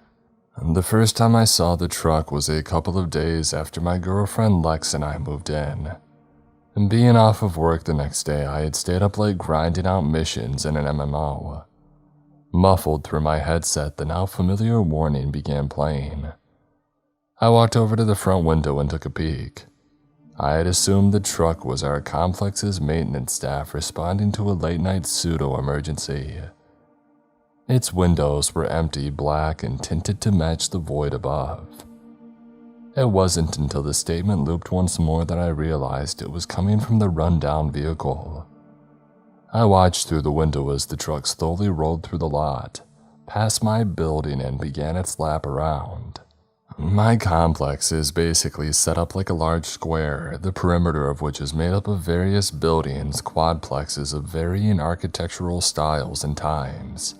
The first time I saw the truck was a couple of days after my girlfriend Lex and I moved in. And being off of work the next day, I had stayed up late grinding out missions in an MMO. Muffled through my headset, the now familiar warning began playing. I walked over to the front window and took a peek. I had assumed the truck was our complex's maintenance staff responding to a late-night pseudo-emergency. Its windows were empty, black, and tinted to match the void above. It wasn't until the statement looped once more that I realized it was coming from the run-down vehicle. I watched through the window as the truck slowly rolled through the lot, past my building, and began its lap around. My complex is basically set up like a large square, the perimeter of which is made up of various buildings, quadplexes of varying architectural styles and times.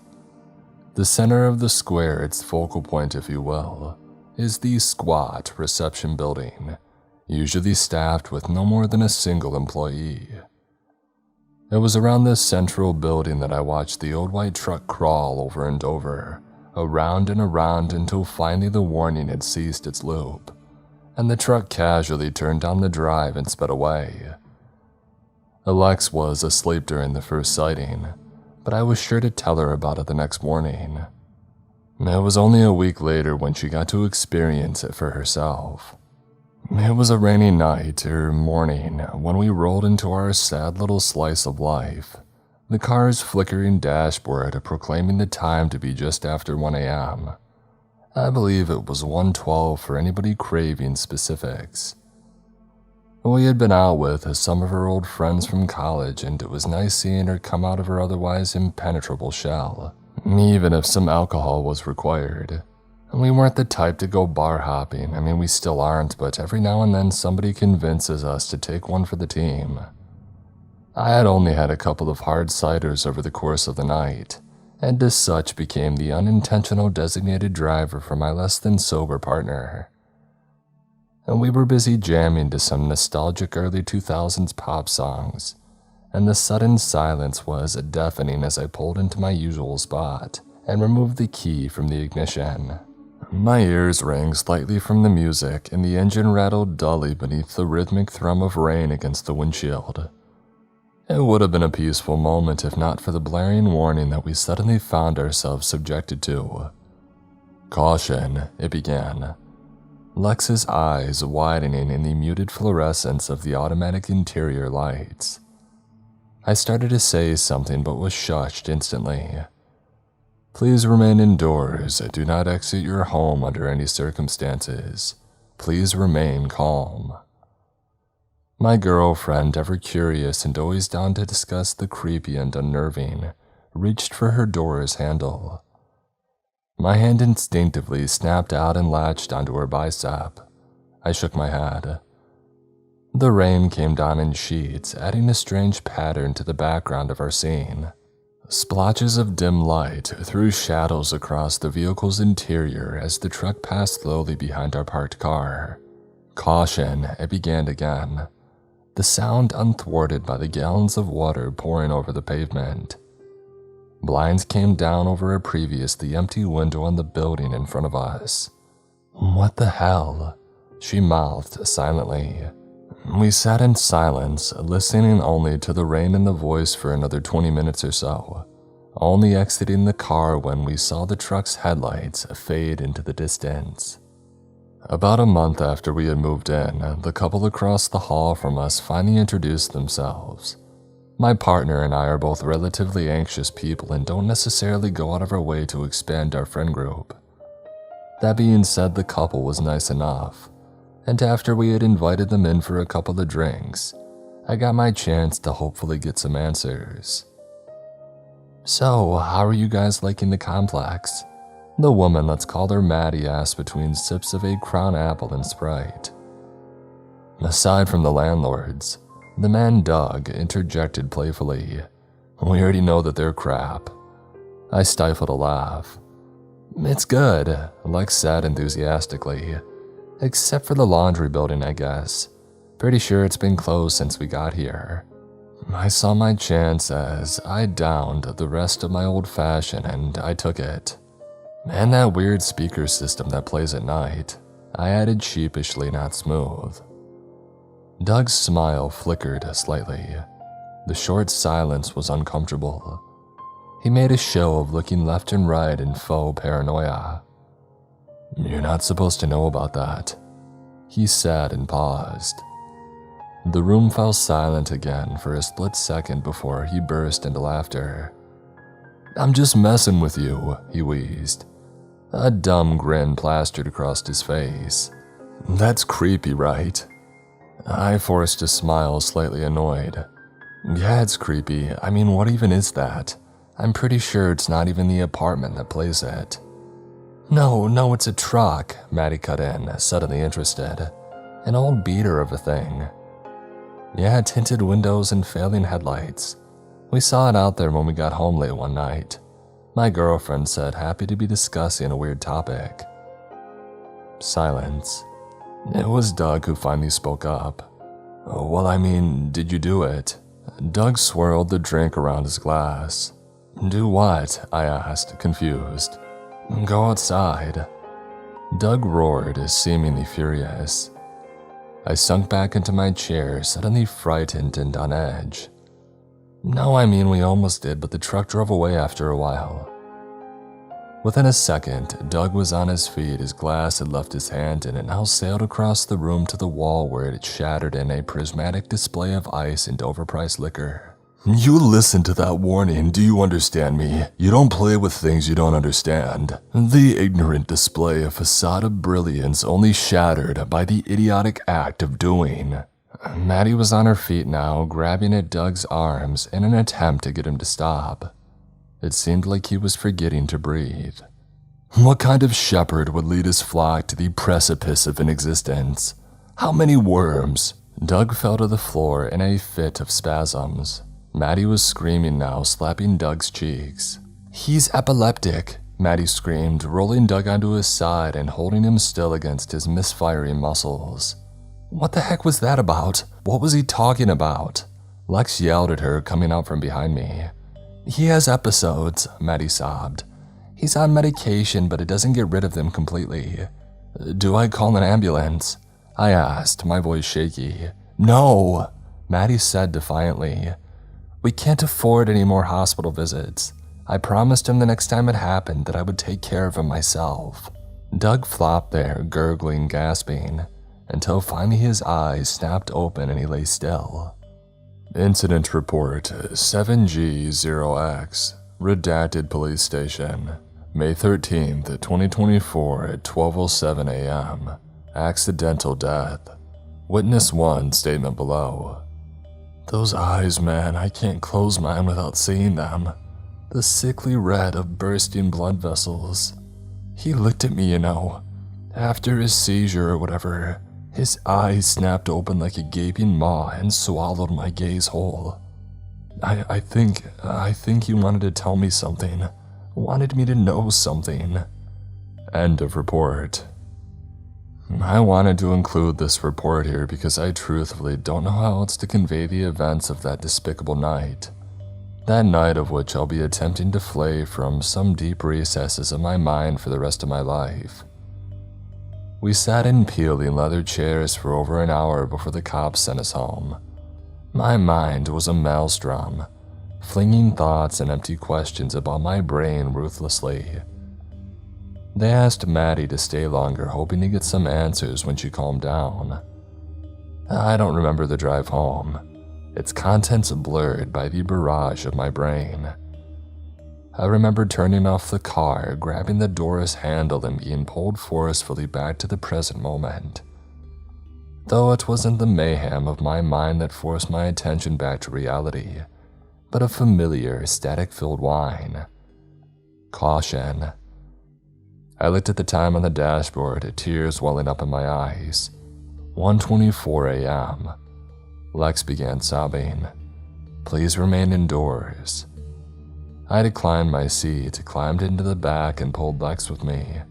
The center of the square, its focal point if you will, is the squat reception building, usually staffed with no more than a single employee. It was around this central building that I watched the old white truck crawl over and over, around and around until finally the warning had ceased its loop, and the truck casually turned down the drive and sped away. Alex was asleep during the first sighting, but I was sure to tell her about it the next morning. It was only a week later when she got to experience it for herself. It was a rainy night or morning when we rolled into our sad little slice of life, the car's flickering dashboard proclaiming the time to be just after 1 a.m. I believe it was 1:12 for anybody craving specifics. We had been out with some of her old friends from college, and it was nice seeing her come out of her otherwise impenetrable shell, even if some alcohol was required. We weren't the type to go bar hopping. I mean, we still aren't, but every now and then somebody convinces us to take one for the team. I had only had a couple of hard ciders over the course of the night, and as such became the unintentional designated driver for my less than sober partner. And we were busy jamming to some nostalgic early 2000s pop songs, and the sudden silence was deafening as I pulled into my usual spot and removed the key from the ignition. My ears rang slightly from the music, and the engine rattled dully beneath the rhythmic thrum of rain against the windshield. It would have been a peaceful moment if not for the blaring warning that we suddenly found ourselves subjected to. "Caution," it began, Lex's eyes widening in the muted fluorescence of the automatic interior lights. I started to say something but was shushed instantly. Please remain indoors. Do not exit your home under any circumstances. Please remain calm. My girlfriend, ever curious and always down to discuss the creepy and unnerving, reached for her door's handle. My hand instinctively snapped out and latched onto her bicep. I shook my head. The rain came down in sheets, adding a strange pattern to the background of our scene. Splotches of dim light threw shadows across the vehicle's interior as the truck passed slowly behind our parked car. Caution, it began again. The sound unthwarted by the gallons of water pouring over the pavement. Blinds came down over a previously empty window on the building in front of us. "What the hell?" she mouthed silently. We sat in silence, listening only to the rain and the voice for another 20 minutes or so, only exiting the car when we saw the truck's headlights fade into the distance. About a month after we had moved in, the couple across the hall from us finally introduced themselves. My partner and I are both relatively anxious people and don't necessarily go out of our way to expand our friend group. That being said, the couple was nice enough, and after we had invited them in for a couple of drinks, I got my chance to hopefully get some answers. "So, how are you guys liking the complex?" The woman, let's call her Maddie, asked between sips of a Crown Apple and Sprite. Aside from the landlords, the man Doug interjected playfully. "We already know that they're crap." I stifled a laugh. "It's good," Lex said enthusiastically. "Except for the laundry building, I guess. Pretty sure it's been closed since we got here." I saw my chance as I downed the rest of my old-fashioned and I took it. "And that weird speaker system that plays at night," I added sheepishly, not smooth. Doug's smile flickered slightly. The short silence was uncomfortable. He made a show of looking left and right in faux paranoia. "You're not supposed to know about that," he said and paused. The room fell silent again for a split second before he burst into laughter. "I'm just messing with you," he wheezed. A dumb grin plastered across his face. "That's creepy, right?" I forced a smile, slightly annoyed. "Yeah, it's creepy. I mean, what even is that? I'm pretty sure it's not even the apartment that plays it." No, it's a truck," Maddie cut in, suddenly interested. "An old beater of a thing." "Yeah, tinted windows and failing headlights. We saw it out there when we got home late one night," my girlfriend said, happy to be discussing a weird topic. Silence. It was Doug who finally spoke up. "Well, I mean, did you do it?" Doug swirled the drink around his glass. "Do what?" I asked, confused. "Go outside." Doug roared, seemingly furious. I sunk back into my chair, suddenly frightened and on edge. "No, I mean, we almost did, but the truck drove away after a while." Within a second, Doug was on his feet, his glass had left his hand and it now sailed across the room to the wall where it shattered in a prismatic display of ice and overpriced liquor. "You listen to that warning, do you understand me? You don't play with things you don't understand. The ignorant display a facade of brilliance only shattered by the idiotic act of doing." Maddie was on her feet now, grabbing at Doug's arms in an attempt to get him to stop. It seemed like he was forgetting to breathe. "What kind of shepherd would lead his flock to the precipice of an existence? How many worms?" Doug fell to the floor in a fit of spasms. Maddie was screaming now, slapping Doug's cheeks. "He's epileptic," Maddie screamed, rolling Doug onto his side and holding him still against his misfiring muscles. "What the heck was that about? What was he talking about?" Lex yelled at her, coming out from behind me. "He has episodes," Maddie sobbed. "He's on medication, but it doesn't get rid of them completely." "Do I call an ambulance?" I asked, my voice shaky. "No," Maddie said defiantly. "We can't afford any more hospital visits. I promised him the next time it happened that I would take care of him myself." Doug flopped there, gurgling, gasping, until finally his eyes snapped open and he lay still. "Incident report 7G0X. Redacted Police Station, May 13th, 2024 at 12:07 a.m. Accidental death. Witness 1 statement below. Those eyes, man, I can't close mine without seeing them. The sickly red of bursting blood vessels. He looked at me, After his seizure or whatever, his eyes snapped open like a gaping maw and swallowed my gaze whole. I think he wanted to tell me something. Wanted me to know something. End of report. I wanted to include this report here because I truthfully don't know how else to convey the events of that despicable night. That night of which I'll be attempting to flay from some deep recesses of my mind for the rest of my life. We sat in peeling leather chairs for over an hour before the cops sent us home. My mind was a maelstrom, flinging thoughts and empty questions about my brain ruthlessly. They asked Maddie to stay longer, hoping to get some answers when she calmed down. I don't remember the drive home, its contents blurred by the barrage of my brain. I remember turning off the car, grabbing the door's handle and being pulled forcefully back to the present moment. Though it wasn't the mayhem of my mind that forced my attention back to reality, but a familiar, static-filled whine. Caution. I looked at the time on the dashboard, tears welling up in my eyes. 1:24 a.m. Lex began sobbing. Please remain indoors. I declined my seat, climbed into the back, and pulled Lex with me.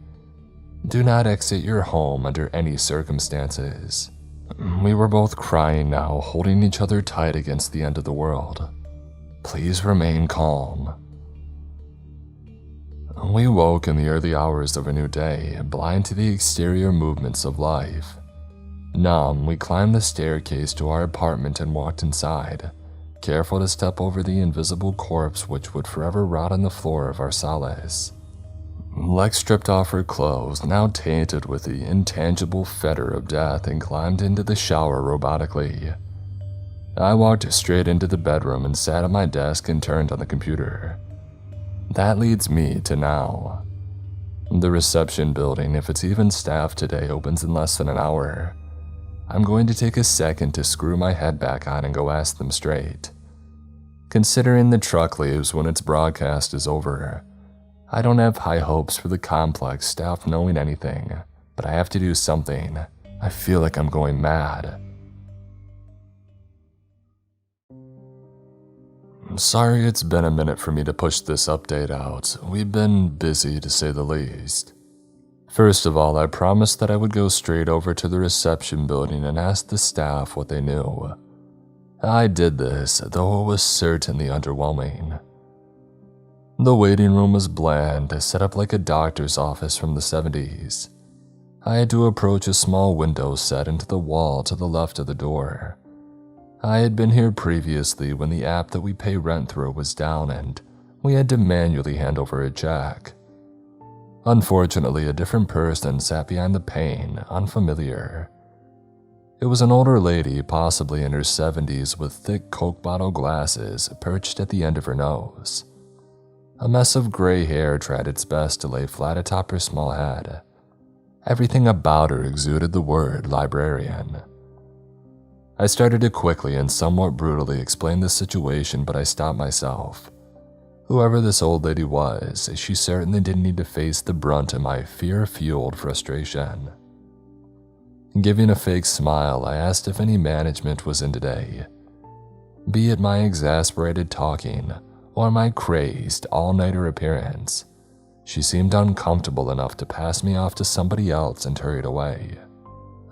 Do not exit your home under any circumstances. We were both crying now, holding each other tight against the end of the world. Please remain calm. We woke in the early hours of a new day, blind to the exterior movements of life. Numb, we climbed the staircase to our apartment and walked inside, careful to step over the invisible corpse which would forever rot on the floor of our solace. Lex stripped off her clothes, now tainted with the intangible fetor of death, and climbed into the shower robotically. I walked straight into the bedroom and sat at my desk and turned on the computer. That leads me to now. The reception building, if it's even staffed today, opens in less than an hour. I'm going to take a second to screw my head back on and go ask them straight. Considering the truck leaves when its broadcast is over, I don't have high hopes for the complex staff knowing anything, but I have to do something. I feel like I'm going mad. I'm sorry it's been a minute for me to push this update out. We've been busy to say the least. First of all, I promised that I would go straight over to the reception building and ask the staff what they knew. I did this, though it was certainly underwhelming. The waiting room was bland, set up like a doctor's office from the 70s. I had to approach a small window set into the wall to the left of the door. I had been here previously when the app that we pay rent through was down and we had to manually hand over a check. Unfortunately, a different person sat behind the pane, unfamiliar. It was an older lady, possibly in her 70s, with thick Coke bottle glasses perched at the end of her nose. A mess of gray hair tried its best to lay flat atop her small head. Everything about her exuded the word librarian. I started to quickly and somewhat brutally explain the situation, but I stopped myself. Whoever this old lady was, she certainly didn't need to face the brunt of my fear-fueled frustration. Giving a fake smile, I asked if any management was in today. Be it my exasperated talking or my crazed all-nighter appearance, she seemed uncomfortable enough to pass me off to somebody else and hurried away.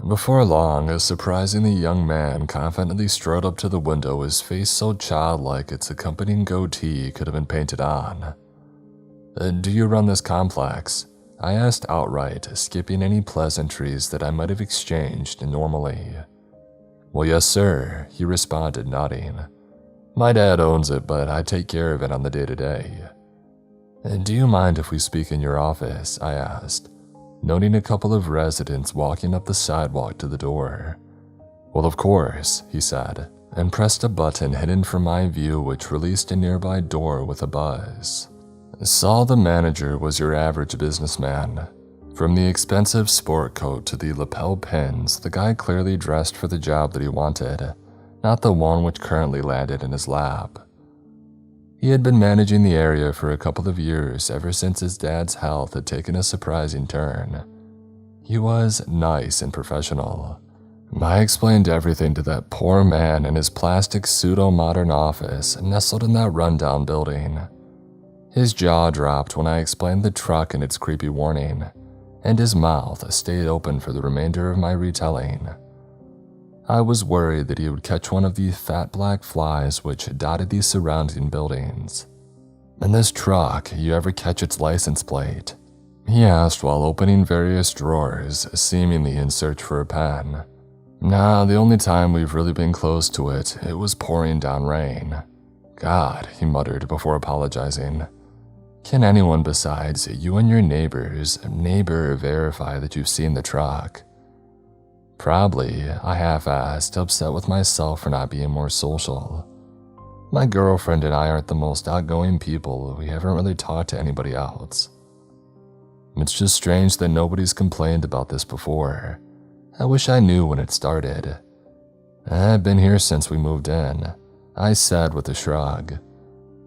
Before long, a surprisingly young man confidently strode up to the window, his face so childlike its accompanying goatee could have been painted on. Do you run this complex? I asked outright, skipping any pleasantries that I might have exchanged normally. Well, yes, sir, he responded, nodding. My dad owns it, but I take care of it on the day-to-day. Do you mind if we speak in your office? I asked, noting a couple of residents walking up the sidewalk to the door. Well, of course, he said, and pressed a button hidden from my view which released a nearby door with a buzz. Saul the manager was your average businessman. From the expensive sport coat to the lapel pins, the guy clearly dressed for the job that he wanted, not the one which currently landed in his lap. He had been managing the area for a couple of years ever since his dad's health had taken a surprising turn. He was nice and professional. I explained everything to that poor man in his plastic pseudo-modern office nestled in that rundown building. His jaw dropped when I explained the truck and its creepy warning, and his mouth stayed open for the remainder of my retelling. I was worried that he would catch one of the fat black flies which dotted the surrounding buildings. "In this truck, you ever catch its license plate?" he asked while opening various drawers, seemingly in search for a pen. "Nah, the only time we've really been close to it, it was pouring down rain." "God," he muttered before apologizing. "Can anyone besides you and your neighbor verify that you've seen the truck?" "Probably," I half-assed, upset with myself for not being more social. "My girlfriend and I aren't the most outgoing people. We haven't really talked to anybody else. It's just strange that nobody's complained about this before. I wish I knew when it started." "I've been here since we moved in," I said with a shrug.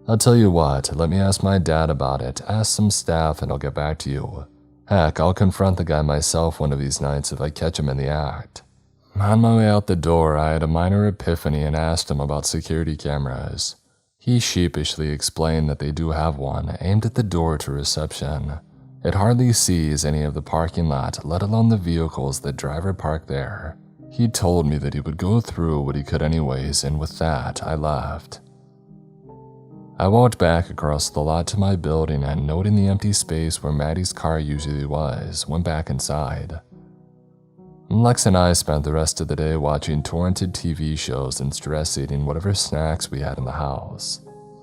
"I'll tell you what, let me ask my dad about it, ask some staff, and I'll get back to you. Heck, I'll confront the guy myself one of these nights if I catch him in the act." On my way out the door, I had a minor epiphany and asked him about security cameras. He sheepishly explained that they do have one aimed at the door to reception. It hardly sees any of the parking lot, let alone the vehicles that driver park there. He told me that he would go through what he could anyways, and with that, I left. I walked back across the lot to my building and, noting the empty space where Maddie's car usually was, went back inside. Lex and I spent the rest of the day watching torrented TV shows and stress-eating whatever snacks we had in the house.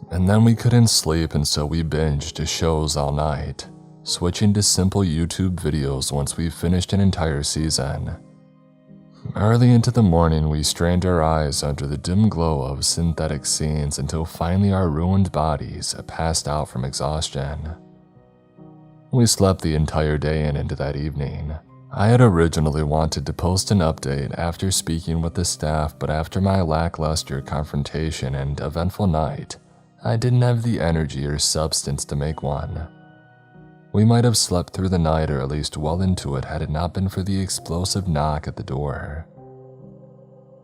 And then we couldn't sleep, and so we binged shows all night, switching to simple YouTube videos once we finished an entire season. Early into the morning, we strained our eyes under the dim glow of synthetic scenes until finally our ruined bodies passed out from exhaustion. We slept the entire day and into that evening. I had originally wanted to post an update after speaking with the staff, but after my lackluster confrontation and eventful night, I didn't have the energy or substance to make one. We might have slept through the night, or at least well into it, had it not been for the explosive knock at the door.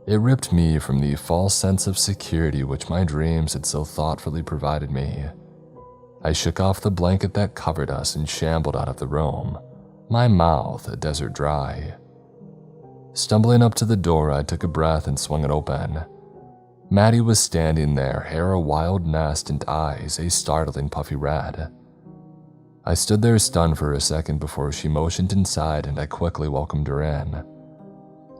It ripped me from the false sense of security which my dreams had so thoughtfully provided me. I shook off the blanket that covered us and shambled out of the room, my mouth desert dry. Stumbling up to the door, I took a breath and swung it open. Maddie was standing there, hair a wild nest and eyes a startling puffy red. I stood there stunned for a second before she motioned inside, and I quickly welcomed her in.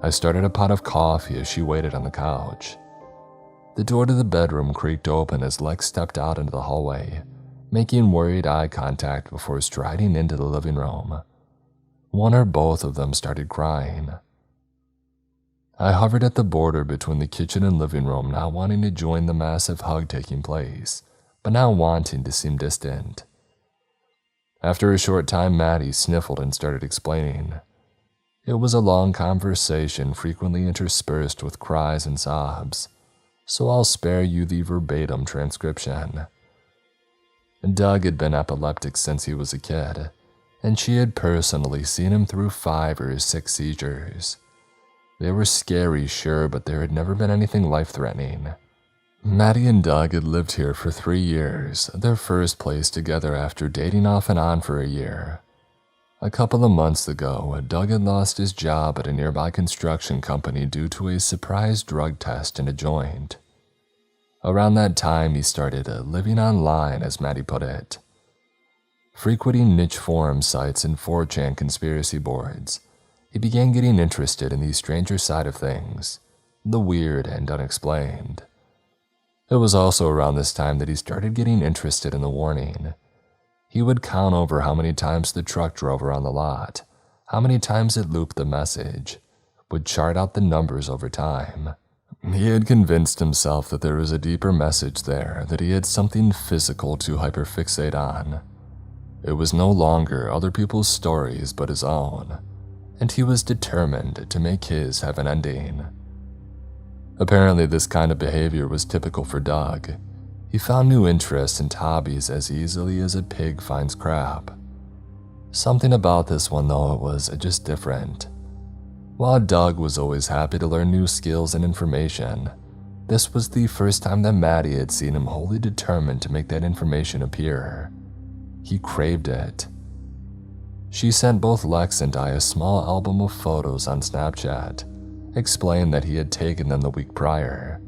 I started a pot of coffee as she waited on the couch. The door to the bedroom creaked open as Lex stepped out into the hallway, making worried eye contact before striding into the living room. One or both of them started crying. I hovered at the border between the kitchen and living room, not wanting to join the massive hug taking place, but now wanting to seem distant. After a short time, Maddie sniffled and started explaining. It was a long conversation, frequently interspersed with cries and sobs, so I'll spare you the verbatim transcription. Doug had been epileptic since he was a kid, and she had personally seen him through 5 or 6 seizures. They were scary, sure, but there had never been anything life-threatening. Maddie and Doug had lived here for 3 years, their first place together after dating off and on for a year. A couple of months ago, Doug had lost his job at a nearby construction company due to a surprise drug test in a joint. Around that time, he started living online, as Maddie put it. Frequenting niche forum sites and 4chan conspiracy boards, he began getting interested in the stranger side of things, the weird and unexplained. It was also around this time that he started getting interested in the warning. He would count over how many times the truck drove around the lot, how many times it looped the message, would chart out the numbers over time. He had convinced himself that there was a deeper message there, that he had something physical to hyperfixate on. It was no longer other people's stories but his own, and he was determined to make his have an ending. Apparently, this kind of behavior was typical for Doug. He found new interests and hobbies as easily as a pig finds crap. Something about this one, though, it was just different. While Doug was always happy to learn new skills and information, this was the first time that Maddie had seen him wholly determined to make that information appear. He craved it. She sent both Lex and I a small album of photos on Snapchat, explained that he had taken them the week prior.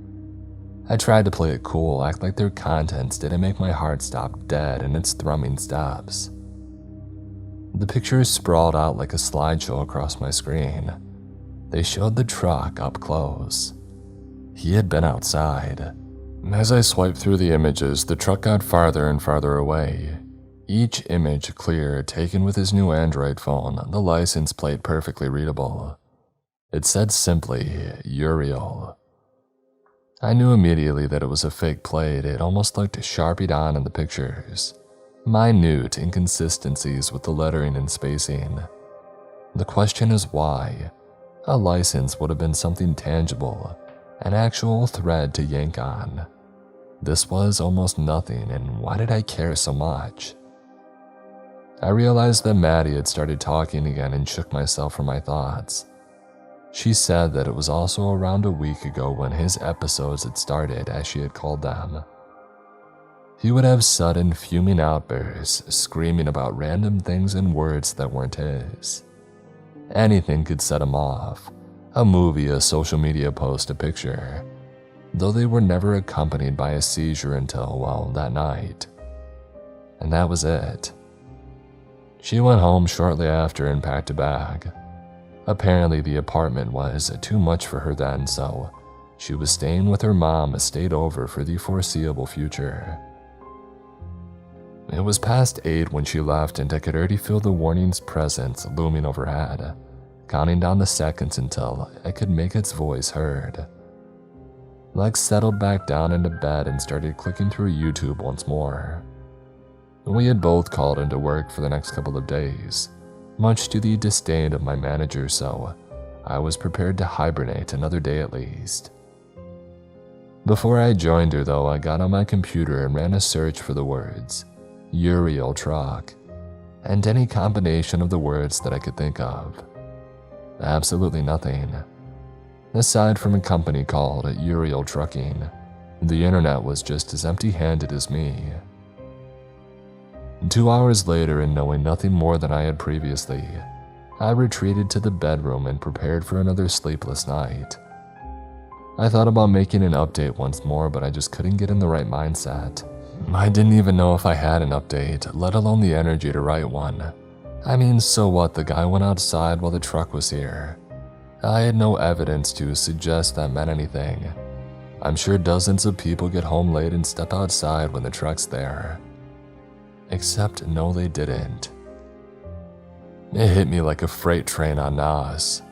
I tried to play it cool, act like their contents didn't make my heart stop dead in its thrumming steps. The pictures sprawled out like a slideshow across my screen. They showed the truck up close. He had been outside. As I swiped through the images, the truck got farther and farther away. Each image clear, taken with his new Android phone, the license plate perfectly readable. It said simply, Uriel. I knew immediately that it was a fake plate. It almost looked sharpied on in the pictures. Minute inconsistencies with the lettering and spacing. The question is why? A license would have been something tangible, an actual thread to yank on. This was almost nothing, and why did I care so much? I realized that Maddie had started talking again and shook myself from my thoughts. She said that it was also around a week ago when his episodes had started, as she had called them. He would have sudden, fuming outbursts, screaming about random things and words that weren't his. Anything could set him off. A movie, a social media post, a picture. Though they were never accompanied by a seizure until, well, that night. And that was it. She went home shortly after and packed a bag. Apparently the apartment was too much for her then, so she was staying with her mom, stayed over for the foreseeable future. It was past 8 when she left, and I could already feel the warning's presence looming overhead, counting down the seconds until I could make its voice heard. Lex settled back down into bed and started clicking through YouTube once more. We had both called into work for the next couple of days, much to the disdain of my manager, so I was prepared to hibernate another day at least. Before I joined her, though, I got on my computer and ran a search for the words Uriel truck, and any combination of the words that I could think of. Absolutely nothing. Aside from a company called Uriel Trucking, the internet was just as empty-handed as me. 2 hours later, and knowing nothing more than I had previously, I retreated to the bedroom and prepared for another sleepless night. I thought about making an update once more, but I just couldn't get in the right mindset. I didn't even know if I had an update, let alone the energy to write one. I mean, so what, the guy went outside while the truck was here. I had no evidence to suggest that meant anything. I'm sure dozens of people get home late and step outside when the truck's there. Except no, they didn't. It hit me like a freight train on Nas.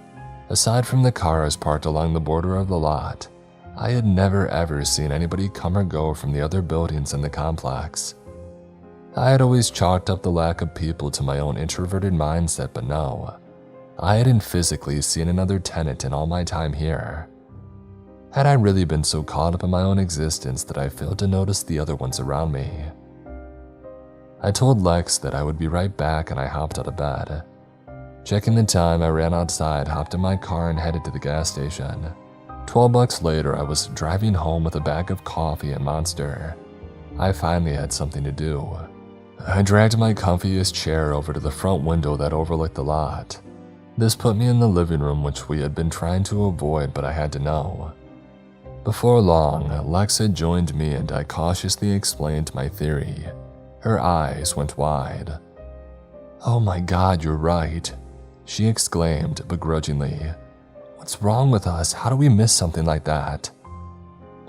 Aside from the cars parked along the border of the lot, I had never ever seen anybody come or go from the other buildings in the complex. I had always chalked up the lack of people to my own introverted mindset, but no, I hadn't physically seen another tenant in all my time here. Had I really been so caught up in my own existence that I failed to notice the other ones around me? I told Lex that I would be right back, and I hopped out of bed. Checking the time, I ran outside, hopped in my car, and headed to the gas station. $12 later, I was driving home with a bag of coffee and Monster. I finally had something to do. I dragged my comfiest chair over to the front window that overlooked the lot. This put me in the living room, which we had been trying to avoid, but I had to know. Before long, Lex had joined me, and I cautiously explained my theory. Her eyes went wide. "Oh my God, you're right," she exclaimed begrudgingly. "What's wrong with us? How do we miss something like that?"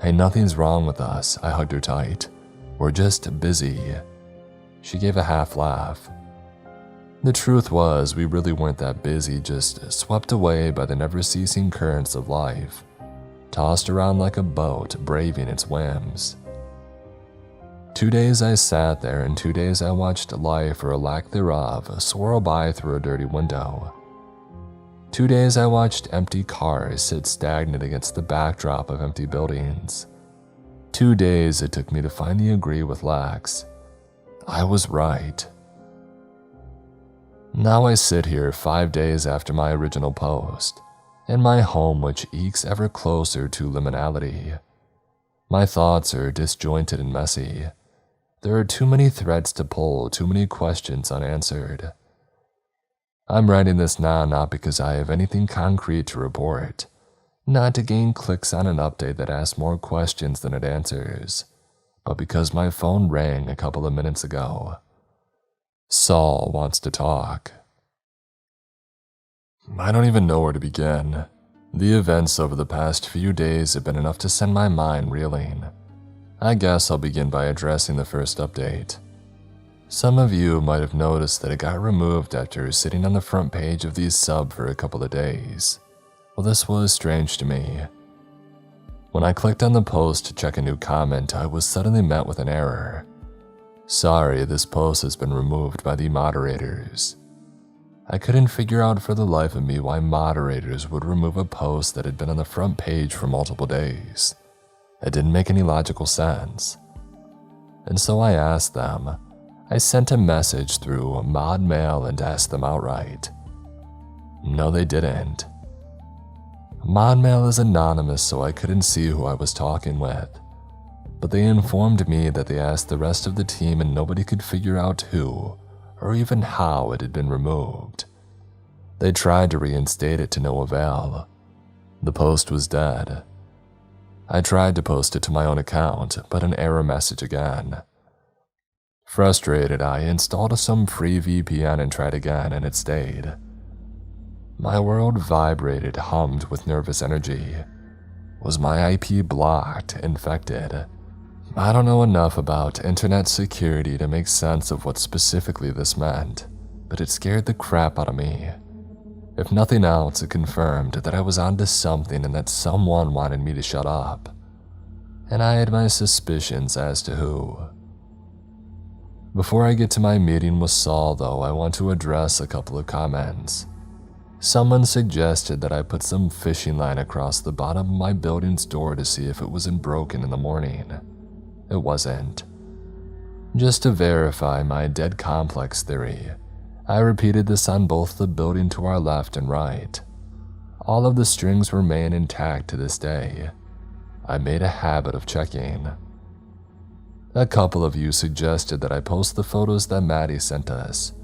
"Hey, nothing's wrong with us," I hugged her tight. "We're just busy." She gave a half laugh. The truth was, we really weren't that busy, just swept away by the never-ceasing currents of life. tossed around like a boat braving its whims. 2 days I sat there, and 2 days I watched life, or a lack thereof, swirl by through a dirty window. 2 days I watched empty cars sit stagnant against the backdrop of empty buildings. 2 days it took me to finally agree with Lex. I was right. Now I sit here 5 days after my original post, in my home which ekes ever closer to liminality. My thoughts are disjointed and messy. There are too many threads to pull, too many questions unanswered. I'm writing this now not because I have anything concrete to report, not to gain clicks on an update that asks more questions than it answers, but because my phone rang a couple of minutes ago. Saul wants to talk. I don't even know where to begin. The events over the past few days have been enough to send my mind reeling. I guess I'll begin by addressing the first update. Some of you might have noticed that it got removed after sitting on the front page of the sub for a couple of days. Well, this was strange to me. When I clicked on the post to check a new comment, I was suddenly met with an error. Sorry, this post has been removed by the moderators. I couldn't figure out for the life of me why moderators would remove a post that had been on the front page for multiple days. It didn't make any logical sense. And so I asked them. I sent a message through mod mail and asked them outright. No, they didn't. Mod mail is anonymous, so I couldn't see who I was talking with. But they informed me that they asked the rest of the team and nobody could figure out who or even how it had been removed. They tried to reinstate it to no avail. The post was dead. I tried to post it to my own account, but an error message again. Frustrated, I installed some free VPN and tried again, and it stayed. My world vibrated, hummed with nervous energy. Was my IP blocked, infected? I don't know enough about internet security to make sense of what specifically this meant, but it scared the crap out of me. If nothing else, it confirmed that I was onto something and that someone wanted me to shut up. And I had my suspicions as to who. Before I get to my meeting with Saul, though, I want to address a couple of comments. Someone suggested that I put some fishing line across the bottom of my building's door to see if it wasn't broken in the morning. It wasn't. Just to verify my dead complex theory, I repeated this on both the building to our left and right. All of the strings remain intact to this day. I made a habit of checking. A couple of you suggested that I post the photos that Maddie sent us,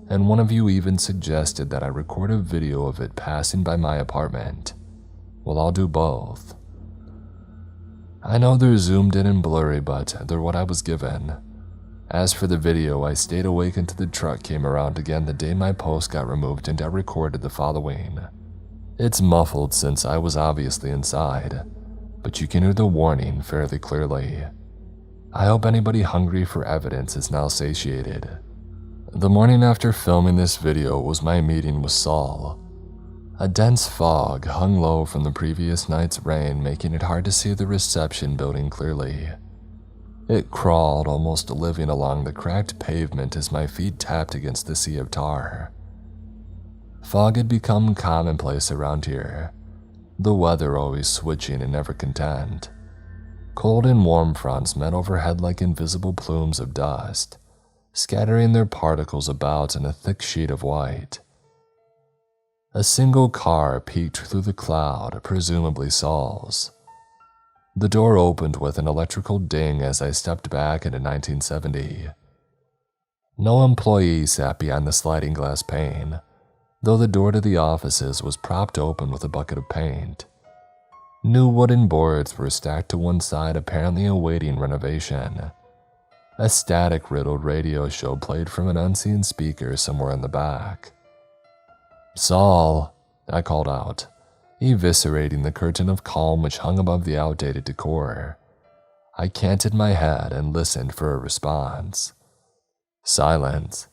and one of you even suggested that I record a video of it passing by my apartment. Well, I'll do both. I know they're zoomed in and blurry, but they're what I was given. As for the video, I stayed awake until the truck came around again the day my post got removed, and I recorded the following. It's muffled since I was obviously inside, but you can hear the warning fairly clearly. I hope anybody hungry for evidence is now satiated. The morning after filming this video was my meeting with Saul. A dense fog hung low from the previous night's rain, making it hard to see the reception building clearly. It crawled, almost living along the cracked pavement as my feet tapped against the sea of tar. Fog had become commonplace around here, the weather always switching and never content. Cold and warm fronts met overhead like invisible plumes of dust, scattering their particles about in a thick sheet of white. A single car peeked through the cloud, presumably Saul's. The door opened with an electrical ding as I stepped back into 1970. No employee sat behind the sliding glass pane, though the door to the offices was propped open with a bucket of paint. New wooden boards were stacked to one side, apparently awaiting renovation. A static-riddled radio show played from an unseen speaker somewhere in the back. "Saul," I called out, eviscerating the curtain of calm which hung above the outdated decor. I canted my head and listened for a response. Silence.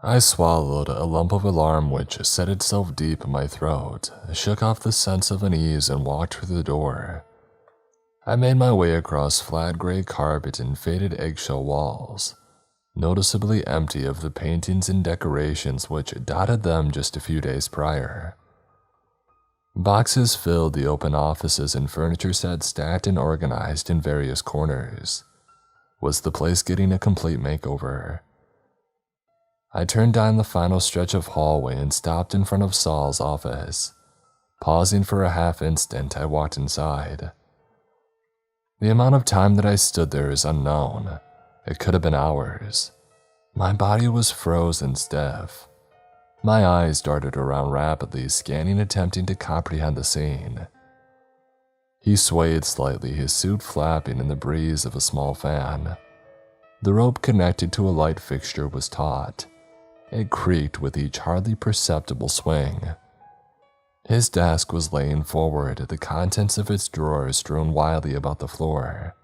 I swallowed a lump of alarm which set itself deep in my throat, shook off the sense of unease, and walked through the door. I made my way across flat gray carpet and faded eggshell walls, noticeably empty of the paintings and decorations which dotted them just a few days prior. Boxes filled the open offices and furniture sat stacked and organized in various corners. Was the place getting a complete makeover? I turned down the final stretch of hallway and stopped in front of Saul's office. Pausing for a half instant, I walked inside. The amount of time that I stood there is unknown. It could have been hours. My body was frozen stiff. My eyes darted around rapidly, scanning, attempting to comprehend the scene. He swayed slightly, his suit flapping in the breeze of a small fan. The rope connected to a light fixture was taut. It creaked with each hardly perceptible swing. His desk was laying forward, the contents of its drawers strewn wildly about the floor.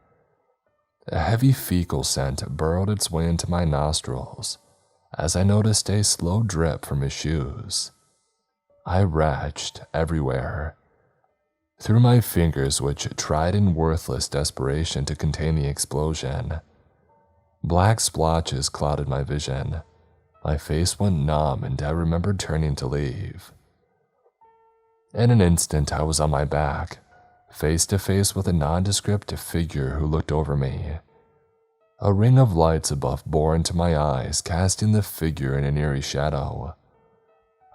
A heavy fecal scent burrowed its way into my nostrils as I noticed a slow drip from his shoes. I retched everywhere. Through my fingers, which tried in worthless desperation to contain the explosion. Black splotches clouded my vision. My face went numb and I remembered turning to leave. In an instant, I was on my back, face to face with a nondescript figure who looked over me. A ring of lights above bore into my eyes, casting the figure in an eerie shadow.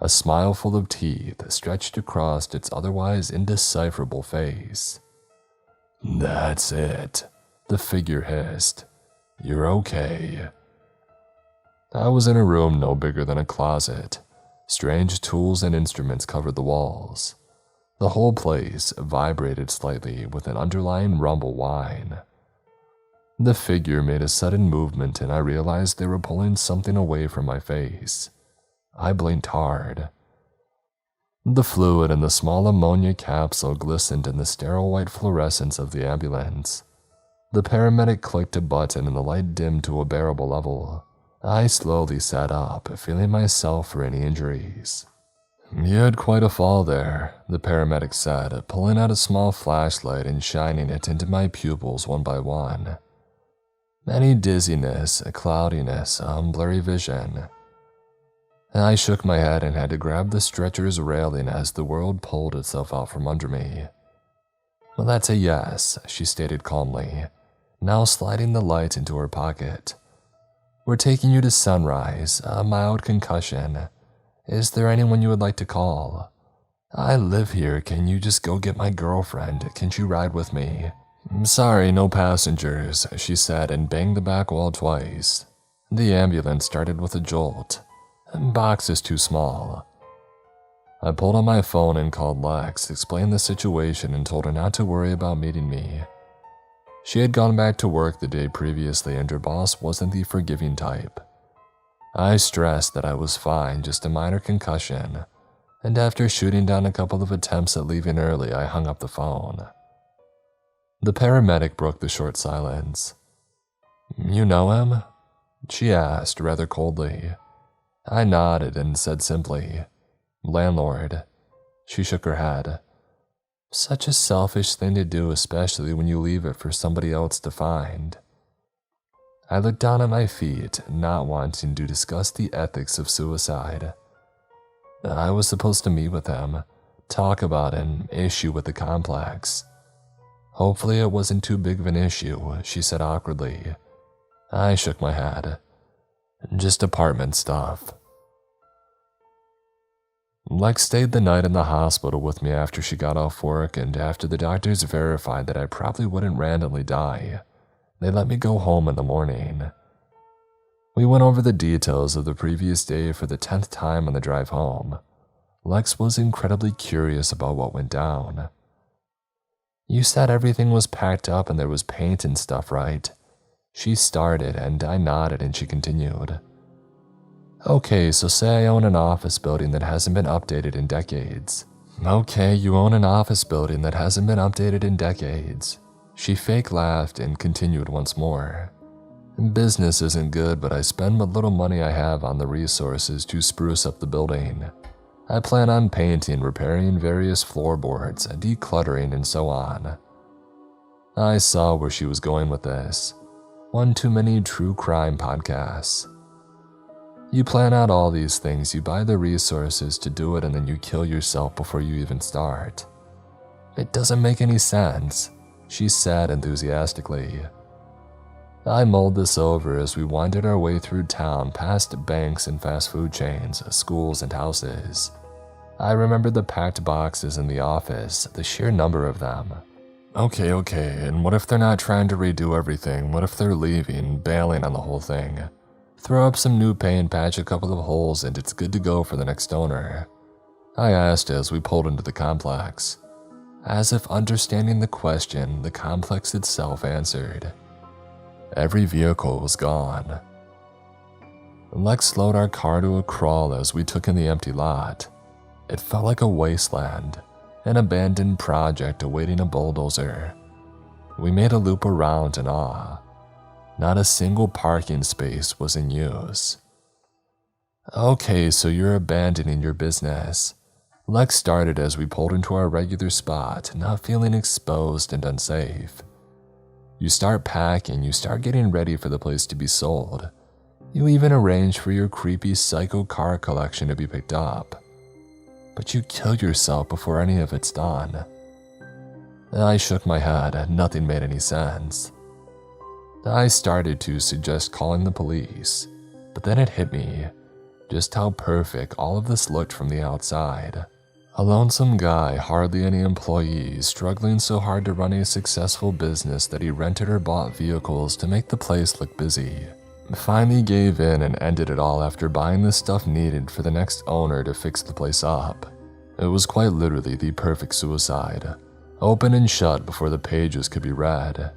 A smile full of teeth stretched across its otherwise indecipherable face. "That's it," the figure hissed. "You're okay." I was in a room no bigger than a closet. Strange tools and instruments covered the walls. The whole place vibrated slightly with an underlying rumble whine. The figure made a sudden movement and I realized they were pulling something away from my face. I blinked hard. The fluid in the small ammonia capsule glistened in the sterile white fluorescence of the ambulance. The paramedic clicked a button and the light dimmed to a bearable level. I slowly sat up, feeling myself for any injuries. "You had quite a fall there," the paramedic said, pulling out a small flashlight and shining it into my pupils one by one. Any dizziness, cloudiness, blurry vision. I shook my head and had to grab the stretcher's railing as the world pulled itself out from under me. "Well, that's a yes," she stated calmly, now sliding the light into her pocket. "We're taking you to Sunrise, a mild concussion. Is there anyone you would like to call? I live here, can you just go get my girlfriend? Can she ride with me?" "Sorry, no passengers," she said and banged the back wall twice. The ambulance started with a jolt. "Box is too small." I pulled on my phone and called Lex, explained the situation and told her not to worry about meeting me. She had gone back to work the day previously and her boss wasn't the forgiving type. I stressed that I was fine, just a minor concussion, and after shooting down a couple of attempts at leaving early, I hung up the phone. The paramedic broke the short silence. "You know him?" she asked rather coldly. I nodded and said simply, "Landlord." She shook her head. "Such a selfish thing to do, especially when you leave it for somebody else to find." I looked down at my feet, not wanting to discuss the ethics of suicide. I was supposed to meet with him, talk about an issue with the complex. "Hopefully it wasn't too big of an issue," she said awkwardly. I shook my head. "Just apartment stuff." Lex stayed the night in the hospital with me after she got off work, and after the doctors verified that I probably wouldn't randomly die, they let me go home in the morning. We went over the details of the previous day for the 10th time on the drive home. Lex was incredibly curious about what went down. "You said everything was packed up and there was paint and stuff, right?" She started and I nodded and she continued. "Okay, so say I own an office building that hasn't been updated in decades." "Okay, you own an office building that hasn't been updated in decades." She fake laughed and continued once more. Business isn't good, but I spend what little money I have on the resources to spruce up the building. I plan on painting, repairing various floorboards, decluttering, and so on. I saw where she was going with this. One too many true crime podcasts. You plan out all these things, you buy the resources to do it, and then you kill yourself before you even start. It doesn't make any sense, she said enthusiastically. I mulled this over as we wandered our way through town past banks and fast food chains, schools and houses. I remembered the packed boxes in the office, the sheer number of them. Okay, and what if they're not trying to redo everything? What if they're leaving, bailing on the whole thing? Throw up some new paint, patch a couple of holes, and it's good to go for the next owner. I asked as we pulled into the complex. As if understanding the question, the complex itself answered. Every vehicle was gone. Lex slowed our car to a crawl as we took in the empty lot. It felt like a wasteland, an abandoned project awaiting a bulldozer. We made a loop around in awe. Not a single parking space was in use. Okay, so you're abandoning your business. Lex started as we pulled into our regular spot, not feeling exposed and unsafe. You start packing, you start getting ready for the place to be sold. You even arrange for your creepy psycho car collection to be picked up. But you kill yourself before any of it's done. I shook my head, nothing made any sense. I started to suggest calling the police, but then it hit me just how perfect all of this looked from the outside. A lonesome guy, hardly any employees, struggling so hard to run a successful business that he rented or bought vehicles to make the place look busy. Finally gave in and ended it all after buying the stuff needed for the next owner to fix the place up. It was quite literally the perfect suicide. Open and shut before the pages could be read.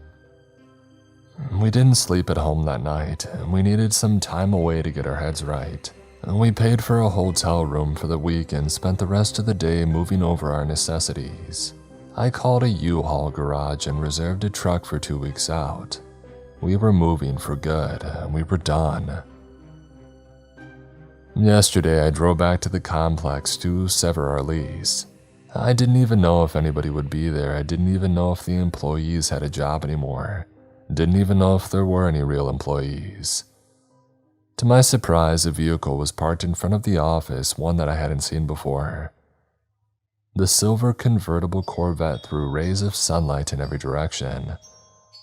We didn't sleep at home that night, and we needed some time away to get our heads right. We paid for a hotel room for the week and spent the rest of the day moving over our necessities. I called a U-Haul garage and reserved a truck for 2 weeks out. We were moving for good, and we were done. Yesterday, I drove back to the complex to sever our lease. I didn't even know if anybody would be there. I didn't even know if the employees had a job anymore. Didn't even know if there were any real employees. To my surprise, a vehicle was parked in front of the office, one that I hadn't seen before. The silver convertible Corvette threw rays of sunlight in every direction,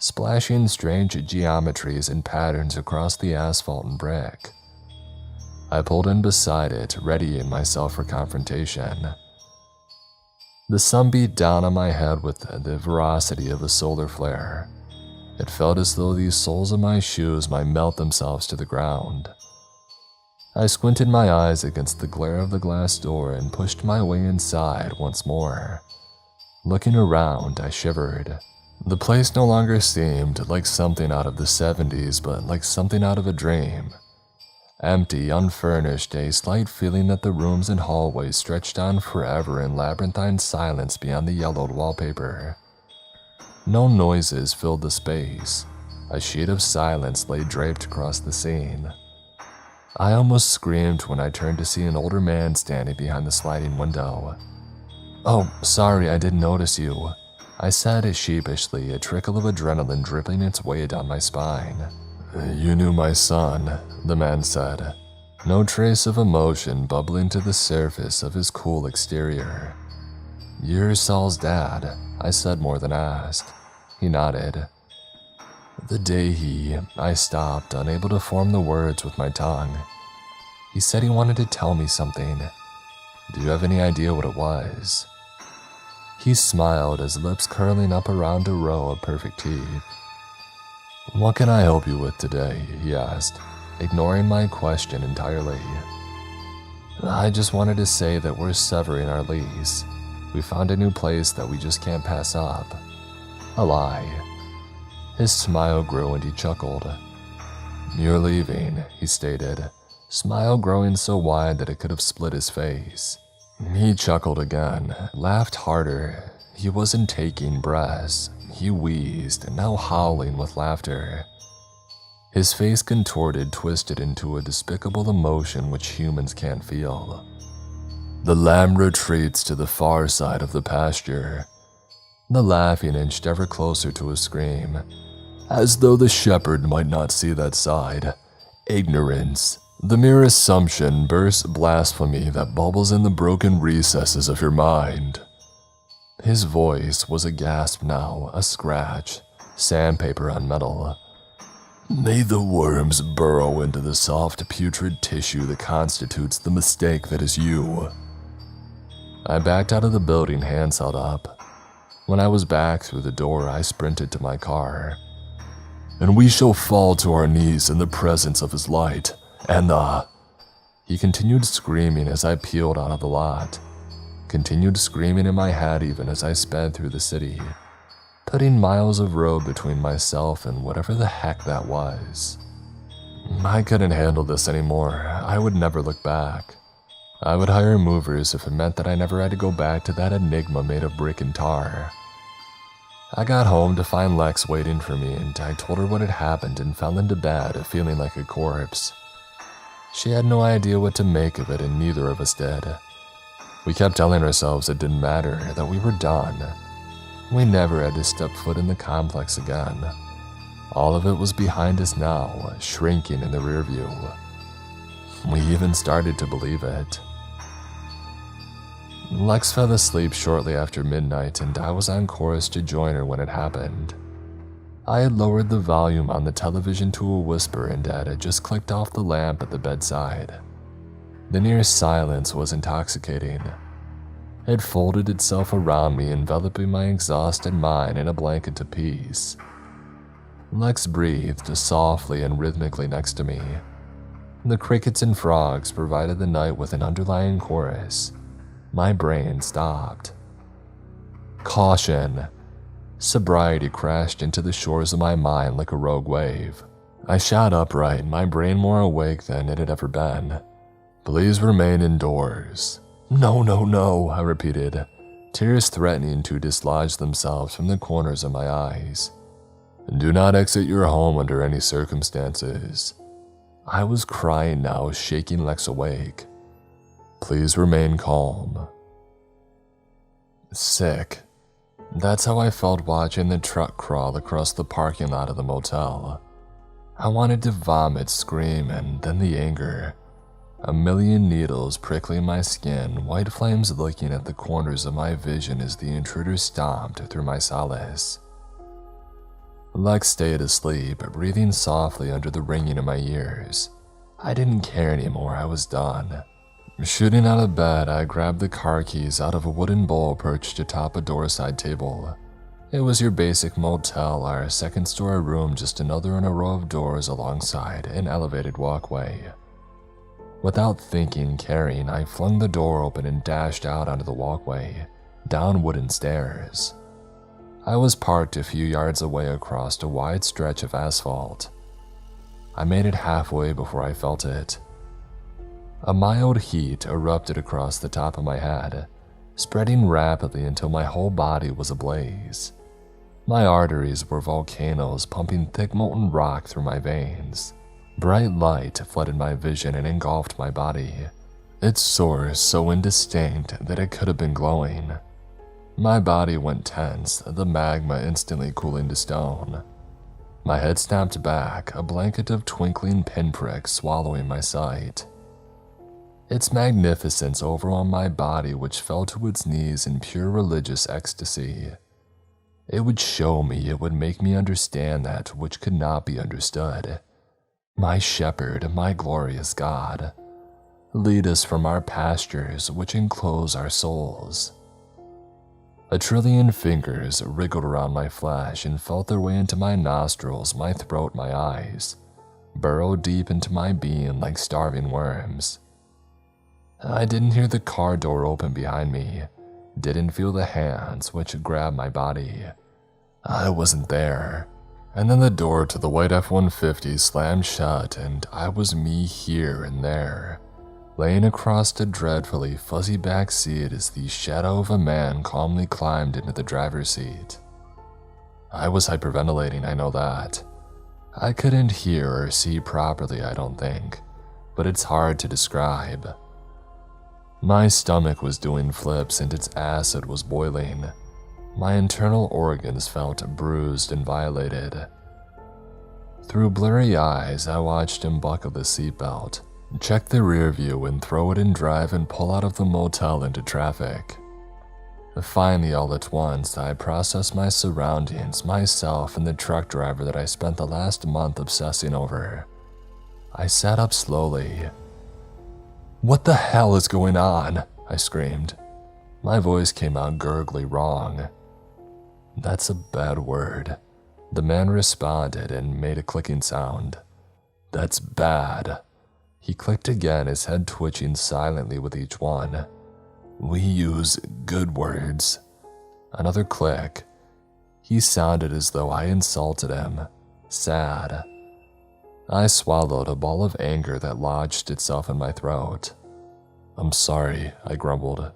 splashing strange geometries and patterns across the asphalt and brick. I pulled in beside it, readying myself for confrontation. The sun beat down on my head with the ferocity of a solar flare. It felt as though the soles of my shoes might melt themselves to the ground. I squinted my eyes against the glare of the glass door and pushed my way inside once more. Looking around, I shivered. The place no longer seemed like something out of the 70s, but like something out of a dream. Empty, unfurnished, a slight feeling that the rooms and hallways stretched on forever in labyrinthine silence beyond the yellowed wallpaper. No noises filled the space. A sheet of silence lay draped across the scene. I almost screamed when I turned to see an older man standing behind the sliding window. "Oh, sorry, I didn't notice you," I said sheepishly, a trickle of adrenaline dripping its way down my spine. "You knew my son," the man said, no trace of emotion bubbling to the surface of his cool exterior. "You're Saul's dad," I said more than asked. He nodded. "The day I stopped, unable to form the words with my tongue. He said he wanted to tell me something. Do you have any idea what it was?" He smiled, his lips curling up around a row of perfect teeth. "What can I help you with today?" he asked, ignoring my question entirely. "I just wanted to say that we're severing our lease. We found a new place that we just can't pass up." A lie. His smile grew and he chuckled. "You're leaving," he stated, smile growing so wide that it could have split his face. He chuckled again, laughed harder. He wasn't taking breaths. He wheezed, now howling with laughter. His face contorted, twisted into a despicable emotion which humans can't feel. The lamb retreats to the far side of the pasture. The laughing inched ever closer to a scream, as though the shepherd might not see that side. Ignorance, the mere assumption, burst blasphemy that bubbles in the broken recesses of your mind. His voice was a gasp now, a scratch, sandpaper on metal. May the worms burrow into the soft, putrid tissue that constitutes the mistake that is you. I backed out of the building, hands held up. When I was back through the door, I sprinted to my car. And we shall fall to our knees in the presence of his light, and He continued screaming as I peeled out of the lot. Continued screaming in my head even as I sped through the city, putting miles of road between myself and whatever the heck that was. I couldn't handle this anymore. I would never look back. I would hire movers if it meant that I never had to go back to that enigma made of brick and tar. I got home to find Lex waiting for me, and I told her what had happened and fell into bed feeling like a corpse. She had no idea what to make of it, and neither of us did. We kept telling ourselves it didn't matter, that we were done. We never had to step foot in the complex again. All of it was behind us now, shrinking in the rear view. We even started to believe it. Lex fell asleep shortly after midnight, and I was on chorus to join her when it happened. I had lowered the volume on the television to a whisper, and Dad had just clicked off the lamp at the bedside. The near silence was intoxicating. It folded itself around me, enveloping my exhausted mind in a blanket of peace. Lex breathed softly and rhythmically next to me. The crickets and frogs provided the night with an underlying chorus. My brain stopped. Caution. Sobriety crashed into the shores of my mind like a rogue wave. I shot upright, my brain more awake than it had ever been. Please remain indoors. No, no, no, I repeated, tears threatening to dislodge themselves from the corners of my eyes. Do not exit your home under any circumstances. I was crying now, shaking Lex awake. Please remain calm. Sick. That's how I felt watching the truck crawl across the parking lot of the motel. I wanted to vomit, scream, and then the anger. A million needles prickling my skin, white flames licking at the corners of my vision as the intruder stomped through my solace. Lex stayed asleep, breathing softly under the ringing in my ears. I didn't care anymore, I was done. Shooting out of bed, I grabbed the car keys out of a wooden bowl perched atop a doorside table. It was your basic motel, our second-story room, just another in a row of doors alongside an elevated walkway. Without thinking, caring, I flung the door open and dashed out onto the walkway, down wooden stairs. I was parked a few yards away across a wide stretch of asphalt. I made it halfway before I felt it. A mild heat erupted across the top of my head, spreading rapidly until my whole body was ablaze. My arteries were volcanoes pumping thick molten rock through my veins. Bright light flooded my vision and engulfed my body, its source so indistinct that it could have been glowing. My body went tense, the magma instantly cooling to stone. My head snapped back, a blanket of twinkling pinpricks swallowing my sight. Its magnificence overwhelmed my body, which fell to its knees in pure religious ecstasy. It would show me, it would make me understand that which could not be understood. My shepherd, my glorious God, lead us from our pastures which enclose our souls. A trillion fingers wriggled around my flesh and felt their way into my nostrils, my throat, my eyes, burrowed deep into my being like starving worms. I didn't hear the car door open behind me, didn't feel the hands which grabbed my body. I wasn't there. And then the door to the white F-150 slammed shut, and I was me here and there, laying across a dreadfully fuzzy back seat as the shadow of a man calmly climbed into the driver's seat. I was hyperventilating, I know that. I couldn't hear or see properly, I don't think, but it's hard to describe. My stomach was doing flips and its acid was boiling. My internal organs felt bruised and violated. Through blurry eyes, I watched him buckle the seatbelt, check the rear view and throw it in drive and pull out of the motel into traffic. Finally, all at once, I processed my surroundings, myself, and the truck driver that I spent the last month obsessing over. I sat up slowly. "What the hell is going on?" I screamed. My voice came out gurgly wrong. "That's a bad word." The man responded and made a clicking sound. "That's bad." He clicked again, his head twitching silently with each one. "We use good words." Another click. He sounded as though I insulted him. Sad. I swallowed a ball of anger that lodged itself in my throat. "I'm sorry," I grumbled.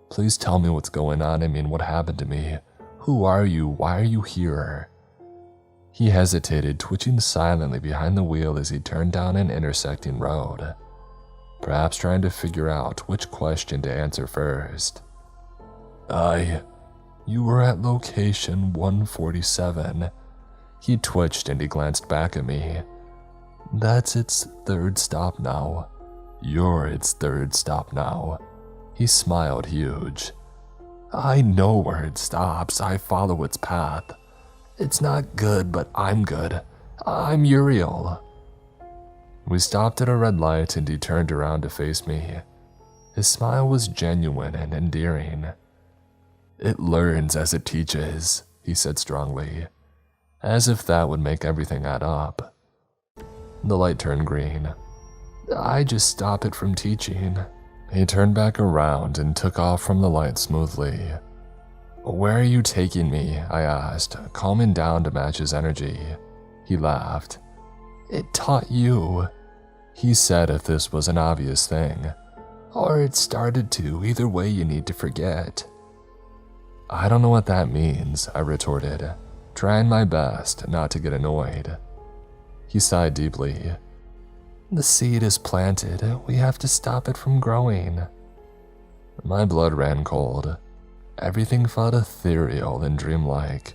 "Please tell me what's going on. I mean, what happened to me? Who are you? Why are you here?" He hesitated, twitching silently behind the wheel as he turned down an intersecting road, perhaps trying to figure out which question to answer first. You were at location 147. He twitched and he glanced back at me. "That's its third stop now. You're its third stop now." He smiled huge. "I know where it stops. I follow its path. It's not good, but I'm good. I'm Uriel." We stopped at a red light and he turned around to face me. His smile was genuine and endearing. "It learns as it teaches," he said strongly, as if that would make everything add up. The light turned green. "I just stop it from teaching." He turned back around and took off from the light smoothly. "Where are you taking me?" I asked, calming down to match his energy. He laughed. "It taught you." He said if this was an obvious thing. "Or it started to. Either way, you need to forget." "I don't know what that means," I retorted, trying my best not to get annoyed. He sighed deeply. "The seed is planted. We have to stop it from growing." My blood ran cold. Everything felt ethereal and dreamlike.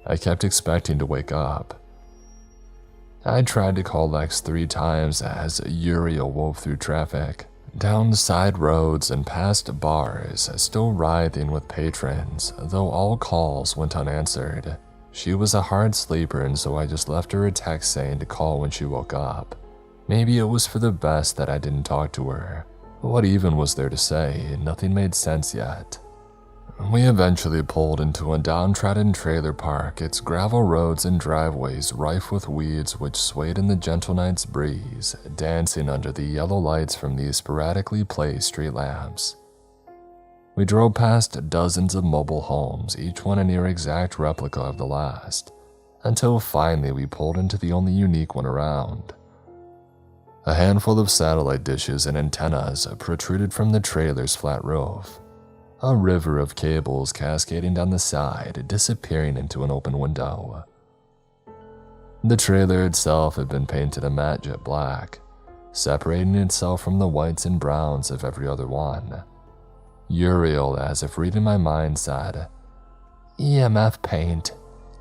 I kept expecting to wake up. I tried to call Lex 3 times as Uriel wove through traffic, down side roads and past bars, still writhing with patrons, though all calls went unanswered. She was a hard sleeper, and so I just left her a text saying to call when she woke up. Maybe it was for the best that I didn't talk to her. What even was there to say? Nothing made sense yet. We eventually pulled into a downtrodden trailer park, its gravel roads and driveways rife with weeds which swayed in the gentle night's breeze, dancing under the yellow lights from the sporadically placed street lamps. We drove past dozens of mobile homes, each one a near exact replica of the last, until finally we pulled into the only unique one around. A handful of satellite dishes and antennas protruded from the trailer's flat roof. A river of cables cascading down the side, disappearing into an open window. The trailer itself had been painted a matte jet black, separating itself from the whites and browns of every other one. Uriel, as if reading my mind, said, "EMF paint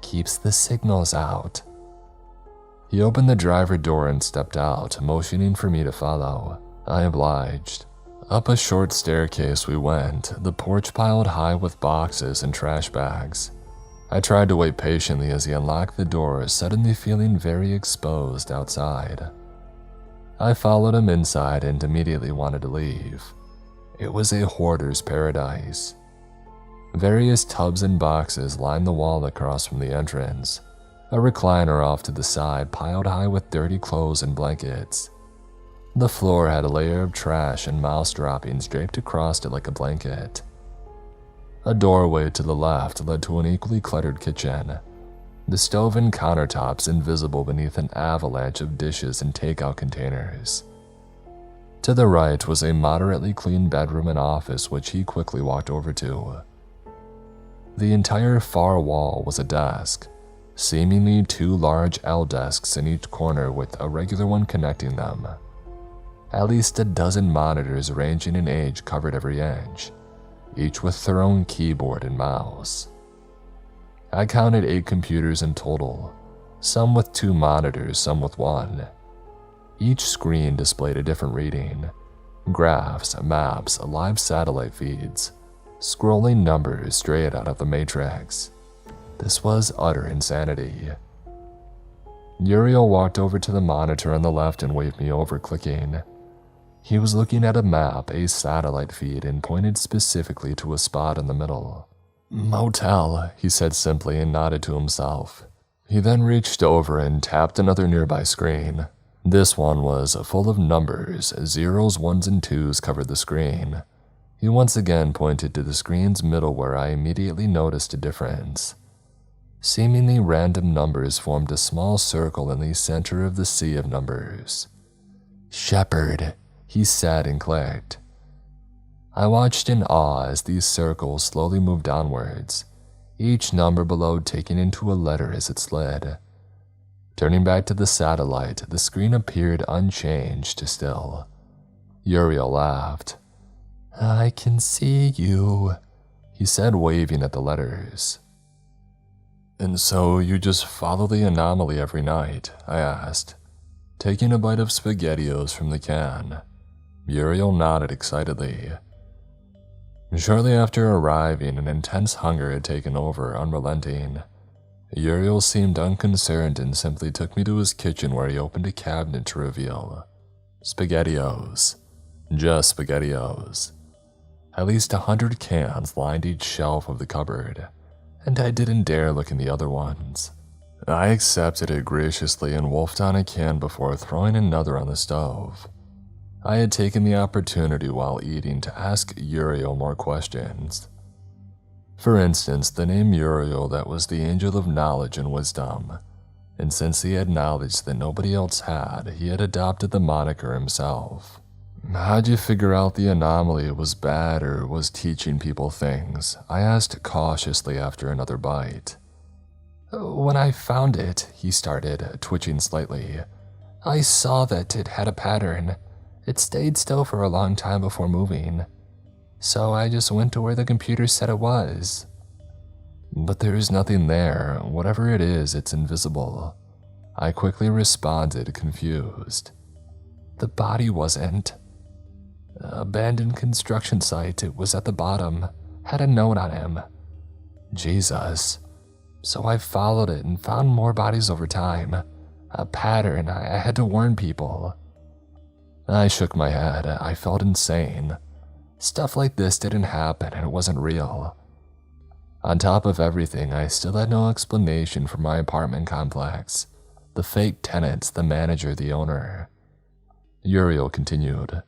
keeps the signals out." He opened the driver door and stepped out, motioning for me to follow. I obliged. Up a short staircase we went, the porch piled high with boxes and trash bags. I tried to wait patiently as he unlocked the door, suddenly feeling very exposed outside. I followed him inside and immediately wanted to leave. It was a hoarder's paradise. Various tubs and boxes lined the wall across from the entrance, a recliner off to the side piled high with dirty clothes and blankets. The floor had a layer of trash and mouse droppings draped across it like a blanket. A doorway to the left led to an equally cluttered kitchen, the stove and countertops invisible beneath an avalanche of dishes and takeout containers. To the right was a moderately clean bedroom and office, which he quickly walked over to. The entire far wall was a desk, seemingly 2 large L desks in each corner with a regular one connecting them. At least a dozen monitors ranging in age covered every inch, each with their own keyboard and mouse. I counted 8 computers in total, some with 2 monitors, some with 1. Each screen displayed a different reading: graphs, maps, live satellite feeds, scrolling numbers straight out of the Matrix. This was utter insanity. Uriel walked over to the monitor on the left and waved me over, clicking. He was looking at a map, a satellite feed, and pointed specifically to a spot in the middle. "Motel," he said simply and nodded to himself. He then reached over and tapped another nearby screen. This one was full of numbers. 0s, 1s, and 2s covered the screen. He once again pointed to the screen's middle, where I immediately noticed a difference. Seemingly random numbers formed a small circle in the center of the sea of numbers. "Shepherd," he said and clicked. I watched in awe as these circles slowly moved downwards, each number below taken into a letter as it slid. Turning back to the satellite, the screen appeared unchanged still. Uriel laughed. "I can see you," he said, waving at the letters. "And so you just follow the anomaly every night?" I asked, taking a bite of SpaghettiOs from the can. Uriel nodded excitedly. Shortly after arriving, an intense hunger had taken over, unrelenting. Uriel seemed unconcerned and simply took me to his kitchen, where he opened a cabinet to reveal SpaghettiOs. Just SpaghettiOs. At least 100 cans lined each shelf of the cupboard, and I didn't dare look in the other ones. I accepted it graciously and wolfed on a can before throwing another on the stove. I had taken the opportunity while eating to ask Uriel more questions. For instance, the name Uriel, that was the angel of knowledge and wisdom, and since he had knowledge that nobody else had, he had adopted the moniker himself. "How'd you figure out the anomaly was bad or was teaching people things?" I asked cautiously after another bite. "When I found it," he started, twitching slightly, "I saw that it had a pattern. It stayed still for a long time before moving. So I just went to where the computer said it was." "But there's nothing there. Whatever it is, it's invisible." I quickly responded, confused. "The body wasn't. Abandoned construction site, it was at the bottom. Had a note on him." Jesus. So I followed it and found more bodies over time. A pattern. I had to warn people. I shook my head. I felt insane. Stuff like this didn't happen and it wasn't real. On top of everything, I still had no explanation for my apartment complex, the fake tenants, the manager, the owner. Uriel continued.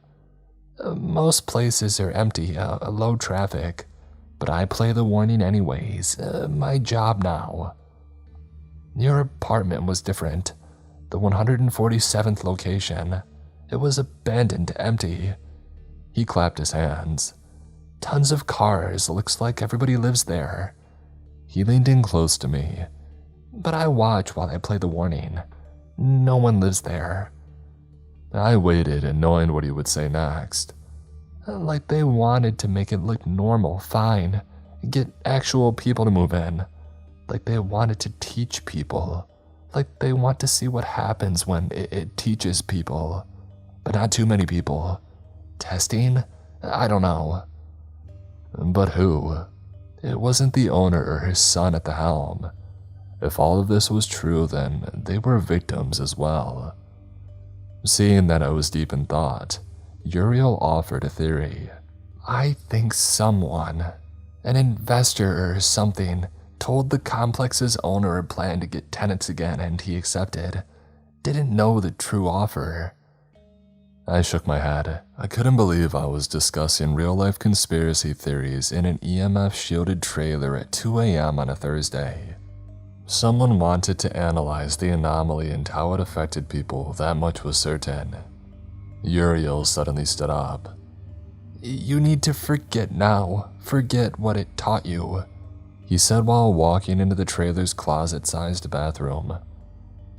"Most places are empty, low traffic, but I play the warning anyways. My job now." "Your apartment was different. The 147th location. It was abandoned, empty." He clapped his hands. "Tons of cars, looks like everybody lives there." He leaned in close to me. "But I watch while I play the warning. No one lives there." I waited, knowing what he would say next. "Like they wanted to make it look normal, fine, get actual people to move in. Like they wanted to teach people. Like they want to see what happens when it teaches people. But not too many people. Testing? I don't know." But who? It wasn't the owner or his son at the helm. If all of this was true, then they were victims as well. Seeing that I was deep in thought, Uriel offered a theory. "I think someone, an investor or something, told the complex's owner a plan to get tenants again and he accepted. Didn't know the true offer." I shook my head. I couldn't believe I was discussing real-life conspiracy theories in an EMF-shielded trailer at 2 a.m. on a Thursday. Someone wanted to analyze the anomaly and how it affected people, that much was certain. Uriel suddenly stood up. "You need to forget now. Forget what it taught you." he said while walking into the trailer's closet-sized bathroom.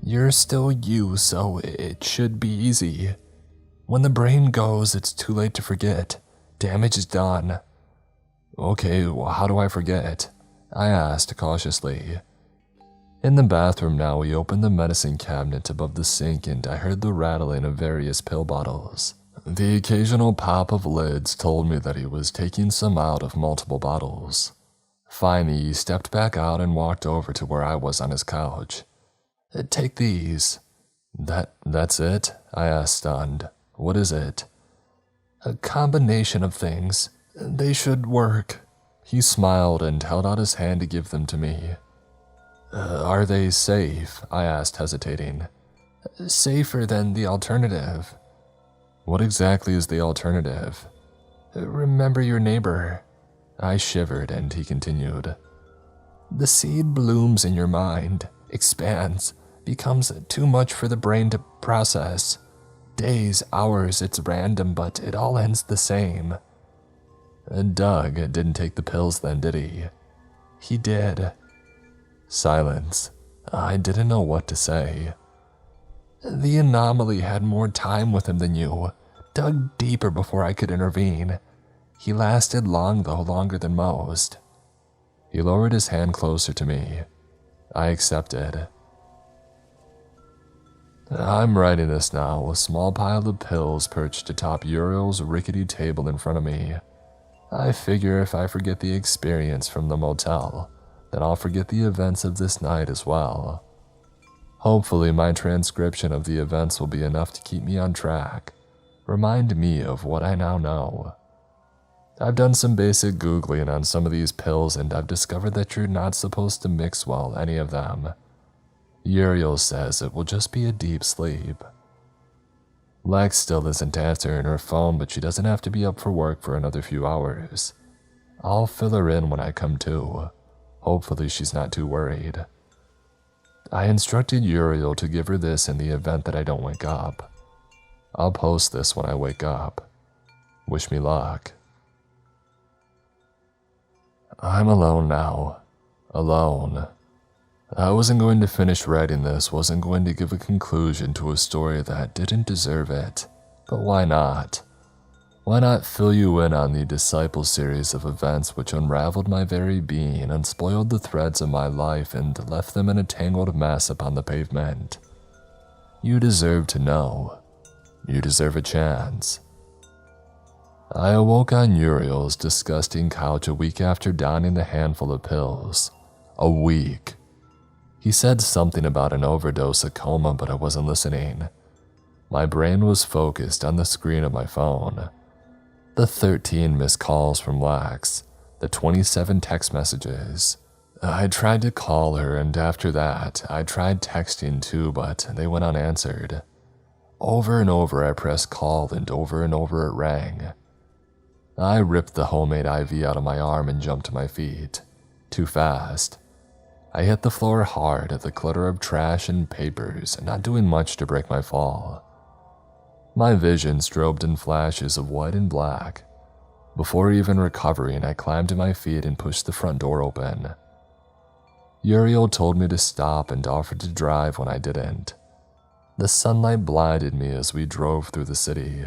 "You're still you, so it should be easy. When the brain goes, it's too late to forget. Damage is done." "Okay, well, how do I forget?" I asked cautiously. In the bathroom now, he opened the medicine cabinet above the sink and I heard the rattling of various pill bottles. The occasional pop of lids told me that he was taking some out of multiple bottles. Finally, he stepped back out and walked over to where I was on his couch. "Take these." That's it?" I asked, stunned. "What is it?" "A combination of things. They should work." He smiled and held out his hand to give them to me. "Are they safe?" I asked, hesitating. "Safer than the alternative." "What exactly is the alternative?" "Remember your neighbor." I shivered and he continued. "The seed blooms in your mind, expands, becomes too much for the brain to process. Days, hours, it's random, but it all ends the same." "Doug didn't take the pills then, did he?" "He did." Silence. I didn't know what to say. "The anomaly had more time with him than you, dug deeper before I could intervene. He lasted long though, longer than most." He lowered his hand closer to me. I accepted. I'm writing this now, a small pile of pills perched atop Uriel's rickety table in front of me. I figure if I forget the experience from the motel, then I'll forget the events of this night as well. Hopefully my transcription of the events will be enough to keep me on track, remind me of what I now know. I've done some basic Googling on some of these pills and I've discovered that you're not supposed to mix well any of them. Uriel says it will just be a deep sleep. Lex still isn't answering her phone, but she doesn't have to be up for work for another few hours. I'll fill her in when I come to. Hopefully she's not too worried. I instructed Uriel to give her this in the event that I don't wake up. I'll post this when I wake up. Wish me luck. I'm alone now. Alone. I wasn't going to finish writing this, wasn't going to give a conclusion to a story that didn't deserve it. But why not? Why not fill you in on the Disciple series of events which unraveled my very being, unspoiled the threads of my life, and left them in a tangled mess upon the pavement? You deserve to know. You deserve a chance. I awoke on Uriel's disgusting couch a week after downing the handful of pills. A week. He said something about an overdose, a coma, but I wasn't listening. My brain was focused on the screen of my phone. The 13 missed calls from Lex, the 27 text messages. I tried to call her, and after that, I tried texting too, but they went unanswered. Over and over I pressed call, and over it rang. I ripped the homemade IV out of my arm and jumped to my feet. Too fast. I hit the floor hard at the clutter of trash and papers, not doing much to break my fall. My vision strobed in flashes of white and black. Before even recovering, I climbed to my feet and pushed the front door open. Uriel told me to stop and offered to drive when I didn't. The sunlight blinded me as we drove through the city,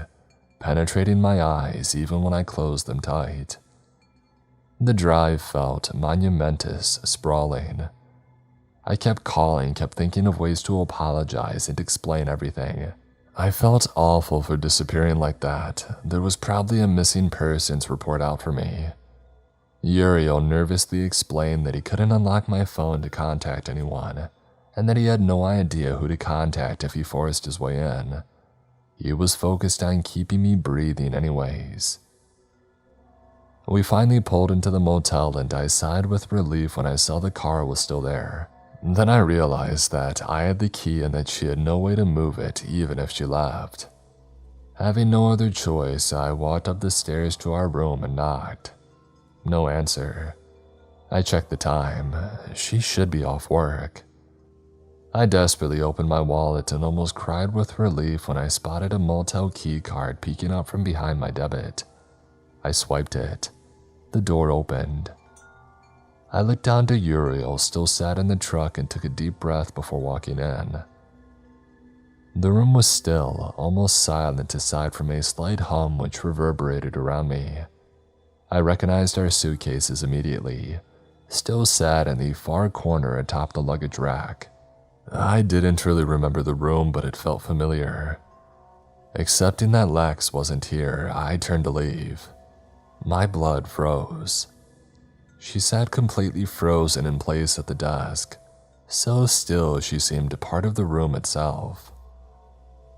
penetrating my eyes even when I closed them tight. The drive felt monumentous, sprawling. I kept calling, kept thinking of ways to apologize and explain everything. I felt awful for disappearing like that. There was probably a missing persons report out for me. Uriel nervously explained that he couldn't unlock my phone to contact anyone, and that he had no idea who to contact if he forced his way in. He was focused on keeping me breathing anyways. We finally pulled into the motel and I sighed with relief when I saw the car was still there. Then I realized that I had the key and that she had no way to move it even if she left. Having no other choice, I walked up the stairs to our room and knocked. No answer. I checked the time. She should be off work. I desperately opened my wallet and almost cried with relief when I spotted a motel key card peeking out from behind my debit. I swiped it. The door opened. I looked down to Uriel, still sat in the truck, and took a deep breath before walking in. The room was still, almost silent aside from a slight hum which reverberated around me. I recognized our suitcases immediately, still sat in the far corner atop the luggage rack. I didn't really remember the room, but it felt familiar. Accepting that Lex wasn't here, I turned to leave. My blood froze. She sat completely frozen in place at the desk, so still she seemed a part of the room itself.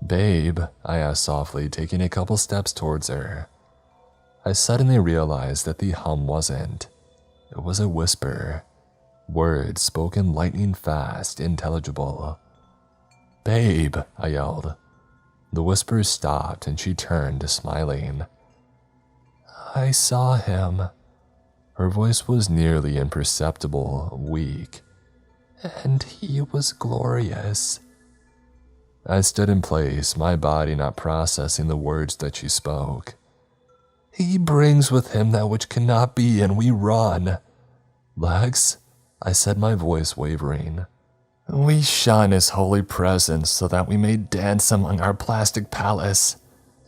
"Babe," I asked softly, taking a couple steps towards her. I suddenly realized that the hum wasn't. It was a whisper. Words spoken lightning fast, intelligible. "Babe," I yelled. The whisper stopped and she turned, smiling. "I saw him." Her voice was nearly imperceptible, weak. "And he was glorious." I stood in place, my body not processing the words that she spoke. "He brings with him that which cannot be, and we run." "Lex?" I said, my voice wavering. "We shun his holy presence so that we may dance among our plastic palace.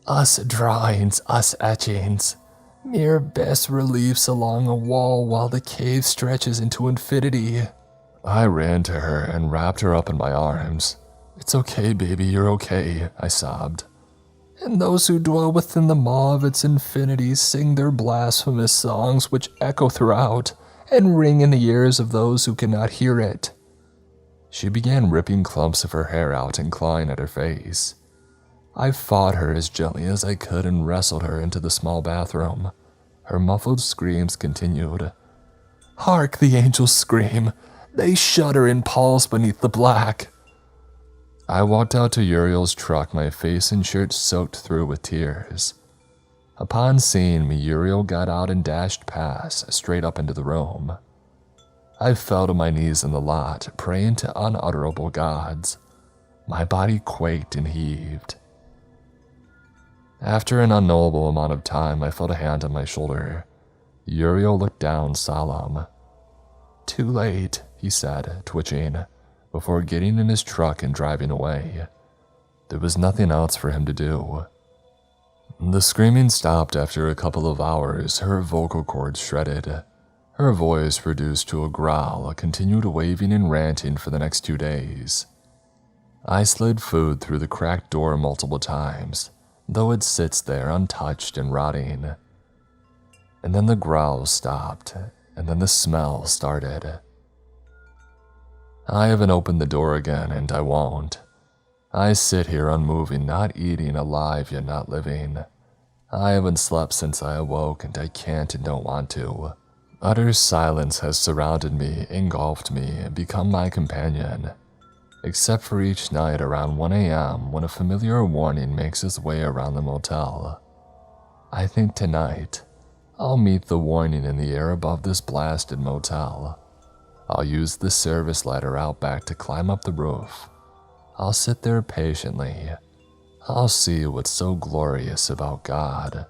Us drawings, us etchings. Mere bas reliefs along a wall while the cave stretches into infinity." I ran to her and wrapped her up in my arms. "It's okay, baby, you're okay," I sobbed. "And those who dwell within the maw of its infinity sing their blasphemous songs which echo throughout and ring in the ears of those who cannot hear it." She began ripping clumps of her hair out and clawing at her face. I fought her as gently as I could and wrestled her into the small bathroom. Her muffled screams continued. "Hark, the angels scream. They shudder and pulse beneath the black." I walked out to Uriel's truck, my face and shirt soaked through with tears. Upon seeing me, Uriel got out and dashed past, straight up into the room. I fell to my knees in the lot, praying to unutterable gods. My body quaked and heaved. After an unknowable amount of time, I felt a hand on my shoulder. Uriel looked down, solemn. "Too late," he said, twitching, before getting in his truck and driving away. There was nothing else for him to do. The screaming stopped after a couple of hours, her vocal cords shredded. Her voice reduced to a growl, continued waving and ranting for the next 2 days. I slid food through the cracked door multiple times, though it sits there untouched and rotting. And then the growl stopped, and then the smell started. I haven't opened the door again, and I won't. I sit here unmoving, not eating, alive yet not living. I haven't slept since I awoke, and I can't and don't want to. Utter silence has surrounded me, engulfed me, and become my companion. Except for each night around 1 a.m. when a familiar warning makes its way around the motel. I think tonight, I'll meet the warning in the air above this blasted motel. I'll use the service ladder out back to climb up the roof. I'll sit there patiently. I'll see what's so glorious about God.